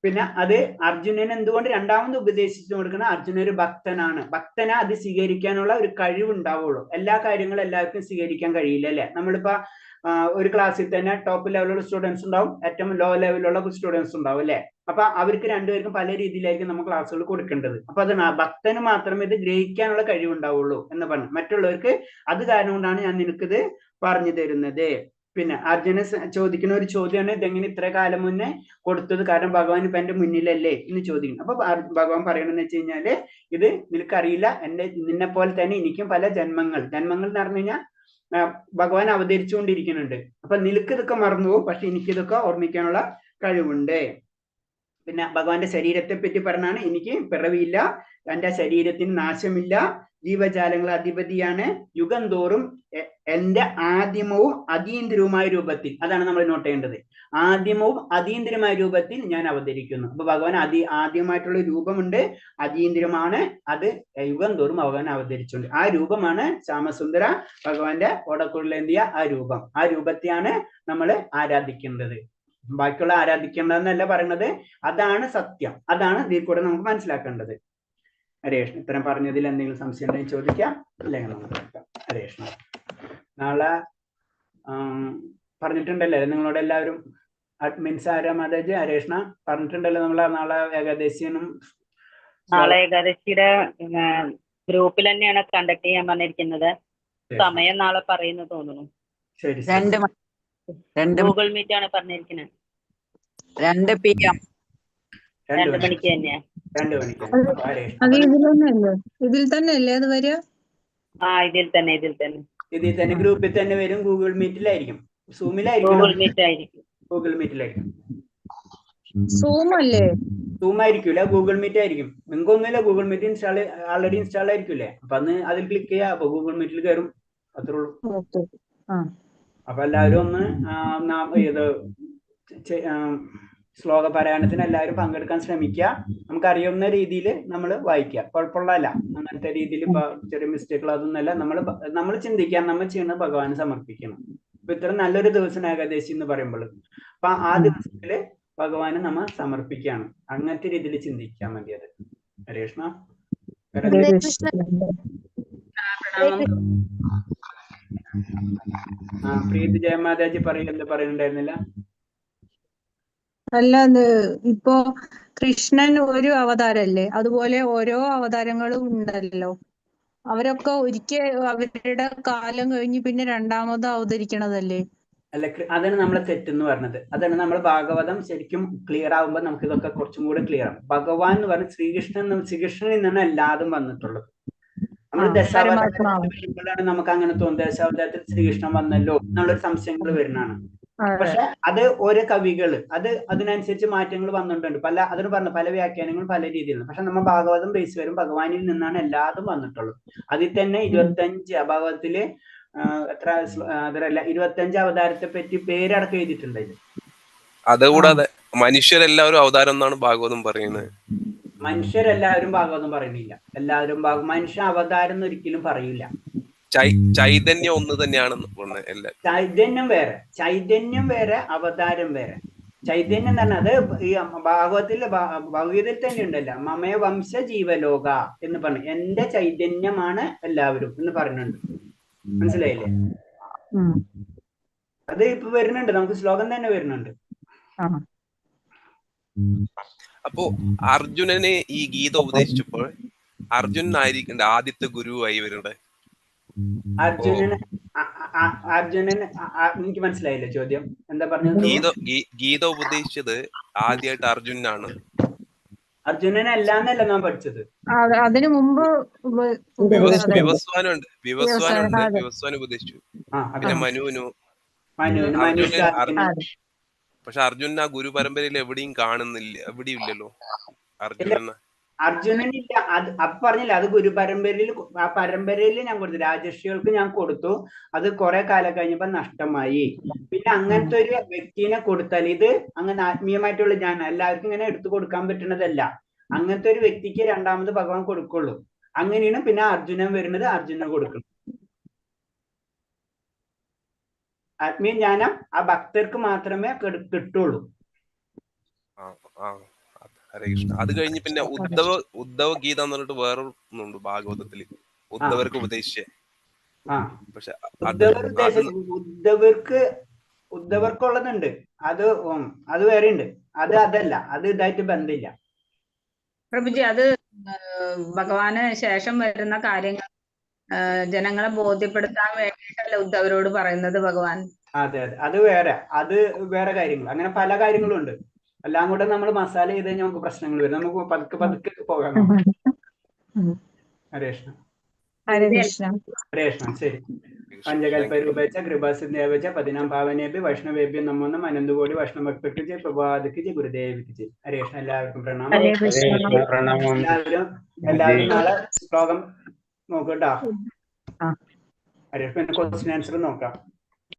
പിന്നെ അത് അർജുനന് എന്തുകൊണ്ട് രണ്ടാമത് ഉപദേശിച്ചു കൊടുക്കണം? അർജുന ഒരു ഭക്തനാണ്. ഭക്തനെ അത് സ്വീകരിക്കാനുള്ള ഒരു കഴിവുണ്ടാവുള്ളൂ. എല്ലാ കാര്യങ്ങളും എല്ലാവർക്കും സ്വീകരിക്കാൻ കഴിയില്ല, അല്ലെ? നമ്മളിപ്പോ ഒരു ക്ലാസ്സിൽ തന്നെ ടോപ്പ് ലെവലുള്ള സ്റ്റുഡൻസ് ഉണ്ടാവും, ഏറ്റവും ലോ ലെവലുള്ള സ്റ്റുഡൻസ് ഉണ്ടാവും, അല്ലെ? അപ്പൊ അവർക്ക് രണ്ടുപേർക്കും പല രീതിയിലായിരിക്കും നമ്മൾ ക്ലാസ്സുകൾ കൊടുക്കേണ്ടത്. അപ്പൊ അത് ഭക്തന് മാത്രമേ ഇത് ഗ്രഹിക്കാനുള്ള കഴിവുണ്ടാവുള്ളൂ എന്ന് പറഞ്ഞു. മറ്റുള്ളവർക്ക് അത് കാരണം കൊണ്ടാണ് ഞാൻ നിനക്കിത് പറഞ്ഞു തരുന്നത്. പിന്നെ അർജുന ചോദിക്കുന്ന ഒരു ചോദ്യമാണ്, ഇതെങ്ങനെ ഇത്ര കാലം മുന്നേ കൊടുത്തത്? കാരണം ഭഗവാൻ ഇപ്പൊ എന്റെ മുന്നിലല്ലേ എന്ന് ചോദിക്കുന്നു. അപ്പൊ ഭഗവാൻ പറയണെന്ന് വെച്ച് കഴിഞ്ഞാല്, ഇത് നിനക്കറിയില്ല, നിന്നെ പോലെ തന്നെ എനിക്കും പല ജന്മങ്ങൾ എന്ന് പറഞ്ഞു കഴിഞ്ഞാൽ ഭഗവാൻ അവതരിച്ചുകൊണ്ടിരിക്കുന്നുണ്ട്. അപ്പൊ നിനക്ക് ഇതൊക്കെ മറന്നുപോകും, പക്ഷെ എനിക്കിതൊക്കെ ഓർമ്മിക്കാനുള്ള കഴിവുണ്ട്. പിന്നെ ഭഗവാന്റെ ശരീരത്തെ പറ്റി പറഞ്ഞാണ്, എനിക്ക് പിറവിയില്ല, എന്റെ ശരീരത്തിന് നാശമില്ല, ജീവജാലങ്ങൾ അധിപതിയാണ്, യുഗം തോറും എന്റെ ആദിമവും അതീന്ദ്രിയവുമായ രൂപത്തിൽ, അതാണ് നമ്മൾ നോട്ട് ചെയ്യേണ്ടത്, ആദിമവും അതീന്ദ്രിയമായ രൂപത്തിൽ ഞാൻ അവതരിക്കുന്നു. അപ്പൊ ഭഗവാൻ ആദ്യമായിട്ടുള്ള രൂപമുണ്ട്, അതീന്ദ്രിയമാണ്, അത് യുഗം തോറും ഭഗവാൻ അവതരിച്ചുണ്ട്. ആ രൂപമാണ് ശ്യാമസുന്ദര ഭഗവാന്റെ ഓടക്കുഴലേന്തിയ ആ രൂപം. ആ രൂപത്തെയാണ് നമ്മൾ ആരാധിക്കേണ്ടത്. ബാക്കിയുള്ള ആരാധിക്കേണ്ടതെന്നല്ല പറയുന്നത്, അതാണ് സത്യം, അതാണ് ഇതിൽ കൂടെ നമുക്ക് മനസ്സിലാക്കേണ്ടത്. ഹരേ കൃഷ്ണ. ഇത്തരം പറഞ്ഞതിൽ എന്തെങ്കിലും സംശയം ഉണ്ടെങ്കിൽ ചോദിക്കാം, അല്ലെങ്കിൽ നമുക്ക് കേൾക്കാം. ഹരേ കൃഷ്ണ. നാളെ പറഞ്ഞിട്ടുണ്ടല്ലേ നിങ്ങളോട് എല്ലാവരും? അഡ്മിൻസ് ആരാ മാതാജി? ഹരേ കൃഷ്ണ. പറഞ്ഞിട്ടുണ്ടല്ലോ നമ്മളെ നാളെ ഏകാദശിനും? നാളെ ഏകാദശിയുടെ ഗ്രൂപ്പിൽ തന്നെയാണ് കണ്ടക്ട് ചെയ്യാൻ പറഞ്ഞിരിക്കുന്നത്. സമയം നാളെ പറയുന്നു തോന്നുന്നു. ശരി, 2 ഗൂഗിൾ മീറ്റ് ആണ് പറഞ്ഞിരിക്കുന്നത്. 2 PM 2 മണിക്ക് തന്നെയാ. 2 മണിക്ക്. അത് ഇതിൽ തന്നെ അല്ലേ അത് വരിക? ഇതിൽ തന്നെ ഇതിൽ തന്നെ ഗ്രൂപ്പിൽ തന്നെ വരും. ഗൂഗിൾ മീറ്റിലായിരിക്കും, സൂമിലായിരിക്കും. ഗൂഗിൾ മീറ്റിലായിരിക്കും. സൂം അല്ലേ? സൂം ആയിരിക്കൂല, ഗൂഗിൾ മീറ്റ് ആയിരിക്കും. നിങ്ങൾക്കൊന്നുമില്ല, ഗൂഗിൾ മീറ്റ് ആൾറെഡി ഇൻസ്റ്റാൾ ആയിരിക്കൂലേ? അപ്പൊ അന്ന് അതിൽ ക്ലിക്ക് ചെയ്യാം, അപ്പൊ ഗൂഗിൾ മീറ്റിൽ കയറും, അത്രേ ഉള്ളൂ. അപ്പൊ എല്ലാവരും ഒന്ന് ഇത് ശ്ലോക പാരായണത്തിന് എല്ലാവരും പങ്കെടുക്കാൻ ശ്രമിക്കുക. നമുക്കറിയാവുന്ന രീതിയിൽ നമ്മൾ വായിക്കുക, കുഴപ്പമുള്ളതല്ല. അങ്ങനത്തെ രീതിയിൽ ഇപ്പൊ ചെറിയ മിസ്റ്റേക്കുകൾ അതൊന്നുമല്ല. നമ്മൾ ചിന്തിക്കാൻ, നമ്മൾ ചെയ്യുന്നത് ഭഗവാന് സമർപ്പിക്കണം. ഇപ്പൊ ഇത്ര നല്ലൊരു ദിവസം ഏകാദശി എന്ന് പറയുമ്പോൾ, അപ്പൊ ആ ദിവസത്തില് ഭഗവാന് നമ്മൾ സമർപ്പിക്കുകയാണ്. അങ്ങനത്തെ രീതിയിൽ ചിന്തിക്കാൻ മതി അത്. ഹരേ കൃഷ്ണ. പ്രീതി ജയമാതാജി പറയുന്നുണ്ടായിരുന്നില്ല? അല്ല, ഇപ്പോ കൃഷ്ണൻ ഒരു അവതാരല്ലേ, അതുപോലെ ഓരോ അവതാരങ്ങളും ഉണ്ടല്ലോ. അവരൊക്കെ ഒരിക്കൽ അവരുടെ കാലം കഴിഞ്ഞ് പിന്നെ രണ്ടാമത് അവതരിക്കണതല്ലേ? അല്ല, അതാണ് നമ്മളെ തെറ്റെന്ന് പറഞ്ഞത്. അതാണ് നമ്മൾ ഭാഗവതം ശരിക്കും ക്ലിയർ ആകുമ്പോൾ നമുക്ക് ഇതൊക്കെ കുറച്ചും കൂടെ ക്ലിയർ ആകും. ഭഗവാൻ എന്ന് പറഞ്ഞ ശ്രീകൃഷ്ണനിൽ നിന്നാണ് എല്ലാതും വന്നിട്ടുള്ളത്. നമ്മൾ ദശാവതാരത്തിലാണ് നമുക്ക് അങ്ങനെ തോന്നുന്നത്, ദശാവതാരത്തിൽ ശ്രീകൃഷ്ണൻ വന്നല്ലോ എന്നുള്ളൊരു സംശയങ്ങൾ വരുന്നതാണ്. പക്ഷെ അത് ഓരോ കവികള് അതിനനുസരിച്ച് മാറ്റങ്ങൾ വന്നിട്ടുണ്ട്. അതിന് പറഞ്ഞ പല വ്യാഖ്യാനങ്ങളും പല രീതിയിലാണ്. പക്ഷെ നമ്മൾ ഭാഗവതം ബേസ് വരും, ഭഗവാനിൽ നിന്നാണ് എല്ലാതും വന്നിട്ടുള്ളത്. അതിൽ തന്നെ 25 ഭാഗവതത്തില് അതല്ല 25 അവതാരത്തെ പറ്റി പേരടക്കം എഴുതിയിട്ടുണ്ട് ഇത്. അതുകൂടാതെ മനുഷ്യരെല്ലാവരും അവതാരം എന്നാണ് ഭാഗവതം പറയുന്നത്. മനുഷ്യരെല്ലാവരും ഭാഗവതം പറയുന്നില്ല. എല്ലാവരും മനുഷ്യ അവതാരം എന്ന് ഒരിക്കലും പറയില്ല. ചൈതന്യം ഒന്ന് തന്നെയാണെന്ന് പറഞ്ഞത്. ചൈതന്യം വേറെ, അവതാരം വേറെ. ചൈതന്യം തന്നെ അത് ഈ ഭാഗവതത്തിൽ ഭഗവതിയിൽ തന്നെ ഉണ്ടല്ലോ, മമയ വംശ ജീവലോക എന്ന് പറഞ്ഞു, എന്റെ ചൈതന്യമാണ് എല്ലാവരും എന്ന് പറഞ്ഞിട്ടുണ്ട്. മനസ്സിലായില്ലേ? അത് ഇപ്പൊ വരുന്നുണ്ട്, നമുക്ക് ശ്ലോകം തന്നെ വരുന്നുണ്ട്. അപ്പോ അർജുനന് ഈ ഗീത ഉപദേശിച്ചപ്പോൾ അർജുനനായിരിക്കണ്ട ആദ്യത്തെ ഗുരുവായി വരുന്നത്. അർജുനന് എനിക്ക് മനസ്സിലായില്ല ചോദ്യം എന്താ പറഞ്ഞത്. ഗീത ഉപദേശിച്ചത് ആദ്യമായിട്ട് അർജുനാണ്. അർജുനനല്ലാന്നല്ല ഞാൻ പഠിച്ചത്, അതിനു മുമ്പ് വിവസ്വാനുണ്ട്, വിവസ്വാൻ ഉപദേശിച്ചു. പിന്നെ മനുവിനു. പക്ഷെ അർജുനൻ ആ ഗുരു പരമ്പരയിൽ എവിടെയും കാണുന്നില്ല, എവിടെയും ഇല്ലല്ലോ അർജുനനില്ല. അത് പറഞ്ഞില്ല, അത് ഗുരു പരമ്പരയിൽ, ആ പരമ്പരയിൽ ഞാൻ കൊടുത്തു, രാജർഷികൾക്ക് ഞാൻ കൊടുത്തു. അത് കുറെ കാലം കഴിഞ്ഞപ്പോ നഷ്ടമായി. പിന്നെ അങ്ങനത്തെ ഒരു വ്യക്തിനെ കൊടുത്താൽ, ഇത് അങ്ങനെ ആത്മീയമായിട്ടുള്ള ഞാൻ എല്ലാവർക്കും ഇങ്ങനെ എടുത്തു കൊടുക്കാൻ പറ്റുന്നതല്ല. അങ്ങനത്തെ ഒരു വ്യക്തിക്ക് രണ്ടാമത് ഭഗവാൻ കൊടുക്കുള്ളൂ. അങ്ങനെയാണ് പിന്നെ അർജുനൻ വരുന്നത്, അർജുനന് കൊടുക്കണം. ആത്മീയ ജ്ഞാനം ആ ഭക്തർക്ക് മാത്രമേ കിട്ടുള്ളൂ. ഹരേ കൃഷ്ണ. അത് കഴിഞ്ഞ് പിന്നെ ഉദ്ധവ ഗീത എന്ന് പറഞ്ഞിട്ട് വേറൊന്നുണ്ട് ഭാഗവതത്തില്, ഉദ്ധവർക്ക് ഉപദേശിച്ചേ. പക്ഷെ ഉദ്ധവർക്കുള്ളതുണ്ട്, അത് വേറെ ഉണ്ട്. അതല്ല, അത് ഇതായിട്ട് ബന്ധമില്ല പ്രഭുജി. അത് ഭഗവാന് ശേഷം വരുന്ന കാര്യങ്ങൾ ജനങ്ങളെ ബോധ്യപ്പെടുത്താൻ വേണ്ടിയിട്ടല്ല ഉദ്ധവരോട് പറയുന്നത് ഭഗവാൻ. അതെ, അത് വേറെ കാര്യങ്ങൾ. അങ്ങനെ പല കാര്യങ്ങളും ഉണ്ട്. എല്ലാം കൂടെ നമ്മൾ മസാല ചെയ്ത് കഴിഞ്ഞാൽ നമുക്ക് പ്രശ്നങ്ങൾ വരും. നമുക്ക് പതുക്കെ പോകാം. ഹരേ കൃഷ്ണ. ഹരേ കൃഷ്ണ. ഹരേ കൃഷ്ണ. ശരി. പഞ്ചകൽപരൂപേച്ച കൃപാസിന്ദേവച്ച പതിനാം ഭാവനേഭ്യ വൈഷ്ണവേഭ്യം നമോന്നും അനന്തകോടി വൈഷ്ണവഭക്തർക്ക് ജയ്, പ്രഭാതക്ക് ജയ്, ഗുരുദേവിക്ക് ജയ്. ഹരേ കൃഷ്ണ. എല്ലാവർക്കും പ്രണാമം. എല്ലാവരും നാളെ ശ്ലോകം നോക്കട്ടോ. ഹരേ കൃഷ്ണ. ക്വസ്റ്റ്യൻ ആൻസർ നോക്കാം.